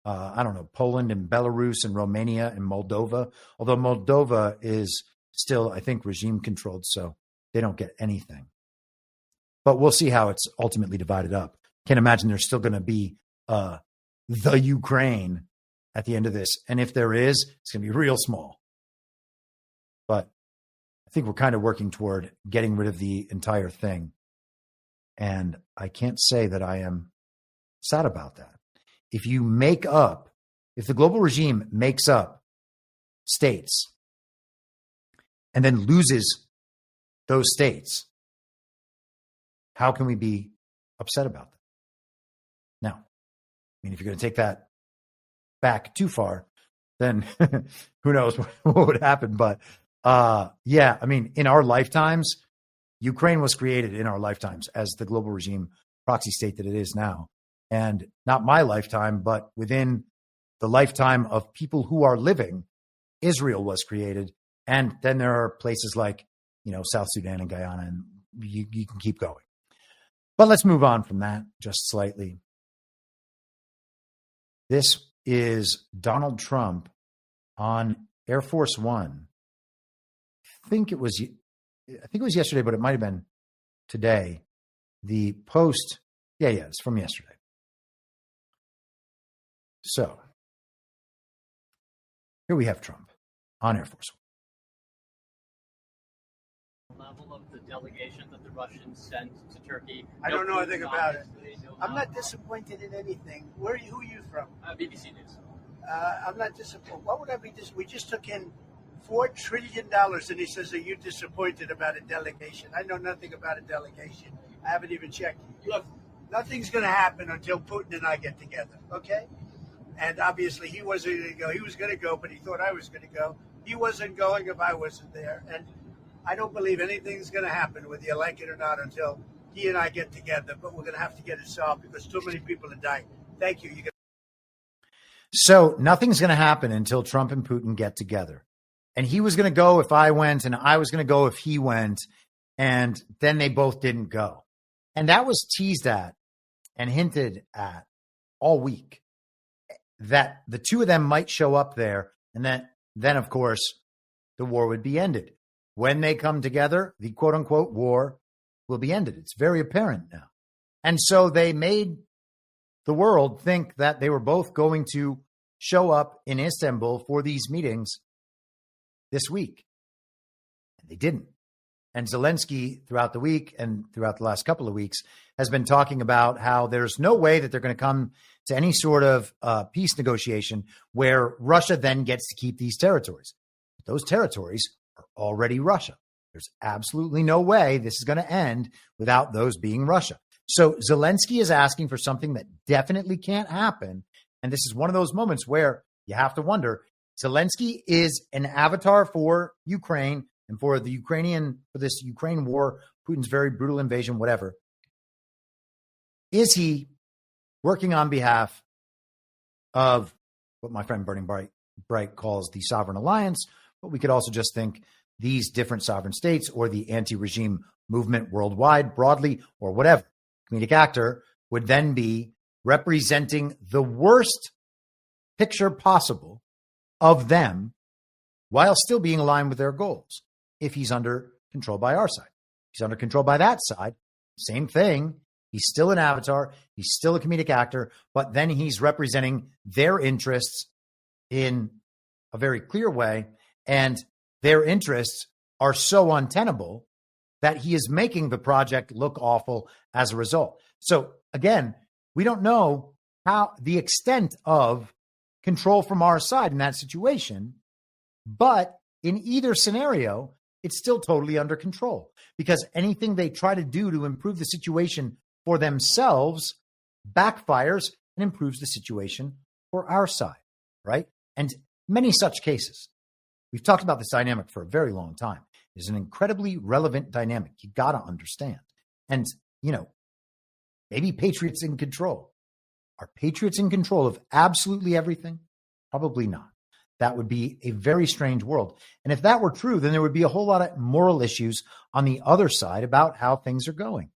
Poland and Belarus and Romania and Moldova, although Moldova is still, I think, regime controlled, so they don't get anything. But we'll see how it's ultimately divided up. Can't imagine there's still going to be the Ukraine at the end of this. And if there is, it's going to be real small. I think we're kind of working toward getting rid of the entire thing. And I can't say that I am sad about that. If the global regime makes up states and then loses those states, how can we be upset about that? Now, I mean, if you're going to take that back too far, then who knows what would happen. But yeah, I mean, in our lifetimes, Ukraine was created in our lifetimes as the global regime proxy state that it is now. And not my lifetime, but within the lifetime of people who are living, Israel was created. And then there are places like, South Sudan and Guyana, and you can keep going. But let's move on from that just slightly. This is Donald Trump on Air Force One. I think it was yesterday, but it might have been today. The post, it's from yesterday. So here we have Trump on Air Force One. Level of the delegation that the Russians sent to Turkey. I don't know anything about it. I'm not disappointed in anything. Who are you from? BBC News. I'm not disappointed. What would I be disappointed? We just took in $4 trillion, and he says, are you disappointed about a delegation? I know nothing about a delegation. I haven't even checked. Look, nothing's going to happen until Putin and I get together, okay? And obviously he wasn't going to go. He was going to go, but he thought I was going to go. He wasn't going if I wasn't there. And I don't believe anything's going to happen, whether you like it or not, until he and I get together. But we're going to have to get it solved because too many people are dying. Thank you. So nothing's going to happen until Trump and Putin get together. And he was going to go if I went, and I was going to go if he went. And then they both didn't go. And that was teased at and hinted at all week, that the two of them might show up there. And then, of course, the war would be ended. When they come together, the quote unquote war will be ended. It's very apparent now. And so they made the world think that they were both going to show up in Istanbul for these meetings this week. And they didn't. And Zelensky, throughout the week and throughout the last couple of weeks, has been talking about how there's no way that they're going to come to any sort of peace negotiation where Russia then gets to keep these territories. But those territories are already Russia. There's absolutely no way this is going to end without those being Russia. So Zelensky is asking for something that definitely can't happen. And this is one of those moments where you have to wonder, Zelensky is an avatar for Ukraine and for this Ukraine war, Putin's very brutal invasion, whatever. Is he working on behalf of what my friend Burning Bright calls the sovereign alliance, but we could also just think these different sovereign states or the anti-regime movement worldwide, broadly, or whatever? Comedic actor would then be representing the worst picture possible of them while still being aligned with their goals. If he's under control by our side, he's under control by that side, same thing. He's still an avatar. He's still a comedic actor, but then he's representing their interests in a very clear way. And their interests are so untenable that he is making the project look awful as a result. So again, we don't know how the extent of control from our side in that situation, but in either scenario, it's still totally under control because anything they try to do to improve the situation for themselves backfires and improves the situation for our side, right? And many such cases. We've talked about this dynamic for a very long time. It's an incredibly relevant dynamic. You got to understand. And, maybe patriots in control. Are patriots in control of absolutely everything? Probably not. That would be a very strange world. And if that were true, then there would be a whole lot of moral issues on the other side about how things are going.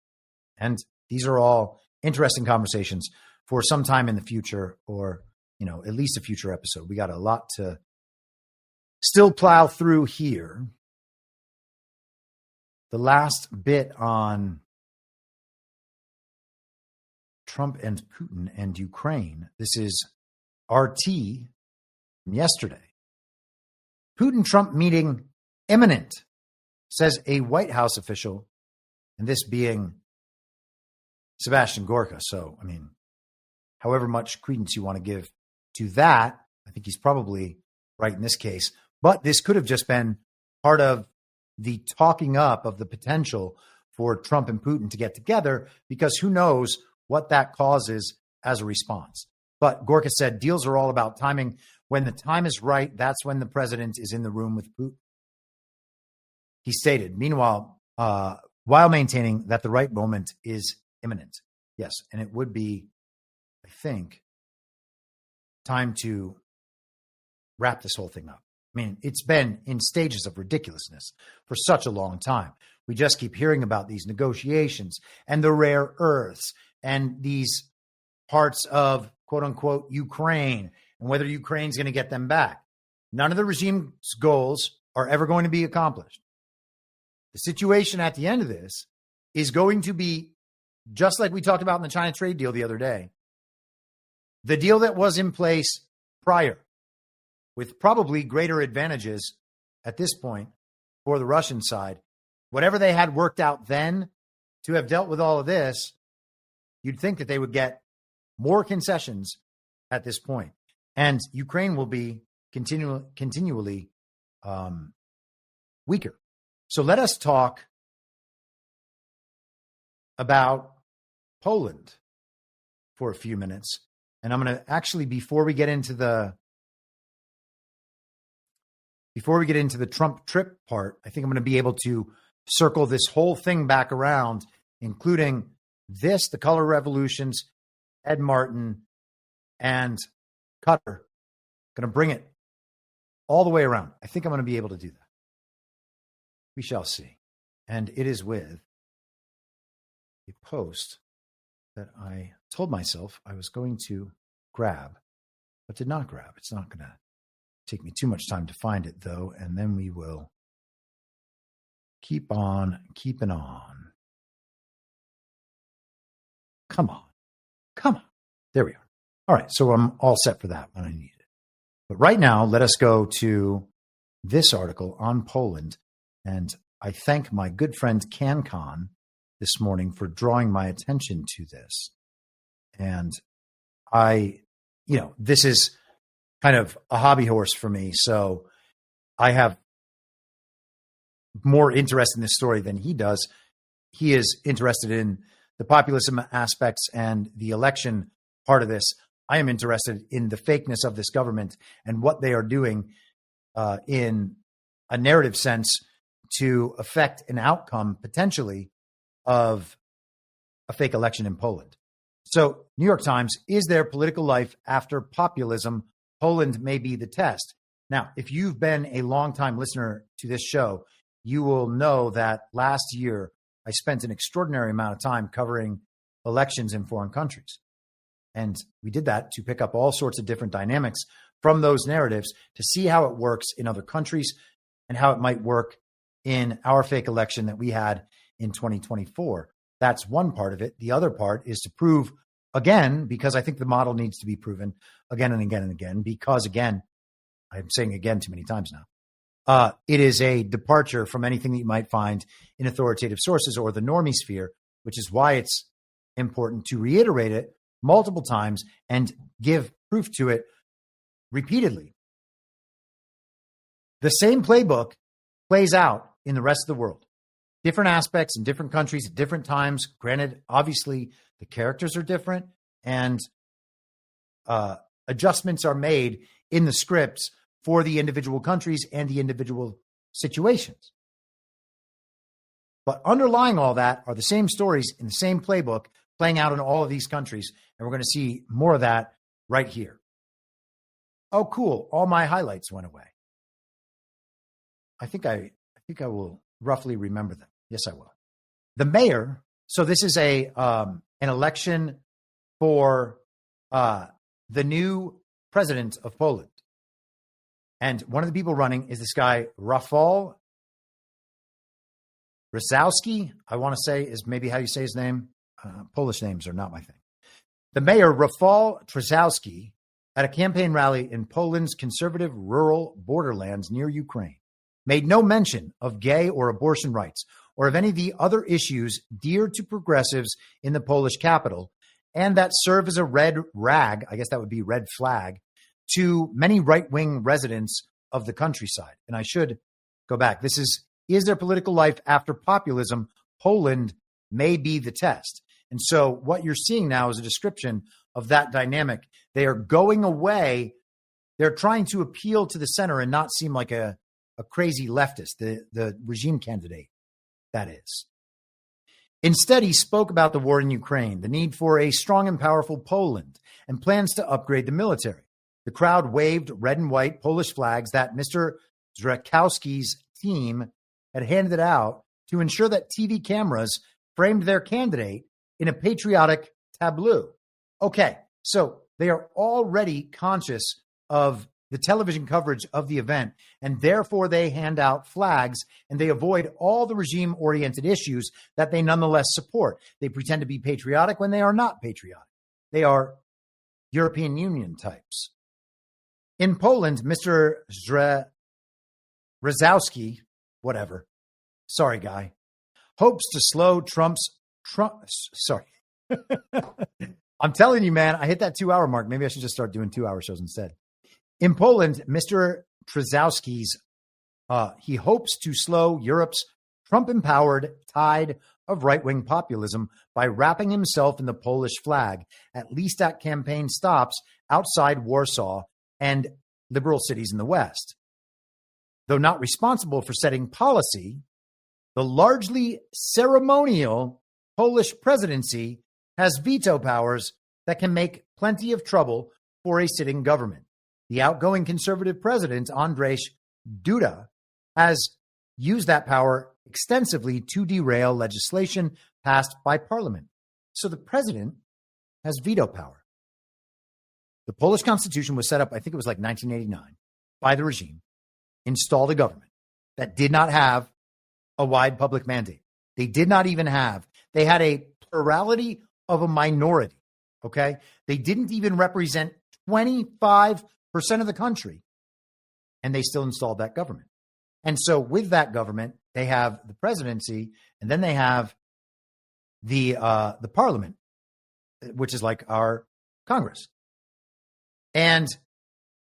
And these are all interesting conversations for some time in the future, or, at least a future episode. We got a lot to still plow through here. The last bit on Trump and Putin and Ukraine. This is RT from yesterday. Putin-Trump meeting imminent. says a White House official, and this being Sebastian Gorka. So, I mean, however much credence you want to give to that, I think he's probably right in this case. But this could have just been part of the talking up of the potential for Trump and Putin to get together, because who knows what that causes as a response. But Gorka said deals are all about timing. When the time is right, that's when the president is in the room with Putin. He stated, meanwhile, while maintaining that the right moment is imminent. Yes, and it would be, I think, time to wrap this whole thing up. I mean, it's been in stages of ridiculousness for such a long time. We just keep hearing about these negotiations and the rare earths and these parts of, quote unquote, Ukraine, and whether Ukraine's going to get them back. None of the regime's goals are ever going to be accomplished. The situation at the end of this is going to be just like we talked about in the China trade deal the other day. The deal that was in place prior, with probably greater advantages at this point for the Russian side. Whatever they had worked out then to have dealt with all of this, you'd think that they would get more concessions at this point. And Ukraine will be continually weaker. So let us talk about Poland for a few minutes. And I'm going to actually, before we get into the Trump trip part, I think I'm going to be able to circle this whole thing back around, including this, the color revolutions, Ed Martin, and Cutter. Going to bring it all the way around. I think I'm going to be able to do that. We shall see. And it is with a post that I told myself I was going to grab, but did not grab. It's not going to take me too much time to find it, though, and then we will keep on keeping on. Come on. There we are. All right, so I'm all set for that when I need it. But right now, let us go to this article on Poland, and I thank my good friend CanCon this morning for drawing my attention to this. And this is kind of a hobby horse for me. So I have more interest in this story than he does. He is interested in the populism aspects and the election part of this. I am interested in the fakeness of this government and what they are doing in a narrative sense to affect an outcome potentially of a fake election in Poland. So, New York Times, is there political life after populism? Poland may be the test. Now, if you've been a longtime listener to this show, you will know that last year I spent an extraordinary amount of time covering elections in foreign countries. And we did that to pick up all sorts of different dynamics from those narratives to see how it works in other countries and how it might work in our fake election that we had in 2024. That's one part of it. The other part is to prove again, because I think the model needs to be proven again and again and again, because again, I'm saying again too many times now. It is a departure from anything that you might find in authoritative sources or the normie sphere, which is why it's important to reiterate it multiple times and give proof to it repeatedly. The same playbook plays out in the rest of the world. Different aspects in different countries at different times. Granted, obviously, the characters are different and adjustments are made in the scripts for the individual countries and the individual situations. But underlying all that are the same stories in the same playbook playing out in all of these countries. And we're going to see more of that right here. Oh, cool. All my highlights went away. I think I will roughly remember them. Yes, I will. The mayor. So this is an election for the new president of Poland. And one of the people running is this guy, Rafał Trzaskowski, I want to say is maybe how you say his name. Polish names are not my thing. The mayor, Rafał Trzaskowski, at a campaign rally in Poland's conservative rural borderlands near Ukraine. made no mention of gay or abortion rights or of any of the other issues dear to progressives in the Polish capital and that serve as a red rag, I guess that would be red flag, to many right-wing residents of the countryside. And I should go back. This is there political life after populism? Poland may be the test. And so what you're seeing now is a description of that dynamic. They are going away. They're trying to appeal to the center and not seem like a crazy leftist, the regime candidate, that is. Instead, he spoke about the war in Ukraine, the need for a strong and powerful Poland, and plans to upgrade the military. The crowd waved red and white Polish flags that Mr. Zdrojkowski's team had handed out to ensure that TV cameras framed their candidate in a patriotic tableau. Okay, so they are already conscious of the television coverage of the event, and therefore they hand out flags and they avoid all the regime-oriented issues that they nonetheless support. They pretend to be patriotic when they are not patriotic. They are European Union types. In Poland, Mr. Zdrojkowski, whatever, sorry guy, hopes to slow sorry. I'm telling you, man, I hit that 2 hour mark. Maybe I should just start doing 2 hour shows instead. In Poland, Mr. Zdrojkowski's, he hopes to slow Europe's Trump-empowered tide of right-wing populism by wrapping himself in the Polish flag, at least at campaign stops outside Warsaw and liberal cities in the West. Though not responsible for setting policy, the largely ceremonial Polish presidency has veto powers that can make plenty of trouble for a sitting government. The outgoing conservative president, Andrzej Duda, has used that power extensively to derail legislation passed by parliament. So the president has veto power. The Polish constitution was set up, I think it was like 1989, by the regime, installed a government that did not have a wide public mandate. They did not even have, they had a plurality of a minority, okay? They didn't even represent 25% of the country, and they still installed that government. And so with that government, they have the presidency, and then they have the parliament, which is like our Congress. And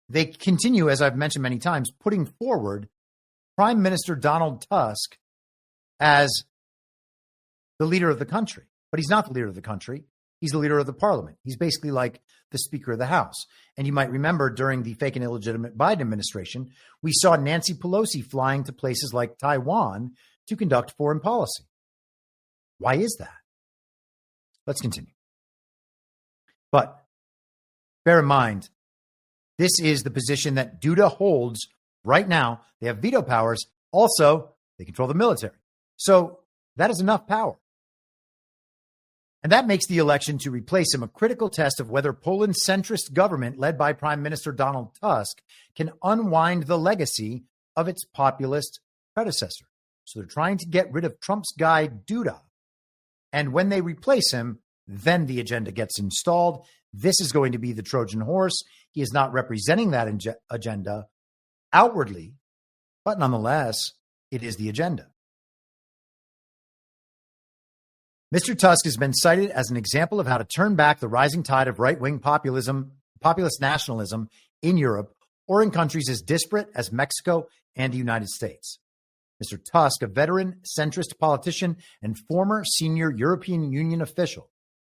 they continue, as I've mentioned many times, putting forward Prime Minister Donald Tusk as the leader of the country. But he's not the leader of the country. He's the leader of the parliament. He's basically like the Speaker of the House. And you might remember during the fake and illegitimate Biden administration, we saw Nancy Pelosi flying to places like Taiwan to conduct foreign policy. Why is that? Let's continue. But bear in mind, this is the position that Duda holds right now. They have veto powers. Also, they control the military. So that is enough power. And that makes the election to replace him a critical test of whether Poland's centrist government, led by Prime Minister Donald Tusk, can unwind the legacy of its populist predecessor. So they're trying to get rid of Trump's guy, Duda. And when they replace him, then the agenda gets installed. This is going to be the Trojan horse. He is not representing that agenda outwardly, but nonetheless, it is the agenda. Mr. Tusk has been cited as an example of how to turn back the rising tide of right-wing populist nationalism in Europe or in countries as disparate as Mexico and the United States. Mr. Tusk, a veteran centrist politician and former senior European Union official,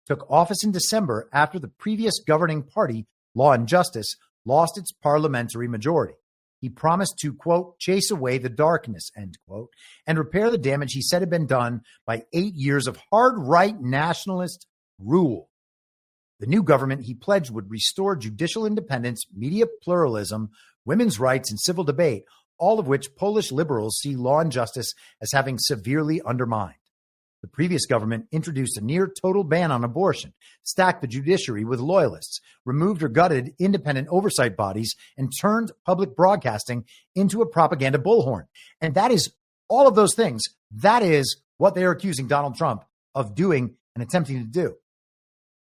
took office in December after the previous governing party, Law and Justice, lost its parliamentary majority. He promised to, quote, chase away the darkness, end quote, and repair the damage he said had been done by 8 years of hard right nationalist rule. The new government, he pledged, would restore judicial independence, media pluralism, women's rights, and civil debate, all of which Polish liberals see Law and Justice as having severely undermined. The previous government introduced a near-total ban on abortion, stacked the judiciary with loyalists, removed or gutted independent oversight bodies, and turned public broadcasting into a propaganda bullhorn. And that is all of those things. That is what they are accusing Donald Trump of doing and attempting to do.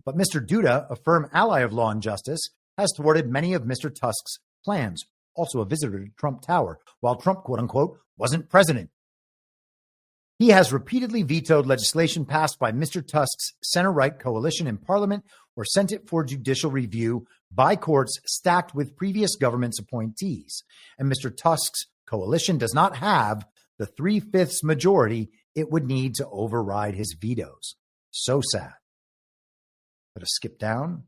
But Mr. Duda, a firm ally of Law and Justice, has thwarted many of Mr. Tusk's plans. also a visitor to Trump Tower, while Trump, quote unquote, wasn't president. He has repeatedly vetoed legislation passed by Mr. Tusk's center-right coalition in Parliament or sent it for judicial review by courts stacked with previous government's appointees. And Mr. Tusk's coalition does not have the 3/5 majority it would need to override his vetoes. So sad. Gotta skip down.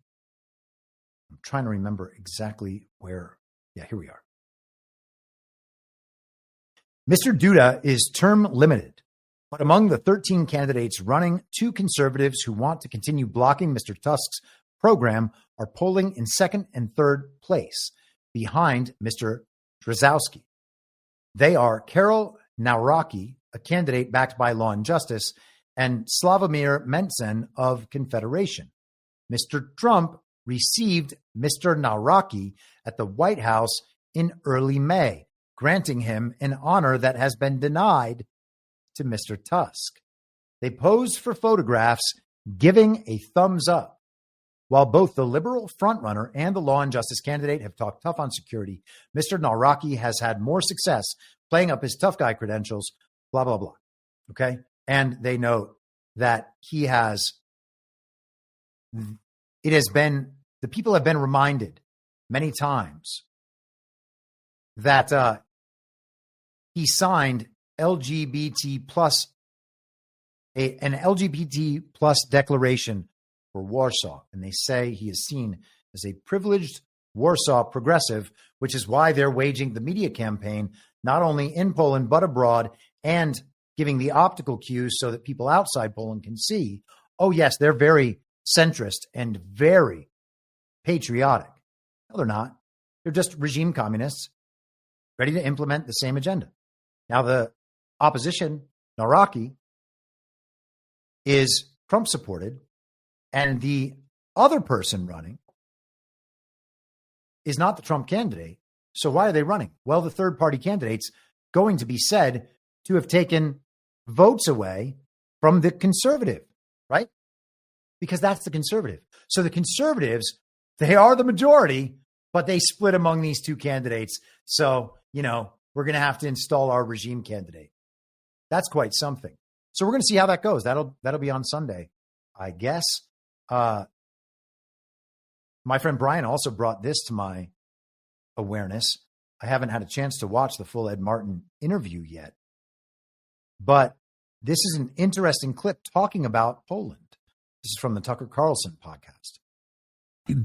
I'm trying to remember exactly where. Yeah, here we are. Mr. Duda is term limited, but among the 13 candidates running, 2 conservatives who want to continue blocking Mr. Tusk's program are polling in second and third place behind Mr. Drazowski. They are Carol Nawrocki, a candidate backed by Law and Justice, and Slavomir Mentzen of Confederation. Mr. Trump received Mr. Nawrocki at the White House in early May, granting him an honor that has been denied to Mr. Tusk. They posed for photographs, giving a thumbs up. While both the liberal frontrunner and the Law and Justice candidate have talked tough on security, Mr. Nawrocki has had more success playing up his tough guy credentials, blah, blah, blah. Okay? And they note that he has, the people have been reminded many times that he signed an LGBT plus declaration for Warsaw, and they say he is seen as a privileged Warsaw progressive, which is why they're waging the media campaign not only in Poland but abroad, and giving the optical cues so that people outside Poland can see, oh yes, they're very centrist and very patriotic. No, they're not. They're just regime communists ready to implement the same agenda. Now, the opposition, Nawrocki, is Trump supported, and the other person running is not the Trump candidate. So why are they running? Well, the third party candidate's going to be said to have taken votes away from the conservative, right? Because that's the conservative. So the conservatives, they are the majority, but they split among these 2 candidates. So, we're going to have to install our regime candidate. That's quite something. So we're going to see how that goes. That'll be on Sunday, I guess. My friend Brian also brought this to my awareness. I haven't had a chance to watch the full Ed Martin interview yet, but this is an interesting clip talking about Poland. This is from the Tucker Carlson podcast.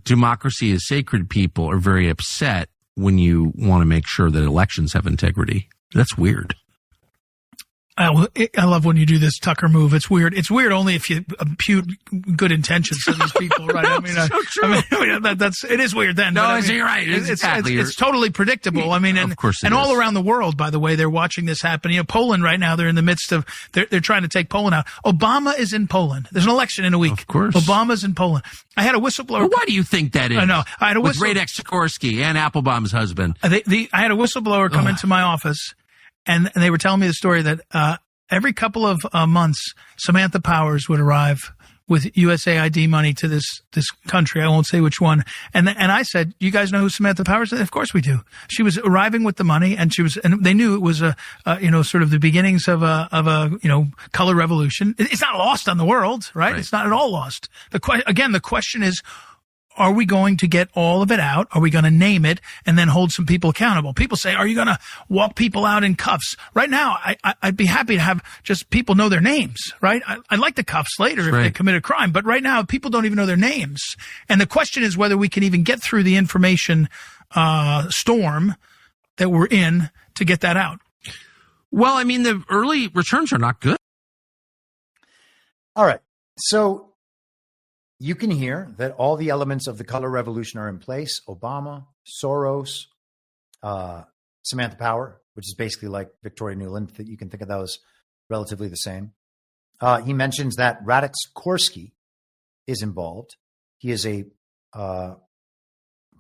Democracy is sacred. People are very upset when you want to make sure that elections have integrity. That's weird. I love when you do this Tucker move. It's weird. It's weird only if you impute good intentions to these people, right? No, so true. It is weird then. No, you're right. It's totally predictable. Of course and all around the world, by the way, they're watching this happen. Poland right now, they're in the midst of, they're trying to take Poland out. Obama is in Poland. There's an election in a week. Of course. Obama's in Poland. I had a whistleblower. Well, why do you think that is? I know. I had a with Radek Sikorsky and Applebaum's husband. I had a whistleblower come into my office, and they were telling me the story that, every couple of months, Samantha Powers would arrive with USAID money to this country. I won't say which one. And I said, "You guys know who Samantha Powers is?" Of course we do. She was arriving with the money, and they knew it was sort of the beginnings of a color revolution. It's not lost on the world, right? It's not at all lost. The question is, are we going to get all of it out? Are we going to name it and then hold some people accountable? People say, are you going to walk people out in cuffs? Right now, I'd be happy to have just people know their names, right? I'd like the cuffs later if they commit a crime. But right now, people don't even know their names. And the question is whether we can even get through the information storm that we're in to get that out. Well, I mean, the early returns are not good. All right. So you can hear that all the elements of the color revolution are in place. Obama, Soros, Samantha Power, which is basically like Victoria Nuland. You can think of those relatively the same. He mentions that Radek Sikorsky is involved. He is a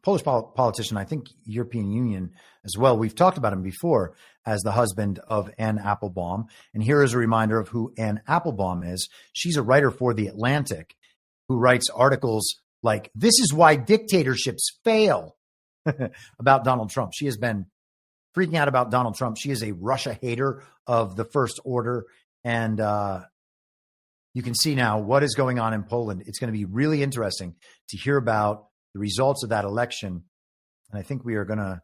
Polish politician, I think European Union as well. We've talked about him before as the husband of Anne Applebaum. And here is a reminder of who Anne Applebaum is. She's a writer for The Atlantic who writes articles like, "This is why dictatorships fail." about Donald Trump. She has been freaking out about Donald Trump. She is a Russia hater of the first order. And you can see now what is going on in Poland. It's going to be really interesting to hear about the results of that election. And I think we are going to,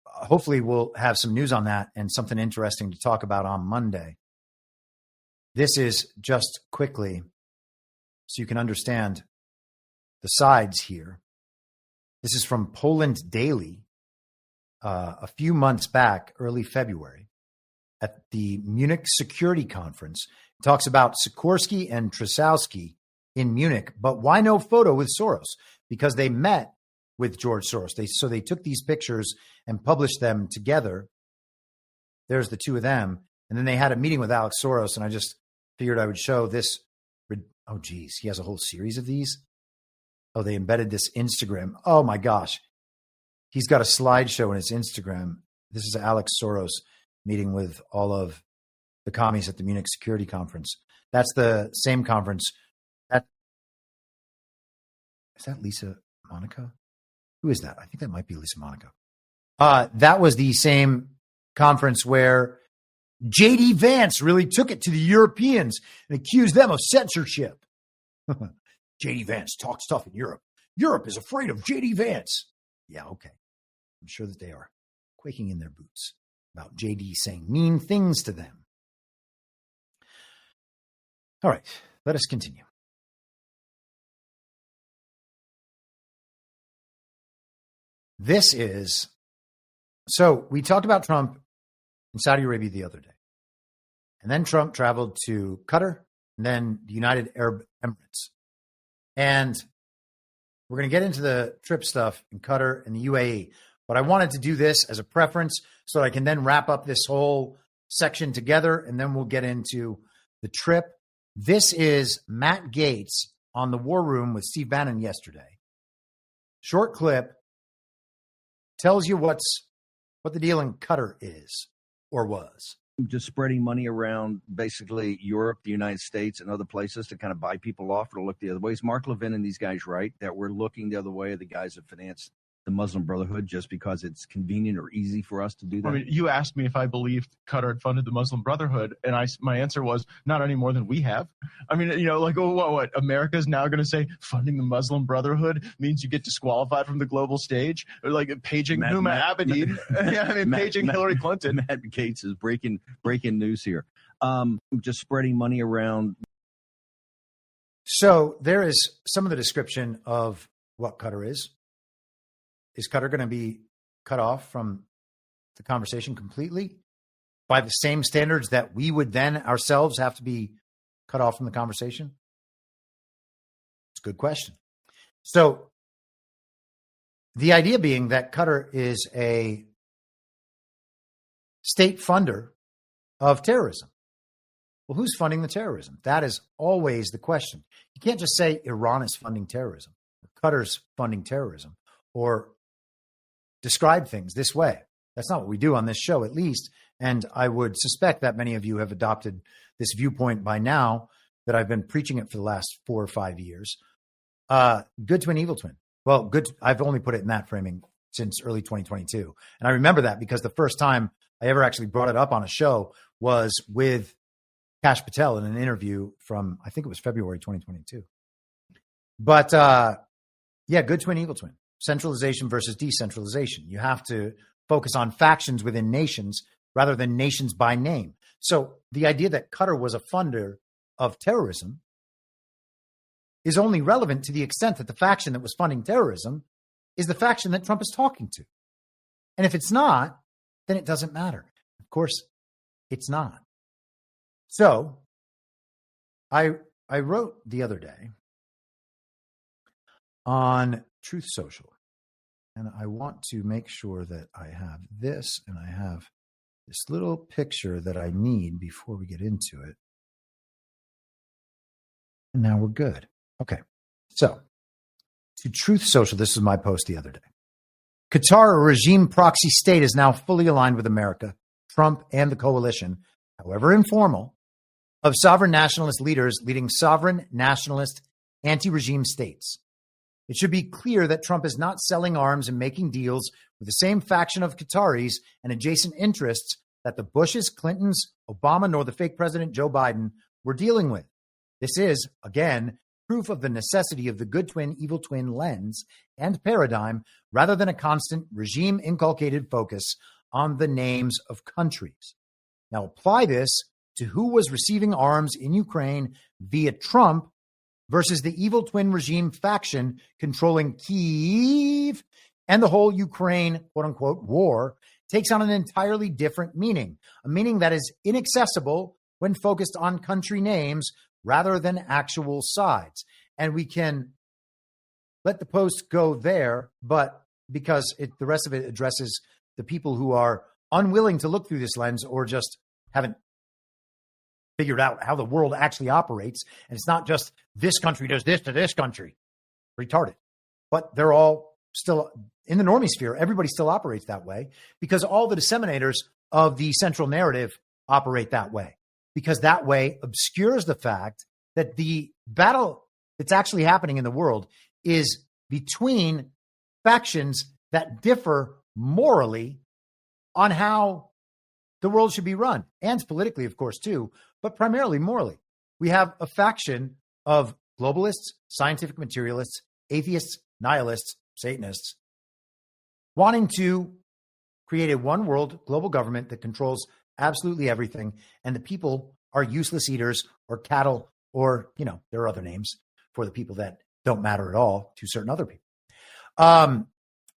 hopefully we'll have some news on that and something interesting to talk about on Monday. This is just quickly so you can understand the sides here. This is from Poland Daily a few months back, early February, at the Munich Security Conference. It talks about Sikorsky and Trzaskowski in Munich, but why no photo with Soros? Because they met with George Soros. So they took these pictures and published them together. There's the two of them. And then they had a meeting with Alex Soros, and I just figured I would show this. Oh, geez. He has a whole series of these. Oh, they embedded this Instagram. Oh, my gosh. He's got a slideshow in his Instagram. This is Alex Soros meeting with all of the commies at the Munich Security Conference. That's the same conference. Is that Lisa Monaco? Who is that? I think that might be Lisa Monaco. That was the same conference where J.D. Vance really took it to the Europeans and accused them of censorship. J.D. Vance talks tough in Europe. Europe is afraid of J.D. Vance. Yeah, okay. I'm sure that they are quaking in their boots about J.D. saying mean things to them. All right, let us continue. This is, so we talked about Trump in Saudi Arabia the other day. And then Trump traveled to Qatar and then the United Arab Emirates. And we're going to get into the trip stuff in Qatar and the UAE. But I wanted to do this as a preference so that I can then wrap up this whole section together, and then we'll get into the trip. This is Matt Gaetz on the War Room with Steve Bannon yesterday. Short clip. Tells you what the deal in Qatar is or was. Just spreading money around basically Europe, the United States, and other places to kind of buy people off or to look the other way. Is Mark Levin and these guys right that we're looking the other way, the guys that finance the Muslim Brotherhood just because it's convenient or easy for us to do that? I mean, you asked me if I believed Qatar had funded the Muslim Brotherhood, and my answer was not any more than we have. I mean, like, what? America's now going to say funding the Muslim Brotherhood means you get disqualified from the global stage? Or like paging Huma Abedin, paging Hillary Clinton. Matt Gaetz is breaking news here. Just spreading money around. So there is some of the description of what Qatar is. Is Qatar going to be cut off from the conversation completely by the same standards that we would then ourselves have to be cut off from the conversation? It's a good question. So the idea being that Qatar is a state funder of terrorism. Well, who's funding the terrorism? That is always the question. You can't just say Iran is funding terrorism, or Qatar's funding terrorism, or describe things this way. That's not what we do on this show, at least. And I would suspect that many of you have adopted this viewpoint by now, that I've been preaching it for the last 4 or 5 years. Good twin, evil twin. Well, good. I've only put it in that framing since early 2022. And I remember that because the first time I ever actually brought it up on a show was with Kash Patel in an interview from, I think it was February 2022. But yeah, good twin, evil twin. Centralization versus decentralization. You have to focus on factions within nations rather than nations by name. So the idea that Qatar was a funder of terrorism is only relevant to the extent that the faction that was funding terrorism is the faction that Trump is talking to. And if it's not, then it doesn't matter. Of course, it's not. So I wrote the other day on Truth Social, and I want to make sure that I have this and I have this little picture that I need before we get into it. And now we're good. Okay. So to Truth Social, this is my post the other day. Qatar, a regime proxy state, is now fully aligned with America, Trump, and the coalition, however informal, of sovereign nationalist leaders leading sovereign nationalist anti-regime states. It should be clear that Trump is not selling arms and making deals with the same faction of Qataris and adjacent interests that the Bushes, Clintons, Obama, nor the fake President Joe Biden were dealing with. This is, again, proof of the necessity of the good twin, evil twin lens and paradigm rather than a constant regime-inculcated focus on the names of countries. Now apply this to who was receiving arms in Ukraine via Trump versus the evil twin regime faction controlling Kyiv, and the whole Ukraine, quote-unquote, war takes on an entirely different meaning, a meaning that is inaccessible when focused on country names rather than actual sides. And we can let the post go there, but because the rest of it addresses the people who are unwilling to look through this lens or just haven't figured out how the world actually operates. And it's not just this country does this to this country. Retarded. But they're all still in the normie sphere. Everybody still operates that way because all the disseminators of the central narrative operate that way, because that way obscures the fact that the battle that's actually happening in the world is between factions that differ morally on how the world should be run, and politically, of course, too, but primarily morally. We have a faction of globalists, scientific materialists, atheists, nihilists, Satanists, wanting to create a one world global government that controls absolutely everything, and the people are useless eaters or cattle, or, there are other names for the people that don't matter at all to certain other people.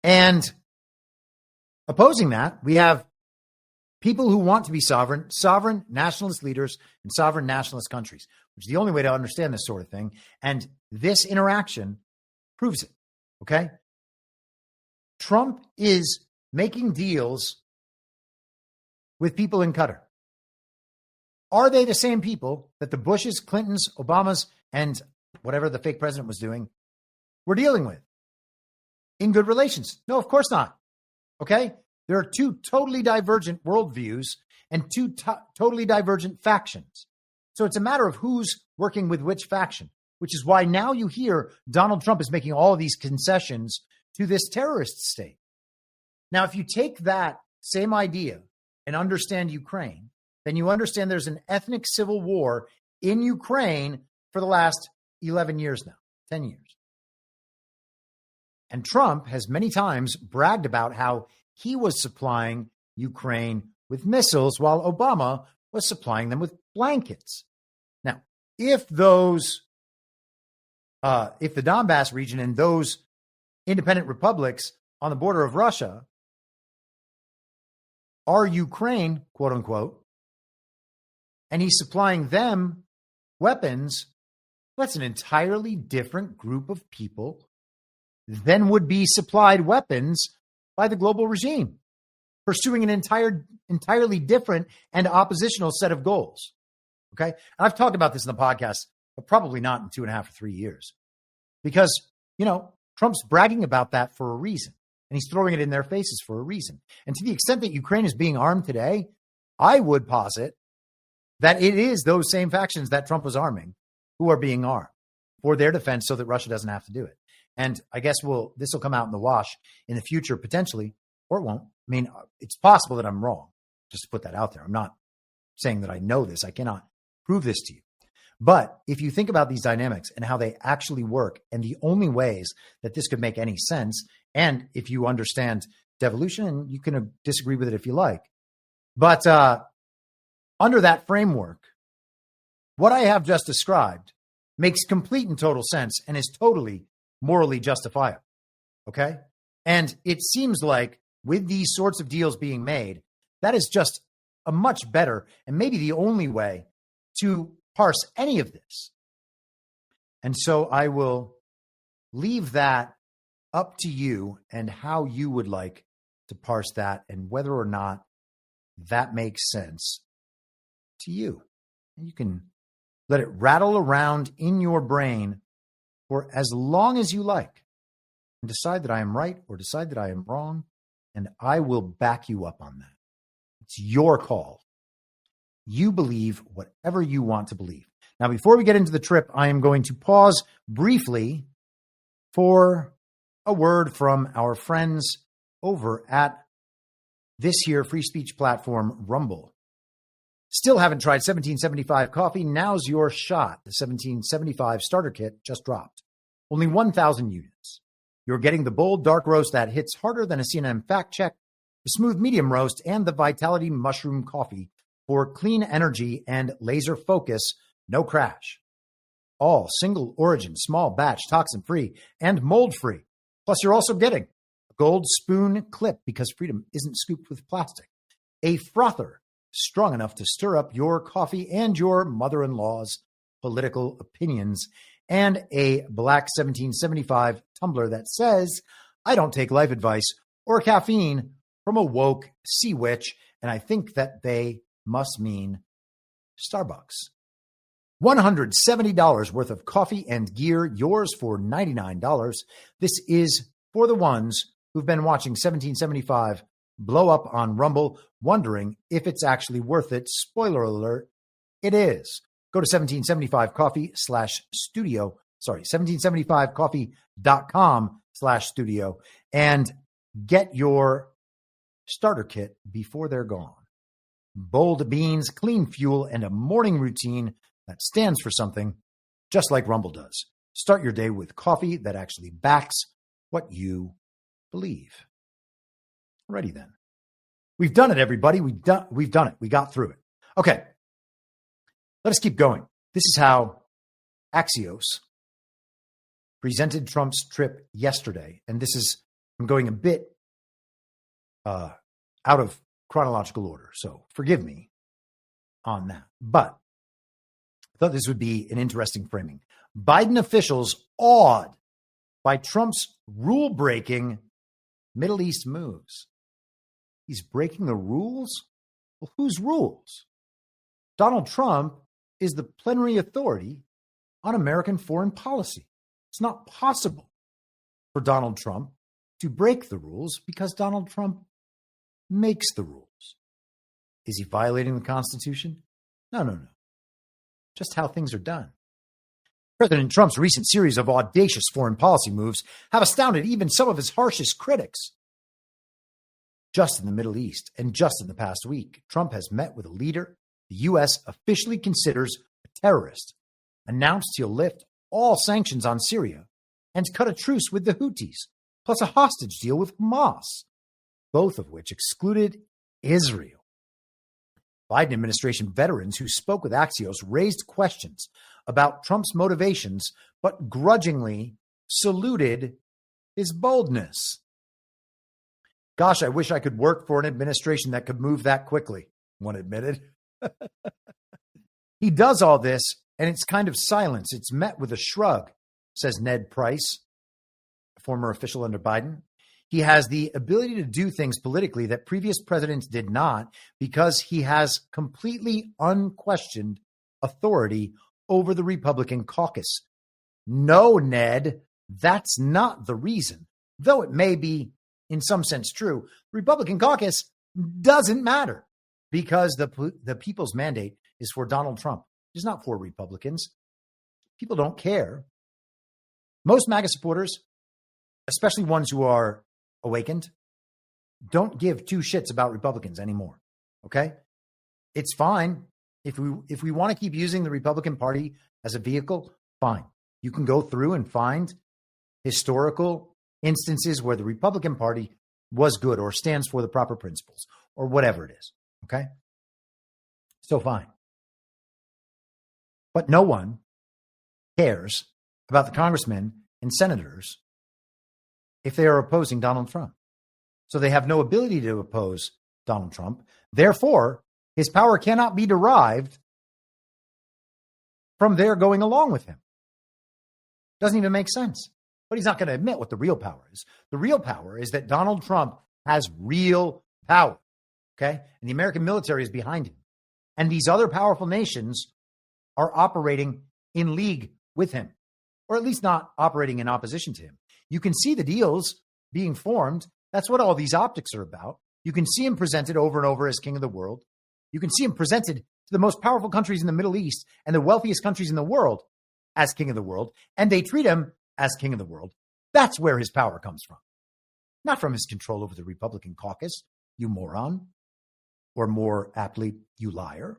And opposing that, we have people who want to be sovereign nationalist leaders in sovereign nationalist countries, which is the only way to understand this sort of thing. And this interaction proves it. Okay. Trump is making deals with people in Qatar. Are they the same people that the Bushes, Clintons, Obamas, and whatever the fake president was doing were dealing with in good relations? No, of course not. Okay. There are two totally divergent worldviews and two totally divergent factions. So it's a matter of who's working with which faction, which is why now you hear Donald Trump is making all of these concessions to this terrorist state. Now, if you take that same idea and understand Ukraine, then you understand there's an ethnic civil war in Ukraine for the last 11 years now, 10 years. And Trump has many times bragged about how he was supplying Ukraine with missiles while Obama was supplying them with blankets. Now, if the Donbass region and those independent republics on the border of Russia are Ukraine, quote unquote, and he's supplying them weapons, that's an entirely different group of people than would be supplied weapons by the global regime, pursuing an entirely different and oppositional set of goals. Okay. And I've talked about this in the podcast, but probably not in 2.5 or 3 years, because, Trump's bragging about that for a reason, and he's throwing it in their faces for a reason. And to the extent that Ukraine is being armed today, I would posit that it is those same factions that Trump was arming who are being armed for their defense so that Russia doesn't have to do it. And I guess this will come out in the wash in the future, potentially, or it won't. I mean, it's possible that I'm wrong, just to put that out there. I'm not saying that I know this. I cannot prove this to you. But if you think about these dynamics and how they actually work, and the only ways that this could make any sense, and if you understand devolution, and you can disagree with it if you like, but under that framework, what I have just described makes complete and total sense and is totally morally justifiable. Okay. And it seems like with these sorts of deals being made, that is just a much better and maybe the only way to parse any of this. And so I will leave that up to you and how you would like to parse that and whether or not that makes sense to you. And you can let it rattle around in your brain for as long as you like and decide that I am right or decide that I am wrong, and I will back you up on that. It's your call. You believe whatever you want to believe. Now, before we get into the trip, I am going to pause briefly for a word from our friends over at this here free speech platform, Rumble. Still haven't tried 1775 coffee? Now's your shot. The 1775 starter kit just dropped. Only 1,000 units. You're getting the bold dark roast that hits harder than a CNN fact check, the smooth medium roast, and the Vitality mushroom coffee for clean energy and laser focus, no crash. All single origin, small batch, toxin free, and mold free. Plus, you're also getting a gold spoon clip because freedom isn't scooped with plastic, a frother strong enough to stir up your coffee and your mother-in-law's political opinions, and a black 1775 tumbler that says, I don't take life advice or caffeine from a woke sea witch, and I think that they must mean Starbucks. $170 worth of coffee and gear, yours for $99. This is for the ones who've been watching 1775 blow up on Rumble, wondering if it's actually worth it. Spoiler alert, it is. Go to 1775coffee/studio, 1775coffee.com/studio and get your starter kit before they're gone. Bold beans, clean fuel, and a morning routine that stands for something, just like Rumble does. Start your day with coffee that actually backs what you believe. Alrighty then. We've done it, everybody. We've done it. We got through it. Okay. Let us keep going. This is how Axios presented Trump's trip yesterday. And this is, I'm going a bit out of chronological order, so forgive me on that. But I thought this would be an interesting framing. Biden officials awed by Trump's rule-breaking Middle East moves. He's breaking the rules? Well, whose rules? Donald Trump is the plenary authority on American foreign policy. It's not possible for Donald Trump to break the rules because Donald Trump makes the rules. Is he violating the Constitution? No. Just how things are done. President Trump's recent series of audacious foreign policy moves have astounded even some of his harshest critics. Just in the Middle East, and just in the past week, Trump has met with a leader the U.S. officially considers a terrorist, announced he'll lift all sanctions on Syria, and cut a truce with the Houthis, plus a hostage deal with Hamas, both of which excluded Israel. Biden administration veterans who spoke with Axios raised questions about Trump's motivations, but grudgingly saluted his boldness. Gosh, I wish I could work for an administration that could move that quickly, one admitted. He does all this, and it's kind of silence. It's met with a shrug, says Ned Price, a former official under Biden. He has the ability to do things politically that previous presidents did not because he has completely unquestioned authority over the Republican caucus. No, Ned, that's not the reason. Though it may be in some sense true, the Republican caucus doesn't matter because the people's mandate is for Donald Trump. It's not for Republicans. People don't care. Most MAGA supporters, especially ones who are awakened, don't give two shits about Republicans anymore. Okay? It's fine. If we want to keep using the Republican Party as a vehicle, fine. You can go through and find historical instances where the Republican Party was good or stands for the proper principles or whatever it is. Okay? So fine. But no one cares about the congressmen and senators if they are opposing Donald Trump. So they have no ability to oppose Donald Trump. Therefore, his power cannot be derived from their going along with him. Doesn't even make sense. But he's not going to admit what the real power is. The real power is that Donald Trump has real power. Okay? And the American military is behind him. And these other powerful nations are operating in league with him, or at least not operating in opposition to him. You can see the deals being formed. That's what all these optics are about. You can see him presented over and over as king of the world. You can see him presented to the most powerful countries in the Middle East and the wealthiest countries in the world as king of the world, and they treat him as king of the world. That's where his power comes from. Not from his control over the Republican caucus, you moron. Or more aptly, you liar.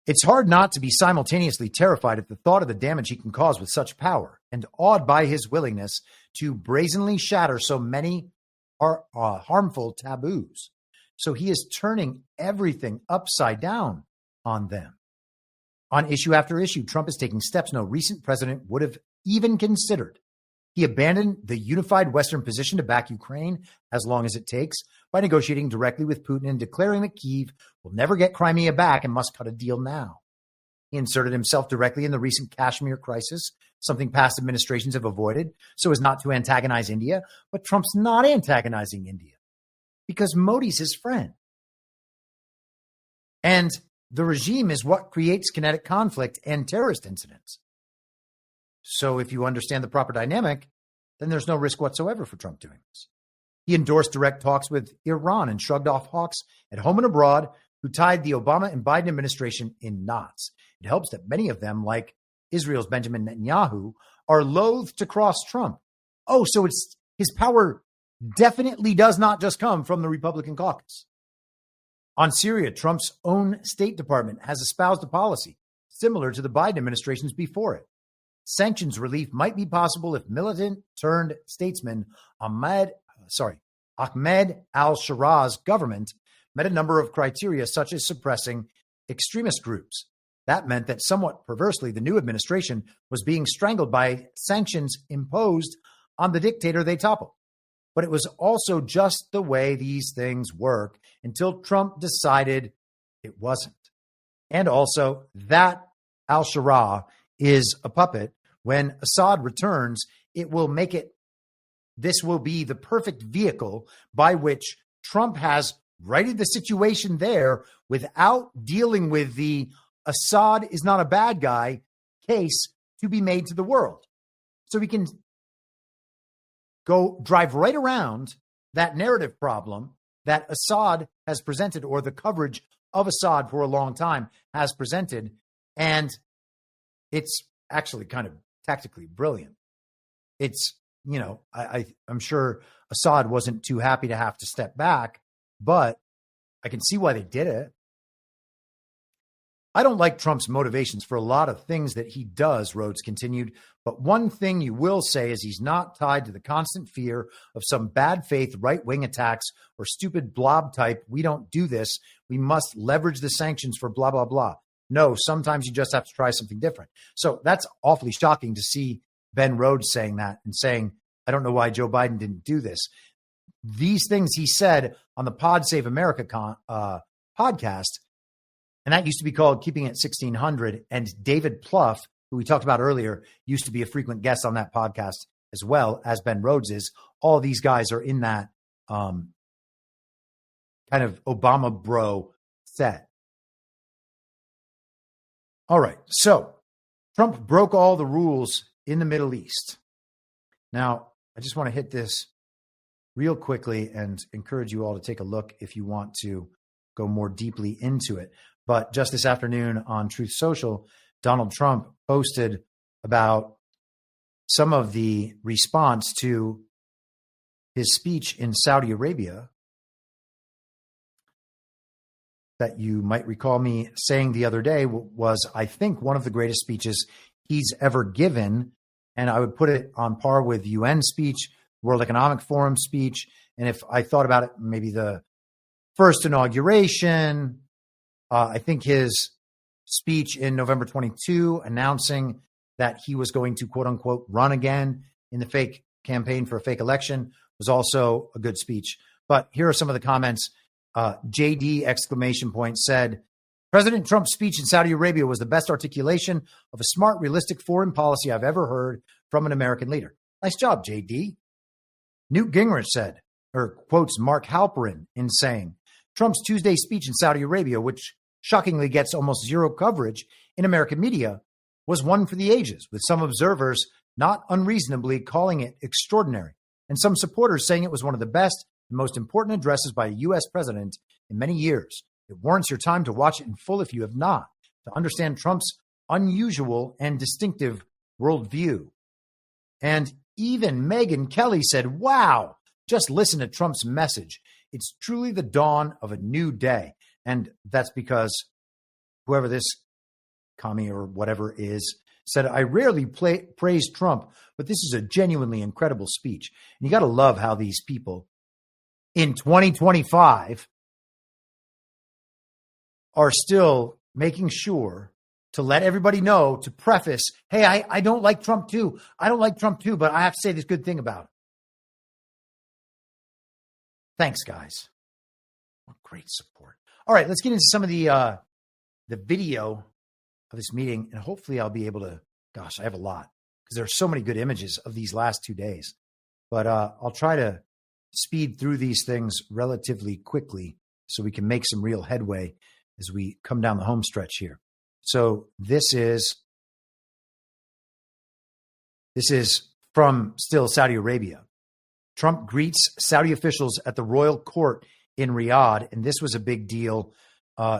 It's hard not to be simultaneously terrified at the thought of the damage he can cause with such power, and awed by his willingness to brazenly shatter so many harmful taboos. So he is turning everything upside down on them. On issue after issue, Trump is taking steps no recent president would have even considered. He abandoned the unified Western position to back Ukraine as long as it takes by negotiating directly with Putin and declaring that Kyiv will never get Crimea back and must cut a deal now. He inserted himself directly in the recent Kashmir crisis, something past administrations have avoided so as not to antagonize India. But Trump's not antagonizing India because Modi's his friend. And the regime is what creates kinetic conflict and terrorist incidents. So if you understand the proper dynamic, then there's no risk whatsoever for Trump doing this. He endorsed direct talks with Iran and shrugged off hawks at home and abroad who tied the Obama and Biden administration in knots. It helps that many of them, like Israel's Benjamin Netanyahu, are loath to cross Trump. Oh, so it's his power definitely does not just come from the Republican caucus. On Syria, Trump's own State Department has espoused a policy similar to the Biden administration's before it. Sanctions relief might be possible if militant-turned-statesman Ahmed al-Shara's government met a number of criteria, such as suppressing extremist groups. That meant that somewhat perversely, the new administration was being strangled by sanctions imposed on the dictator they toppled. But it was also just the way these things work until Trump decided it wasn't. And also that al-Shara is a puppet. When Assad returns, this will be the perfect vehicle by which Trump has righted the situation there without dealing with the Assad is not a bad guy case to be made to the world. So we can go drive right around that narrative problem that Assad has presented, or the coverage of Assad for a long time has presented. And it's actually kind of tactically brilliant. It's, I'm sure Assad wasn't too happy to have to step back, but I can see why they did it. I don't like Trump's motivations for a lot of things that he does, Rhodes continued. But one thing you will say is he's not tied to the constant fear of some bad faith right-wing attacks or stupid blob type. We don't do this. We must leverage the sanctions for blah, blah, blah. No, sometimes you just have to try something different. So that's awfully shocking to see Ben Rhodes saying that and saying, I don't know why Joe Biden didn't do this. These things he said on the Pod Save America podcast, and that used to be called Keeping It 1600. And David Plouffe, who we talked about earlier, used to be a frequent guest on that podcast as well as Ben Rhodes is. All these guys are in that kind of Obama bro set. All right. So Trump broke all the rules in the Middle East. Now, I just want to hit this real quickly and encourage you all to take a look if you want to go more deeply into it. But just this afternoon on Truth Social, Donald Trump posted about some of the response to his speech in Saudi Arabia that you might recall me saying the other day was, I think, one of the greatest speeches he's ever given. And I would put it on par with UN speech, World Economic Forum speech. And if I thought about it, maybe the first inauguration, I think his speech in November 22 announcing that he was going to, quote unquote, run again in the fake campaign for a fake election was also a good speech. But here are some of the comments. JD exclamation point said, President Trump's speech in Saudi Arabia was the best articulation of a smart, realistic foreign policy I've ever heard from an American leader. Nice job, JD. Newt Gingrich said, or quotes Mark Halperin in saying, Trump's Tuesday speech in Saudi Arabia, which shockingly gets almost zero coverage in American media, was one for the ages, with some observers not unreasonably calling it extraordinary, and some supporters saying it was one of the best and most important addresses by a U.S. president in many years. It warrants your time to watch it in full if you have not, to understand Trump's unusual and distinctive worldview. And Even Megyn Kelly said, wow, just listen to Trump's message. It's truly the dawn of a new day. And that's because whoever this commie or whatever is said, I rarely praise Trump, but this is a genuinely incredible speech. And you got to love how these people in 2025 are still making sure to let everybody know, to preface, hey, I don't like Trump too. I don't like Trump too, but I have to say this good thing about him. Thanks, guys. What great support. All right, let's get into some of the video of this meeting, and hopefully I'll be able to, gosh, I have a lot, because there are so many good images of these last 2 days. But I'll try to speed through these things relatively quickly so we can make some real headway as we come down the home stretch here. So this is from still Saudi Arabia. Trump greets Saudi officials at the royal court in Riyadh. And this was a big deal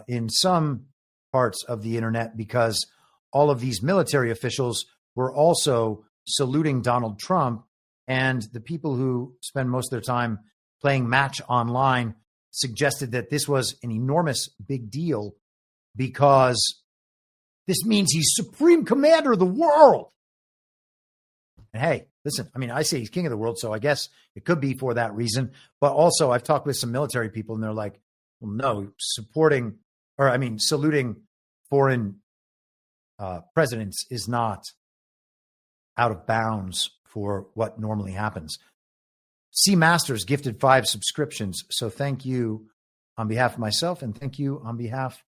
in some parts of the internet because all of these military officials were also saluting Donald Trump. And the people who spend most of their time playing Match online suggested that this was an enormous big deal because this means he's supreme commander of the world. And hey, listen, I mean, I say he's king of the world, so I guess it could be for that reason. But also, I've talked with some military people, and they're like, well, no, saluting foreign presidents is not out of bounds for what normally happens. C Masters gifted 5 subscriptions. So thank you on behalf of myself, and thank you on behalf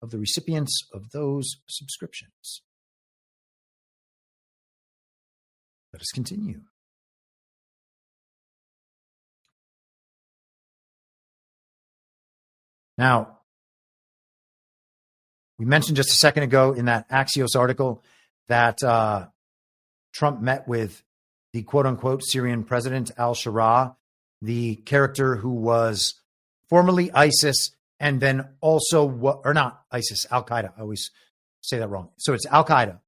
of the recipients of those subscriptions. Let us continue. Now, we mentioned just a second ago in that Axios article that Trump met with the quote-unquote Syrian president, al-Shara, the character who was formerly ISIS and then also, or not ISIS, Al-Qaeda. I always say that wrong. So it's Al-Qaeda,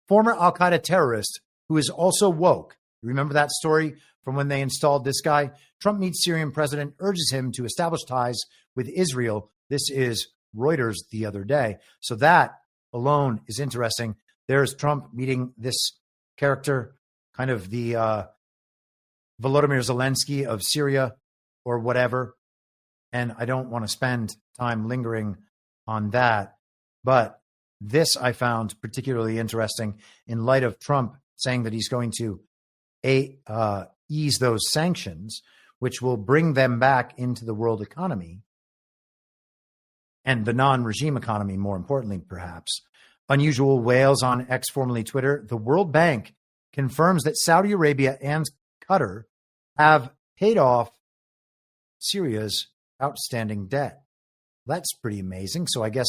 former Al-Qaeda terrorist who is also woke. You remember that story from when they installed this guy? Trump meets Syrian president, urges him to establish ties with Israel. This is Reuters the other day. So that alone is interesting. There's Trump meeting this character, kind of the Volodymyr Zelensky of Syria or whatever. And I don't want to spend time lingering on that. But this I found particularly interesting in light of Trump saying that he's going to ease those sanctions, which will bring them back into the world economy and the non-regime economy, more importantly, perhaps. Unusual whales on X, formerly Twitter. The World Bank confirms that Saudi Arabia and Qatar have paid off Syria's outstanding debt. That's pretty amazing. So I guess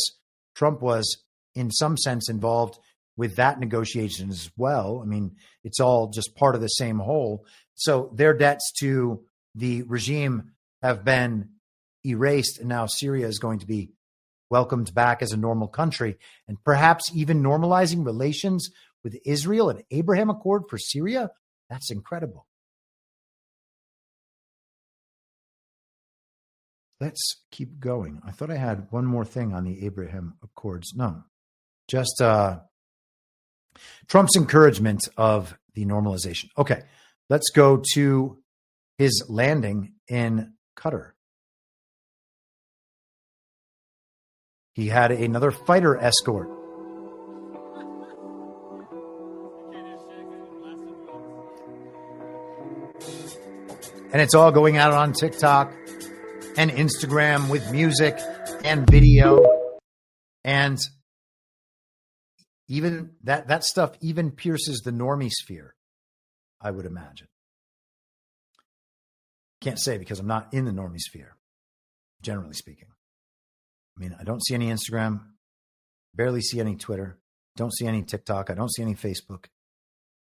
Trump was in some sense involved with that negotiation as well. I mean, it's all just part of the same whole. So their debts to the regime have been erased, and now Syria is going to be welcomed back as a normal country, and perhaps even normalizing relations with Israel, an Abraham Accord for Syria. That's incredible. Let's keep going. I thought I had one more thing on the Abraham Accords. No, just Trump's encouragement of the normalization. Okay, let's go to his landing in Qatar. He had another fighter escort. And it's all going out on TikTok and Instagram with music and video. And even that stuff even pierces the normie sphere, I would imagine. Can't say because I'm not in the normie sphere, generally speaking. I mean, I don't see any Instagram, barely see any Twitter, don't see any TikTok, I don't see any Facebook.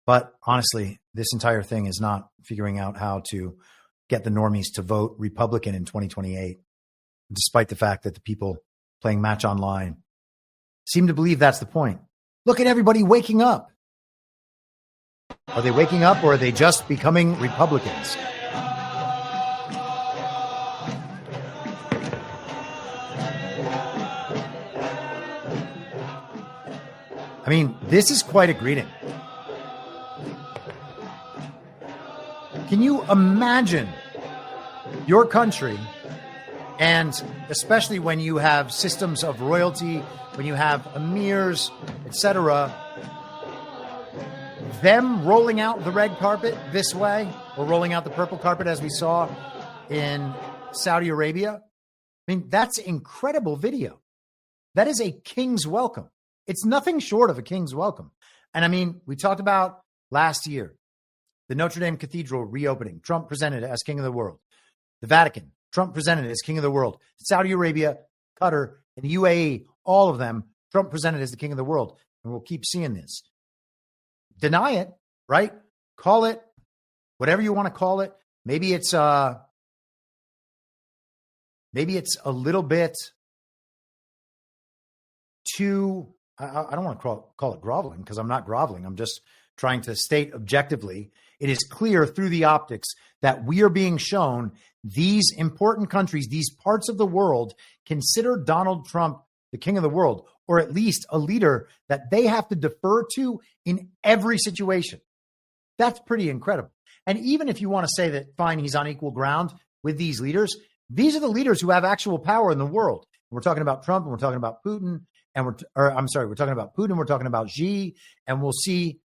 But honestly, this entire thing is not figuring out how to get the normies to vote Republican in 2028, despite the fact that the people playing Match Online seem to believe that's the point. Look at everybody waking up. Are they waking up, or are they just becoming Republicans? I mean, this is quite a greeting. Can you imagine your country, and especially when you have systems of royalty, when you have emirs, etc., them rolling out the red carpet this way, or rolling out the purple carpet as we saw in Saudi Arabia? I mean, that's incredible video. That is a king's welcome. It's nothing short of a king's welcome. And I mean, we talked about last year, the Notre Dame Cathedral reopening, Trump presented as king of the world. The Vatican, Trump presented as king of the world. Saudi Arabia, Qatar, and the UAE, all of them, Trump presented as the king of the world. And we'll keep seeing this. Deny it, right? Call it whatever you want to call it. Maybe it's a little bit too, I don't want to call it groveling, because I'm not groveling. I'm just trying to state objectively. It is clear through the optics that we are being shown these important countries, these parts of the world, consider Donald Trump the king of the world, or at least a leader that they have to defer to in every situation. That's pretty incredible. And even if you want to say that, fine, he's on equal ground with these leaders, these are the leaders who have actual power in the world. We're talking about Trump, and we're talking about Putin, and we're talking about Putin, we're talking about Xi, and we'll see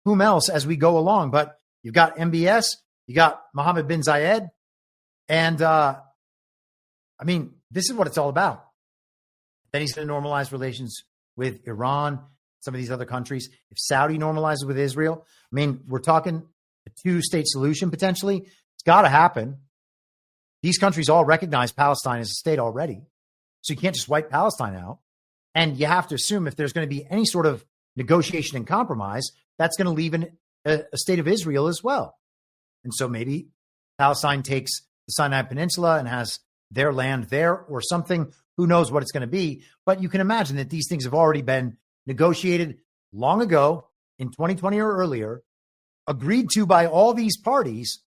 whom else as we go along. But you've got MBS, you got Mohammed bin Zayed, and I mean, this is what it's all about. Then he's going to normalize relations with Iran, some of these other countries. If Saudi normalizes with Israel, I mean, we're talking a two-state solution potentially. It's got to happen. These countries all recognize Palestine as a state already. So you can't just wipe Palestine out. And you have to assume if there's going to be any sort of negotiation and compromise, that's going to leave a state of Israel as well. And so maybe Palestine takes the Sinai Peninsula and has their land there or something. Who knows what it's going to be? But you can imagine that these things have already been negotiated long ago in 2020 or earlier, agreed to by all these parties,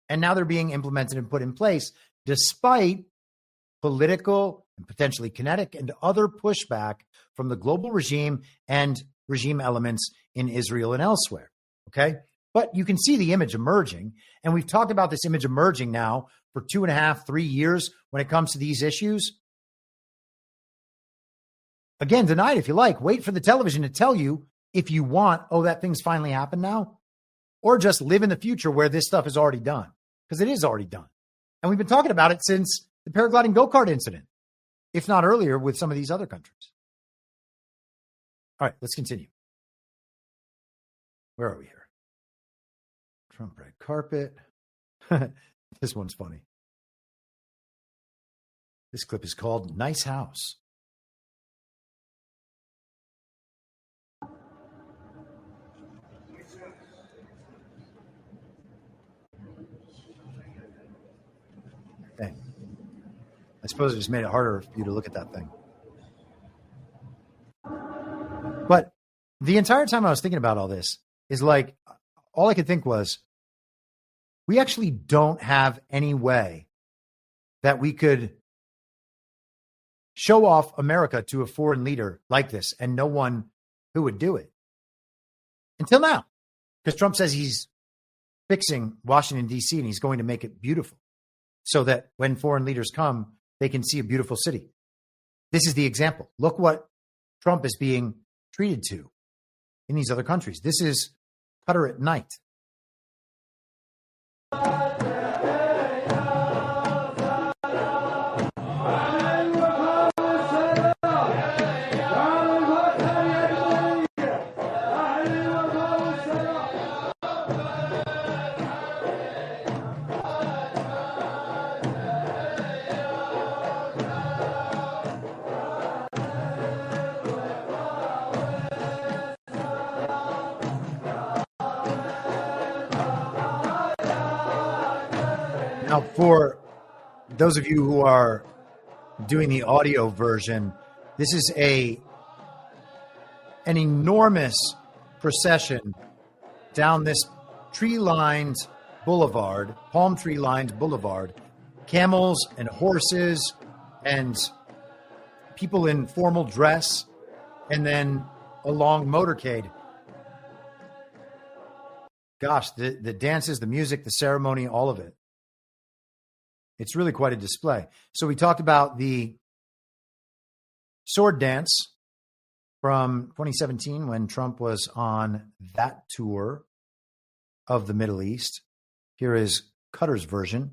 and now they're being implemented and put in place despite political and potentially kinetic and other pushback from the global regime and regime elements in Israel and elsewhere. Okay? But you can see the image emerging. And we've talked about this image emerging now for 2.5, 3 years when it comes to these issues. Again, deny it if you like. Wait for the television to tell you if you want, oh, that thing's finally happened now. Or just live in the future where this stuff is already done. Because it is already done. And we've been talking about it since the paragliding go-kart incident, if not earlier with some of these other countries. All right, let's continue. Where are we here? Trump red carpet. This one's funny. This clip is called Nice House. Dang. I suppose it just made it harder for you to look at that thing. But the entire time I was thinking about all this is like, all I could think was, we actually don't have any way that we could show off America to a foreign leader like this and no one who would do it. Until now. Because Trump says he's fixing Washington, D.C., and he's going to make it beautiful so that when foreign leaders come, they can see a beautiful city. This is the example. Look what Trump is being treated to in these other countries. This is Qatar at night. Now, for those of you who are doing the audio version, this is an enormous procession down this tree-lined boulevard, palm tree-lined boulevard, camels and horses and people in formal dress, and then a long motorcade. Gosh, the dances, the music, the ceremony, all of it. It's really quite a display. So we talked about the sword dance from 2017 when Trump was on that tour of the Middle East. Here is Qatar's version.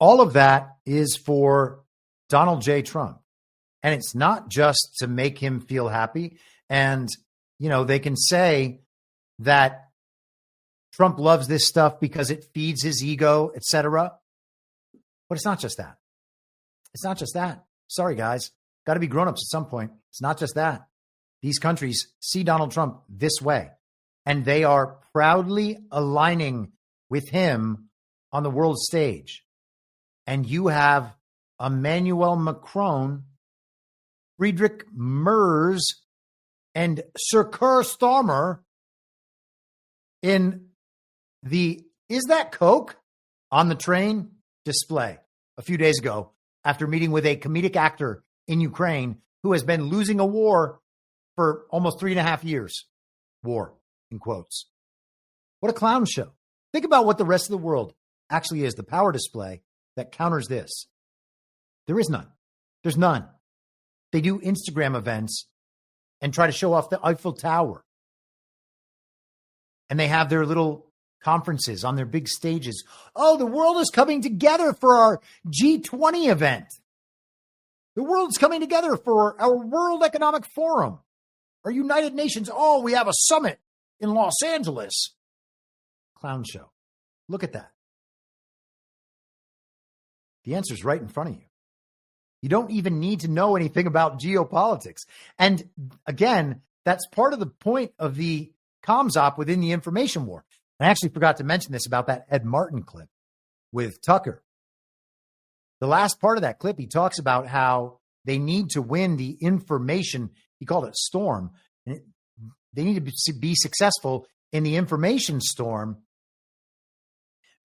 All of that is for Donald J. Trump. And it's not just to make him feel happy. And, you know, they can say that Trump loves this stuff because it feeds his ego, etc. But it's not just that. It's not just that. Sorry, guys. Got to be grown-ups at some point. It's not just that. These countries see Donald Trump this way, and they are proudly aligning with him on the world stage. And you have Emmanuel Macron, Friedrich Merz, and Sir Keir Starmer in the "Is that Coke?" on the train display a few days ago after meeting with a comedic actor in Ukraine who has been losing a war for almost 3.5 years. War, in quotes. What a clown show. Think about what the rest of the world actually is, the power display that counters this. There is none. There's none. They do Instagram events and try to show off the Eiffel Tower. And they have their little conferences on their big stages. Oh, the world is coming together for our G20 event. The world's coming together for our World Economic Forum, our United Nations. Oh, we have a summit in Los Angeles. Clown show. Look at that. The answer's right in front of you. You don't even need to know anything about geopolitics. And again, that's part of the point of the comms op within the information war. I actually forgot to mention this about that Ed Martin clip with Tucker. The last part of that clip, he talks about how they need to win the information. He called it storm. They need to be successful in the information storm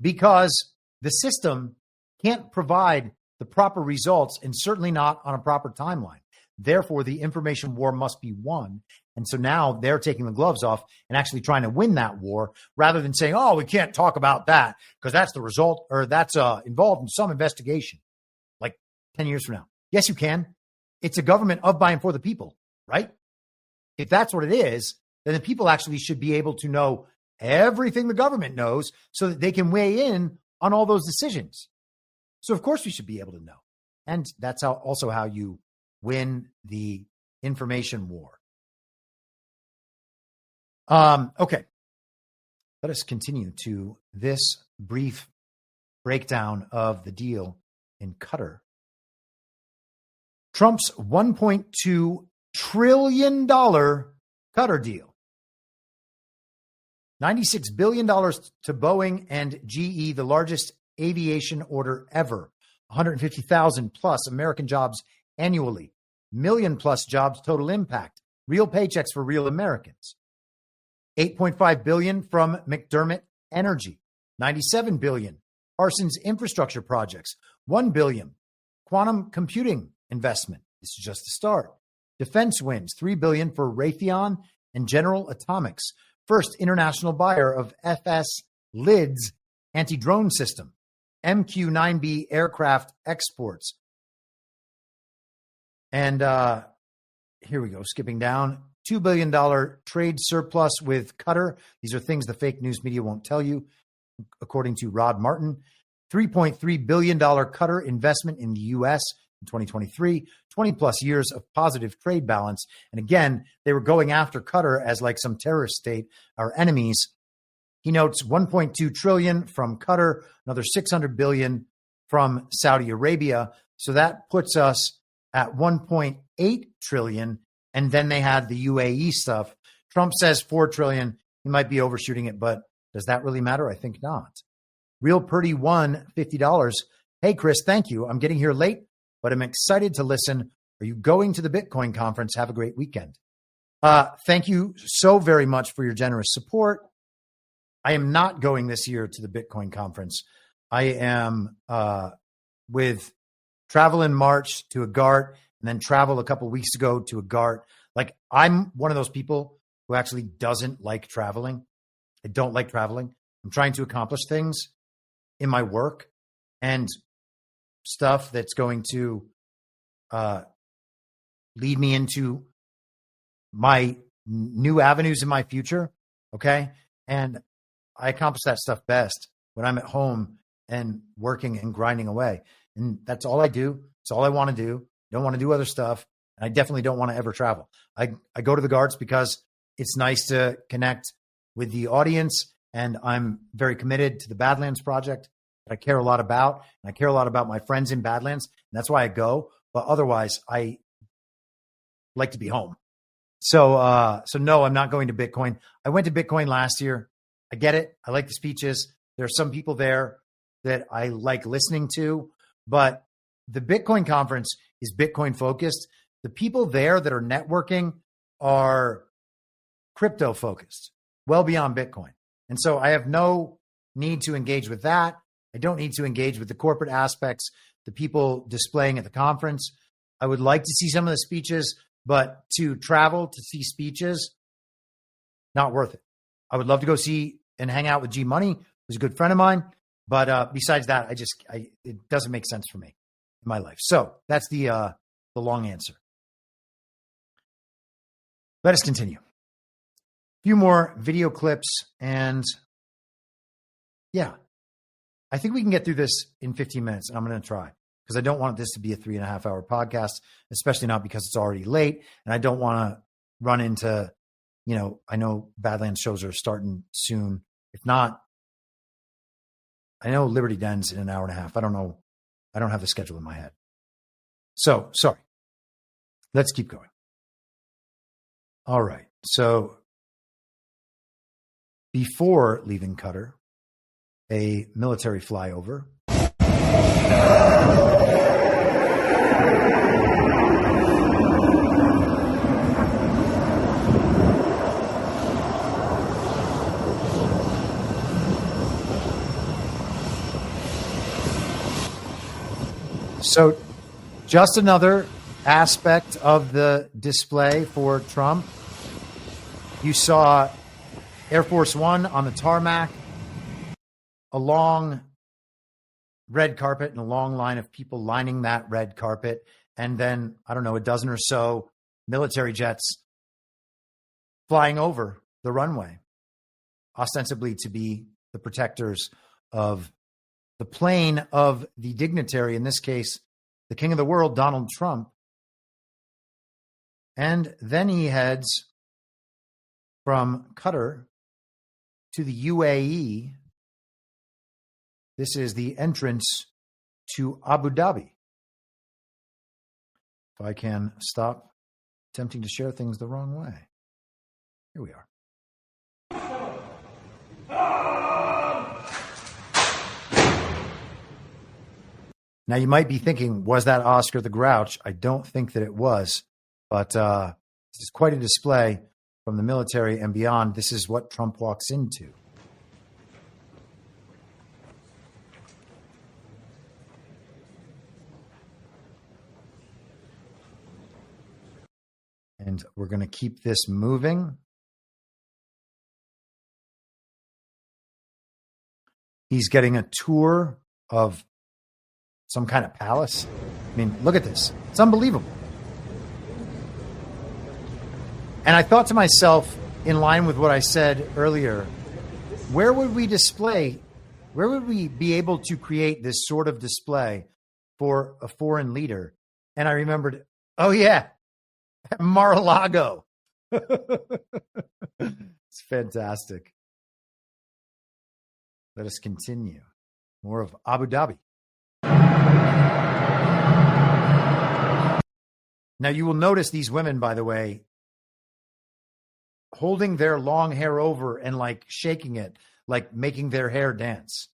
because the system can't provide the proper results, and certainly not on a proper timeline. Therefore, the information war must be won. And so now they're taking the gloves off and actually trying to win that war rather than saying, oh, we can't talk about that because that's the result or that's involved in some investigation like 10 years from now. Yes, you can. It's a government of, by, and for the people, right? If that's what it is, then the people actually should be able to know everything the government knows so that they can weigh in on all those decisions. So, of course, we should be able to know. And that's also how you win the information war. Okay. Let us continue to this brief breakdown of the deal in Qatar. Trump's $1.2 trillion Qatar deal. $96 billion to Boeing and GE, the largest aviation order ever. 150,000 plus American jobs annually. Million plus jobs total impact. Real paychecks for real Americans. $8.5 billion from McDermott Energy. $97 billion. Parsons infrastructure projects. $1 billion. Quantum computing investment. This is just the start. Defense wins. $3 billion for Raytheon and General Atomics. First international buyer of FS Lids anti-drone system. MQ-9B aircraft exports. And here we go, skipping down. $2 billion trade surplus with Qatar. These are things the fake news media won't tell you, according to Rod Martin. $3.3 billion Qatar investment in the U.S. in 2023. 20-plus years of positive trade balance. And again, they were going after Qatar as like some terrorist state, our enemies. He notes $1.2 trillion from Qatar, another $600 billion from Saudi Arabia. So that puts us at $1.8 $8 trillion. And then they had the UAE stuff. Trump says $4 trillion. He might be overshooting it, but does that really matter? I think not. Real Purdy won $50. Hey, Chris, thank you. I'm getting here late, but I'm excited to listen. Are you going to the Bitcoin conference? Have a great weekend. Thank you so very much for your generous support. I am not going this year to the Bitcoin conference. I am with travel in March to a GART and then travel a couple weeks ago to a GART. Like, I'm one of those people who actually doesn't like traveling. I don't like traveling. I'm trying to accomplish things in my work and stuff that's going to lead me into my new avenues in my future. Okay. And I accomplish that stuff best when I'm at home and working and grinding away. And that's all I do. It's all I want to do. I don't want to do other stuff. And I definitely don't want to ever travel. I go to the GARTs because it's nice to connect with the audience. And I'm very committed to the Badlands Project that I care a lot about. And I care a lot about my friends in Badlands. And that's why I go. But otherwise, I like to be home. So no, I'm not going to Bitcoin. I went to Bitcoin last year. I get it. I like the speeches. There are some people there that I like listening to, but the Bitcoin conference is Bitcoin focused. The people there that are networking are crypto focused, well beyond Bitcoin. And so I have no need to engage with that. I don't need to engage with the corporate aspects, the people displaying at the conference. I would like to see some of the speeches, but to travel to see speeches, not worth it. I would love to go see and hang out with G Money, who's a good friend of mine. But besides that, it doesn't make sense for me in my life. So that's the long answer. Let us continue. A few more video clips, and yeah, I think we can get through this in 15 minutes. And I'm going to try, because I don't want this to be a 3.5 hour podcast, especially not because it's already late. And I don't want to run into, I know Badlands shows are starting soon. If not, I know Liberty Den's in an hour and a half. I don't know. I don't have the schedule in my head. So, sorry. Let's keep going. All right. So, before leaving Qatar, a military flyover. So just another aspect of the display for Trump. You saw Air Force One on the tarmac, a long red carpet and a long line of people lining that red carpet. And then, I don't know, a dozen or so military jets flying over the runway, ostensibly to be the protectors of the plane of the dignitary, in this case, the king of the world, Donald Trump. And then he heads from Qatar to the UAE. This is the entrance to Abu Dhabi. If I can stop attempting to share things the wrong way. Here we are. Now, you might be thinking, was that Oscar the Grouch? I don't think that it was, but this is quite a display from the military and beyond. This is what Trump walks into. And we're going to keep this moving. He's getting a tour of some kind of palace. I mean, look at this. It's unbelievable. And I thought to myself, in line with what I said earlier, where would we be able to create this sort of display for a foreign leader? And I remembered, oh yeah, Mar-a-Lago. It's fantastic. Let us continue. More of Abu Dhabi. Now, you will notice these women, by the way, holding their long hair over and like shaking it, like making their hair dance.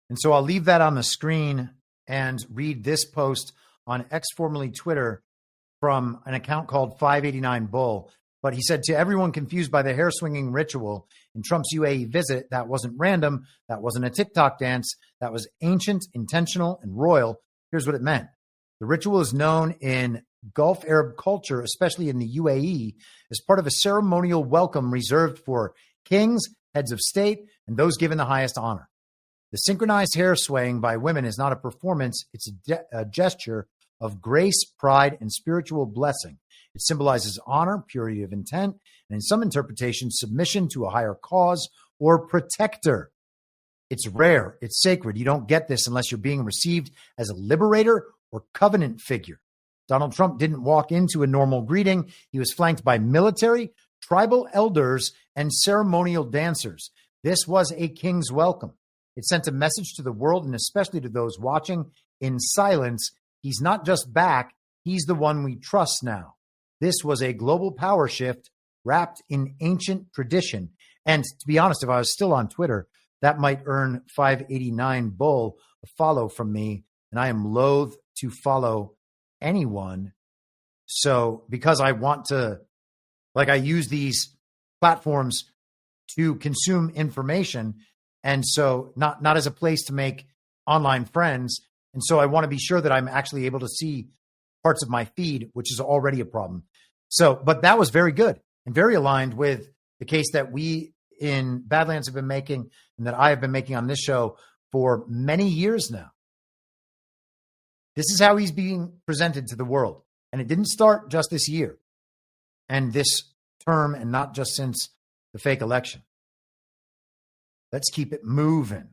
And so I'll leave that on the screen and read this post on X, formerly Twitter, from an account called 589 Bull. But he said, to everyone confused by the hair swinging ritual in Trump's UAE visit, that wasn't random. That wasn't a TikTok dance. That was ancient, intentional, and royal. Here's what it meant. The ritual is known in Gulf Arab culture, especially in the UAE, as part of a ceremonial welcome reserved for kings, heads of state, and those given the highest honor. The synchronized hair swaying by women is not a performance. It's a gesture of grace, pride, and spiritual blessing. It symbolizes honor, purity of intent, and in some interpretations, submission to a higher cause or protector. It's rare. It's sacred. You don't get this unless you're being received as a liberator or covenant figure. Donald Trump didn't walk into a normal greeting. He was flanked by military, tribal elders, and ceremonial dancers. This was a king's welcome. It sent a message to the world and especially to those watching in silence. He's not just back. He's the one we trust now. This was a global power shift wrapped in ancient tradition. And to be honest, if I was still on Twitter, that might earn 589 Bull a follow from me. And I am loath to follow anyone. So because I want to, I use these platforms to consume information. And so not as a place to make online friends. And so I want to be sure that I'm actually able to see parts of my feed, which is already a problem. So, but that was very good and very aligned with the case that we in Badlands have been making and that I have been making on this show for many years now. This is how he's being presented to the world. And it didn't start just this year and this term and not just since the fake election. Let's keep it moving.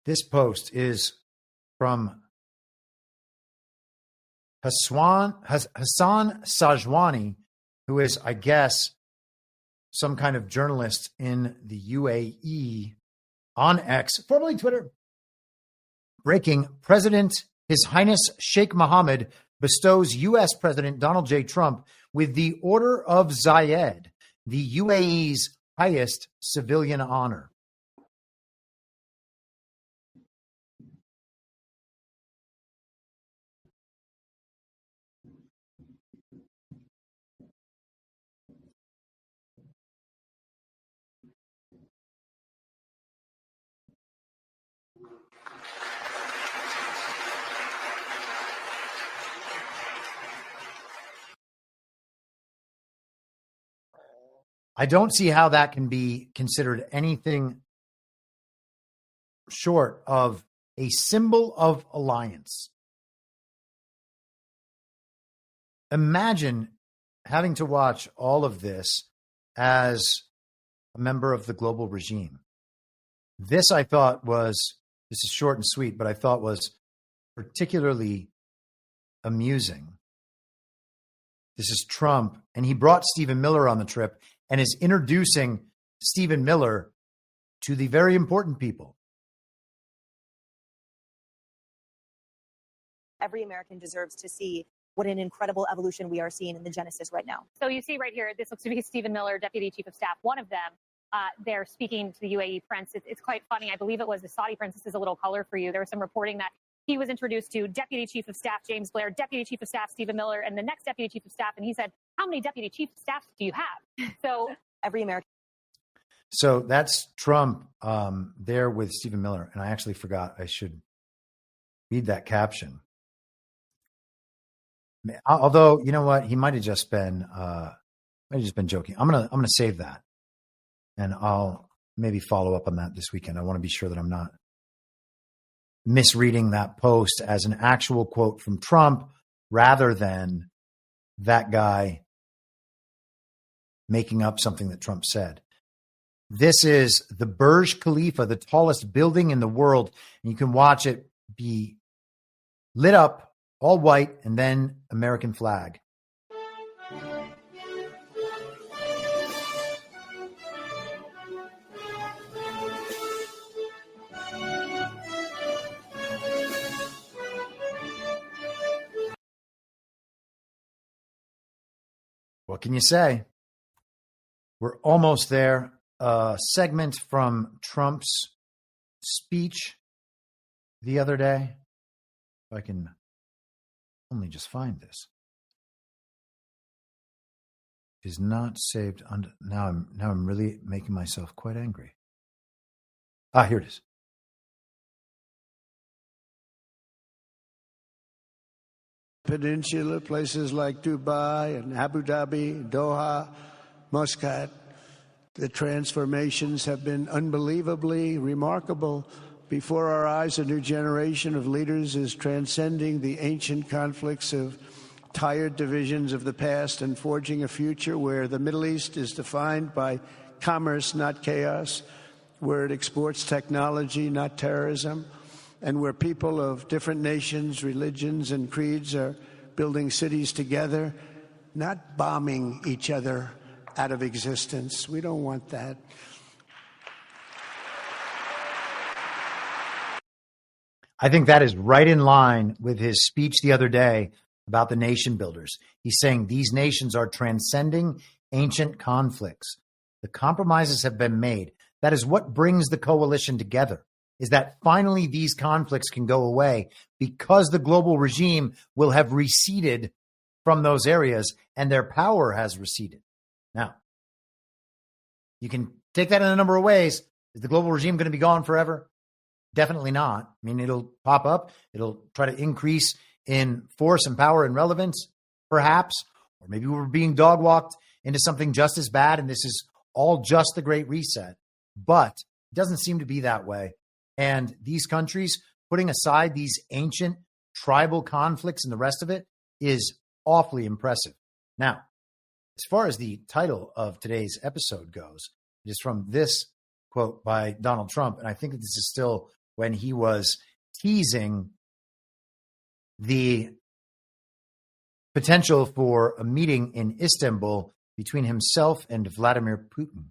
This post is from Hassan Sajwani, who is, I guess, some kind of journalist in the UAE on X, formerly Twitter. Breaking: President His Highness Sheikh Mohammed bestows U.S. President Donald J. Trump with the Order of Zayed, the UAE's highest civilian honor. I don't see how that can be considered anything short of a symbol of alliance. Imagine having to watch all of this as a member of the global regime. This I thought was, this is short and sweet, but I thought was particularly amusing. This is Trump, and he brought Stephen Miller on the trip and is introducing Stephen Miller to the very important people. Every American deserves to see what an incredible evolution we are seeing in the Genesis right now. So you see right here, this looks to be Stephen Miller, Deputy Chief of Staff, one of them. They're speaking to the UAE prince. It's quite funny. I believe it was the Saudi prince. This is a little color for you. There was some reporting that he was introduced to Deputy Chief of Staff James Blair, Deputy Chief of Staff Stephen Miller, and the next Deputy Chief of Staff. And he said, how many Deputy Chief of Staff do you have? So every American. So that's Trump there with Stephen Miller. And I actually forgot I should read that caption. Although, you know what? He might have just been joking. I'm gonna save that. And I'll maybe follow up on that this weekend. I want to be sure that I'm not misreading that post as an actual quote from Trump rather than that guy making up something that Trump said. This is the Burj Khalifa, the tallest building in the world. And you can watch it be lit up, all white, and then American flag. What can you say? We're almost there. A segment from Trump's speech the other day. If I can only just find this. It is not saved. Now I'm really making myself quite angry. Here it is. Peninsula, places like Dubai and Abu Dhabi, Doha, Muscat. The transformations have been unbelievably remarkable. Before our eyes, a new generation of leaders is transcending the ancient conflicts of tired divisions of the past and forging a future where the Middle East is defined by commerce, not chaos, where it exports technology, not terrorism, and where people of different nations, religions, and creeds are building cities together, not bombing each other out of existence. We don't want that. I think that is right in line with his speech the other day about the nation builders. He's saying these nations are transcending ancient conflicts. The compromises have been made. That is what brings the coalition together, is that finally these conflicts can go away because the global regime will have receded from those areas and their power has receded. Now, you can take that in a number of ways. Is the global regime going to be gone forever? Definitely not. I mean, it'll pop up. It'll try to increase in force and power and relevance, perhaps. Or maybe we're being dog walked into something just as bad, and this is all just the Great Reset. But it doesn't seem to be that way. And these countries, putting aside these ancient tribal conflicts and the rest of it, is awfully impressive. Now, as far as the title of today's episode goes, it is from this quote by Donald Trump. And I think that this is still when he was teasing the potential for a meeting in Istanbul between himself and Vladimir Putin.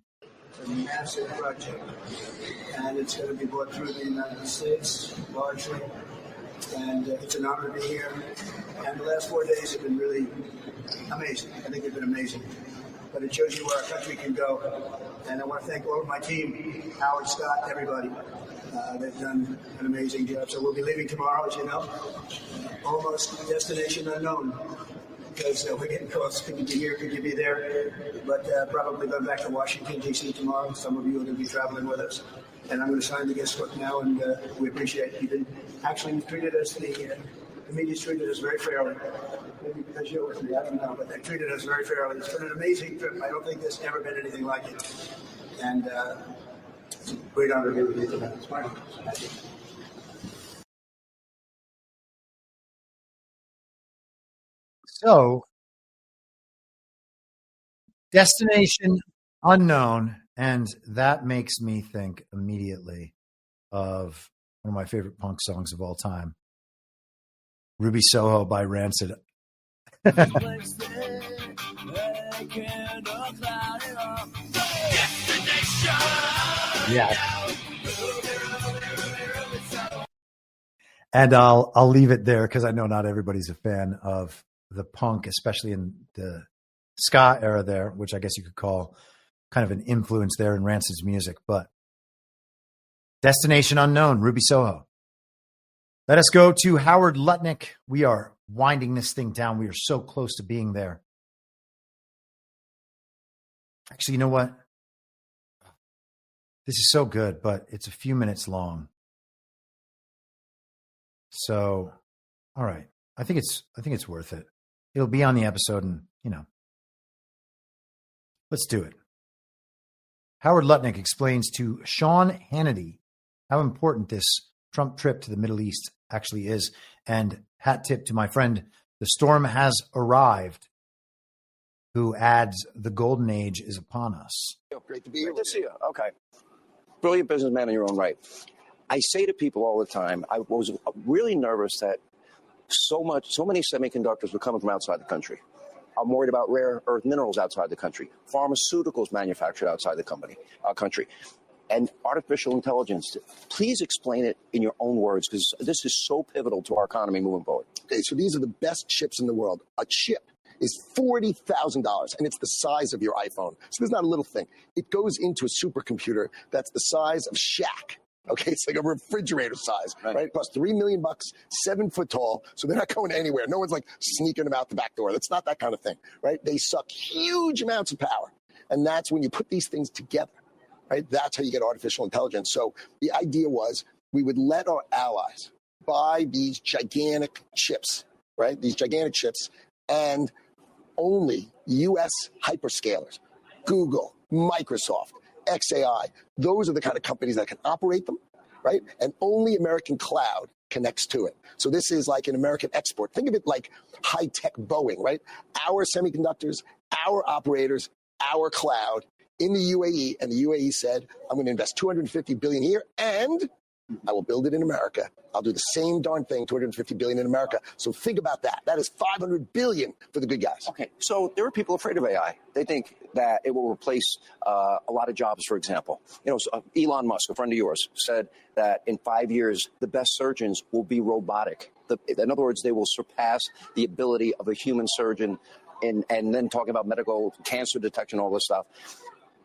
It's a massive project, and it's going to be brought through the United States largely, and it's an honor to be here. And the last 4 days have been really amazing. I think they've been amazing. But it shows you where our country can go. And I want to thank all of my team, Howard, Scott, everybody. They've done an amazing job. So we'll be leaving tomorrow, as you know, almost destination unknown. Because we're getting close. Could you be here? Could you be there? But probably going back to Washington, D.C. tomorrow. Some of you are going to be traveling with us. And I'm going to sign the guest book now, and we appreciate it. You've treated us, the media's treated us very fairly. Maybe because you're with me, I don't know, but they treated us very fairly. It's been an amazing trip. I don't think there's ever been anything like it. And it's a great honor to be with you tonight. It's my honor. Thank you. So, destination unknown, and that makes me think immediately of one of my favorite punk songs of all time, Ruby Soho by Rancid. Yeah. And I'll leave it there because I know not everybody's a fan of the punk, especially in the ska era there, which I guess you could call kind of an influence there in Rancid's music. But Destination Unknown, Ruby Soho. Let us go to Howard Lutnick. We are winding this thing down. We are so close to being there. Actually, you know what? This is so good, but it's a few minutes long. So, all right. I think it's worth it. It'll be on the episode, and let's do it. Howard Lutnick explains to Sean Hannity how important this Trump trip to the Middle East actually is. And hat tip to my friend, the storm has arrived. who adds, the golden age is upon us. Great to be here. Great to see you. Okay. Brilliant businessman in your own right. I say to people all the time, I was really nervous that so many semiconductors were coming from outside the country. I'm worried about rare earth minerals outside the country, pharmaceuticals manufactured outside the country, and artificial intelligence. Please explain it in your own words, because this is so pivotal to our economy moving forward. Okay, so these are the best chips in the world. A chip is $40,000, and it's the size of your iPhone. So this is not a little thing. It goes into a supercomputer that's the size of Shaq. Okay, it's like a refrigerator size, right? It costs $3 million, 7 foot tall, so they're not going anywhere. No one's like sneaking them out the back door. That's not that kind of thing, right? They suck huge amounts of power, and that's when you put these things together, right? That's how you get artificial intelligence. So the idea was we would let our allies buy these gigantic chips, right? These gigantic chips, and only U.S. hyperscalers, Google, Microsoft, XAI, those are the kind of companies that can operate them, right? And only American cloud connects to it. So this is like an American export. Think of it like high-tech Boeing, right? Our semiconductors, our operators, our cloud in the UAE, and the UAE said, I'm going to invest $250 billion here, and I will build it in America. I'll do the same darn thing, $250 billion in America. So think about that. That is $500 billion for the good guys. Okay, so there are people afraid of AI. They think that it will replace a lot of jobs, for example. You know, Elon Musk, a friend of yours, said that in 5 years, the best surgeons will be robotic. In other words, they will surpass the ability of a human surgeon, and then talking about medical cancer detection, all this stuff.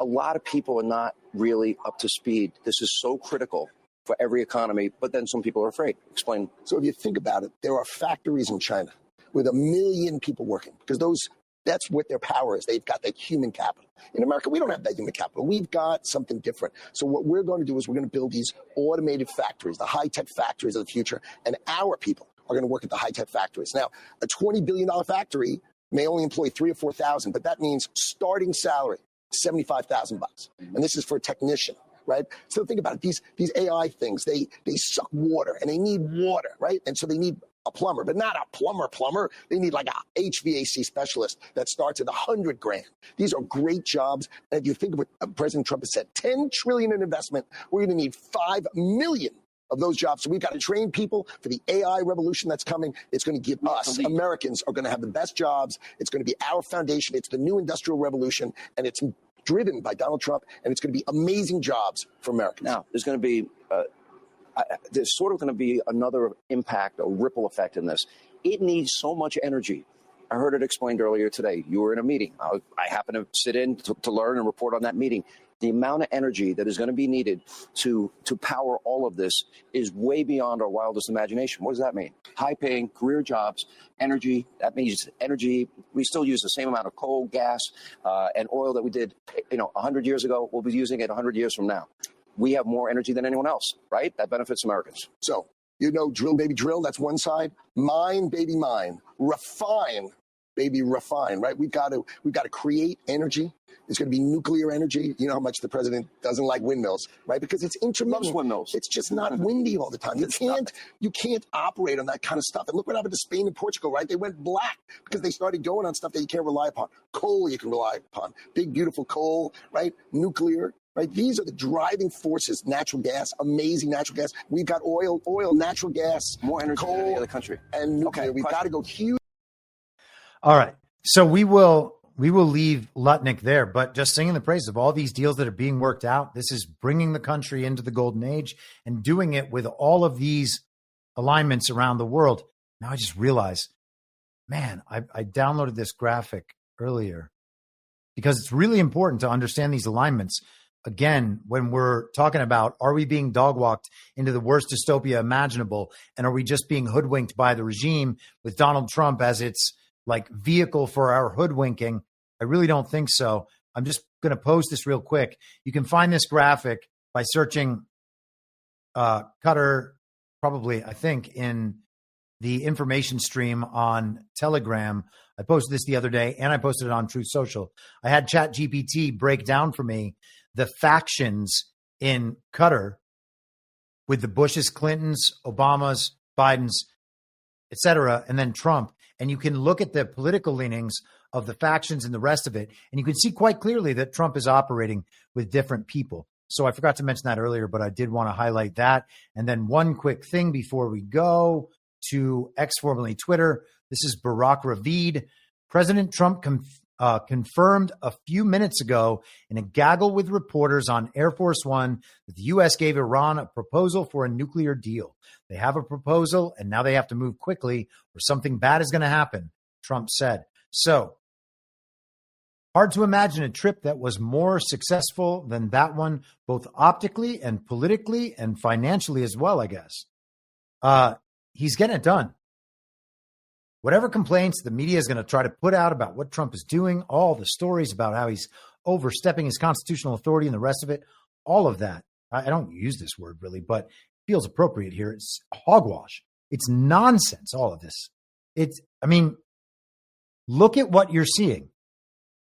A lot of people are not really up to speed. This is so critical for every economy, but then some people are afraid. Explain. So if you think about it, there are factories in China with 1 million people working, because that's what their power is. They've got that human capital. In America, we don't have that human capital. We've got something different. So what we're going to do is we're going to build these automated factories, the high-tech factories of the future, and our people are going to work at the high-tech factories. Now, a $20 billion factory may only employ 3,000 or 4,000, but that means starting salary, $75,000. And this is for a technician. Right? So think about it. These AI things, they suck water, and they need water, right? And so they need a plumber, but not a plumber. They need like a HVAC specialist that starts at $100,000. These are great jobs. And if you think of what President Trump has said, $10 trillion in investment, we're going to need 5 million of those jobs. So we've got to train people for the AI revolution that's coming. It's going to give us, Americans, are going to have the best jobs. It's going to be our foundation. It's the new industrial revolution, and it's driven by Donald Trump, and it's going to be amazing jobs for Americans. Now, there's going to be there's sort of going to be another impact, a ripple effect in this. It needs so much energy. I heard it explained earlier today. You were in a meeting. I happened to sit in to learn and report on that meeting. The amount of energy that is going to be needed to power all of this is way beyond our wildest imagination. What does that mean? High-paying career jobs, energy. That means energy. We still use the same amount of coal, gas, and oil that we did, 100 years ago. We'll be using it 100 years from now. We have more energy than anyone else, right? That benefits Americans. So, drill, baby, drill. That's one side. Mine, baby, mine. Refine, baby, refine. Right? We've got to create energy. It's going to be nuclear energy. You know how much the president doesn't like windmills, right? Because it's intermittent. Loves windmills. It's just not windy all the time. You can't operate on that kind of stuff. And look what happened to Spain and Portugal, right? They went black because they started going on stuff that you can't rely upon. Coal you can rely upon. Big, beautiful coal, right? Nuclear, right? These are the driving forces. Natural gas, amazing natural gas. We've got oil, natural gas, more energy coal, than any other country. And nuclear. We've got to go huge. All right. So we will leave Lutnick there, but just singing the praises of all these deals that are being worked out. This is bringing the country into the golden age and doing it with all of these alignments around the world. Now I just realized, man, I downloaded this graphic earlier because it's really important to understand these alignments. Again, when we're talking about, are we being dog walked into the worst dystopia imaginable? And are we just being hoodwinked by the regime with Donald Trump as its like vehicle for our hoodwinking? I really don't think so. I'm just going to post this real quick. You can find this graphic by searching Qatar, probably, I think, in the information stream on Telegram. I posted this the other day, and I posted it on Truth Social. I had ChatGPT break down for me the factions in Qatar with the Bushes, Clintons, Obamas, Bidens, et cetera, and then Trump. And you can look at the political leanings of the factions and the rest of it. And you can see quite clearly that Trump is operating with different people. So I forgot to mention that earlier, but I did want to highlight that. And then one quick thing before we go to X, formerly Twitter. This is Barack Ravid. President Trump confirmed a few minutes ago in a gaggle with reporters on Air Force One that the U.S. gave Iran a proposal for a nuclear deal. They have a proposal, and now they have to move quickly or something bad is going to happen, Trump said. So, hard to imagine a trip that was more successful than that one, both optically and politically and financially as well, I guess. He's getting it done. Whatever complaints the media is going to try to put out about what Trump is doing, all the stories about how he's overstepping his constitutional authority and the rest of it, all of that. I don't use this word really, but it feels appropriate here. It's hogwash. It's nonsense, all of this. Look at what you're seeing.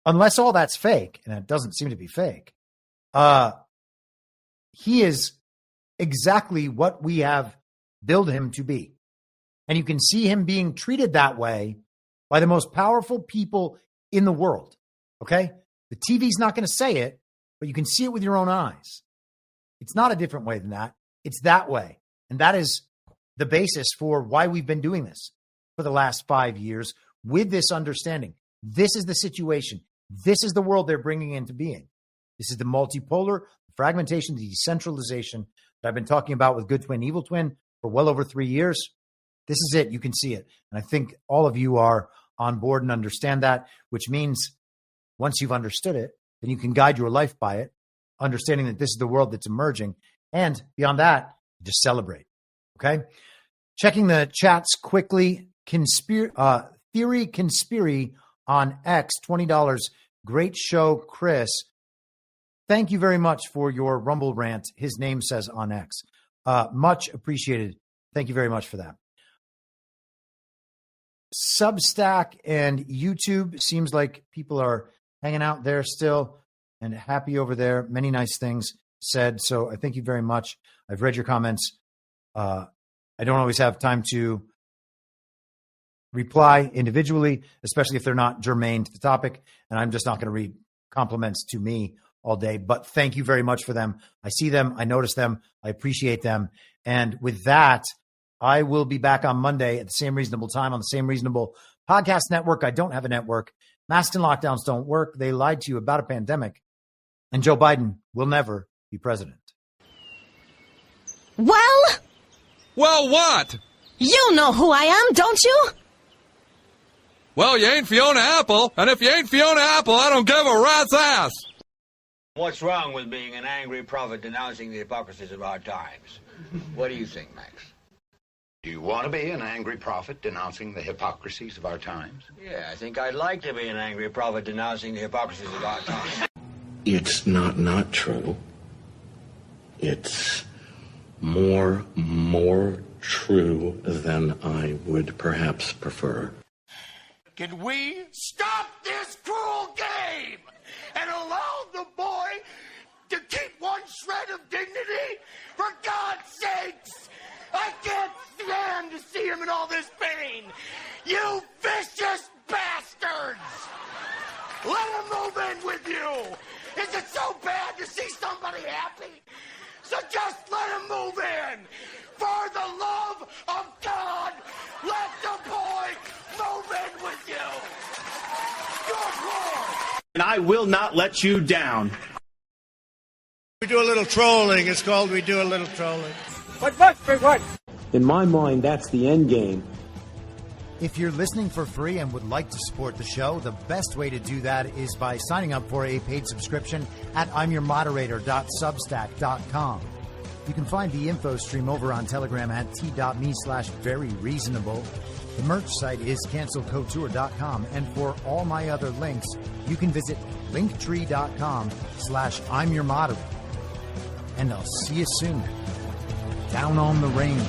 Unless all that's fake, and it doesn't seem to be fake, he is exactly what we have billed him to be. And you can see him being treated that way by the most powerful people in the world. Okay? The TV's not going to say it, but you can see it with your own eyes. It's not a different way than that. It's that way. And that is the basis for why we've been doing this for the last 5 years with this understanding. This is the situation. This is the world they're bringing into being. This is the multipolar, the fragmentation, the decentralization that I've been talking about with Good Twin, Evil Twin for well over 3 years. This is it. You can see it. And I think all of you are on board and understand that, which means once you've understood it, then you can guide your life by it, understanding that this is the world that's emerging. And beyond that, just celebrate. Okay? Checking the chats quickly. Theory Conspiracy on X, $20. Great show, Chris. Thank you very much for your Rumble rant. His name says on X. Much appreciated. Thank you very much for that. Substack and YouTube, seems like people are hanging out there still and happy over there. Many nice things said. So I thank you very much. I've read your comments. I don't always have time to reply individually, especially if they're not germane to the topic. And I'm just not going to read compliments to me all day. But thank you very much for them. I see them. I notice them. I appreciate them. And with that, I will be back on Monday at the same reasonable time on the same reasonable podcast network. I don't have a network. Masks and lockdowns don't work. They lied to you about a pandemic. And Joe Biden will never be president. Well, what? You know who I am, don't you? Well, you ain't Fiona Apple, and if you ain't Fiona Apple, I don't give a rat's ass. What's wrong with being an angry prophet denouncing the hypocrisies of our times? What do you think, Max? Do you want to be an angry prophet denouncing the hypocrisies of our times? Yeah, I think I'd like to be an angry prophet denouncing the hypocrisies of our times. It's not true. It's more true than I would perhaps prefer. Can we stop this cruel game and allow the boy to keep one shred of dignity? For God's sakes! I can't stand to see him in all this pain! You vicious bastards! Let him move in with you! Is it so bad to see somebody happy? So just let him move in! For the love of God, let the boy move in with you! Good Lord! And I will not let you down. We do a little trolling. It's called We Do a Little Trolling. What? In my mind, that's the end game. If you're listening for free and would like to support the show, the best way to do that is by signing up for a paid subscription at imyourmoderator.substack.com. You can find the info stream over on Telegram at t.me/veryreasonable. The merch site is cancelcouture.com. And for all my other links, you can visit linktree.com/imyourmoderator. And I'll see you soon. Down on the range.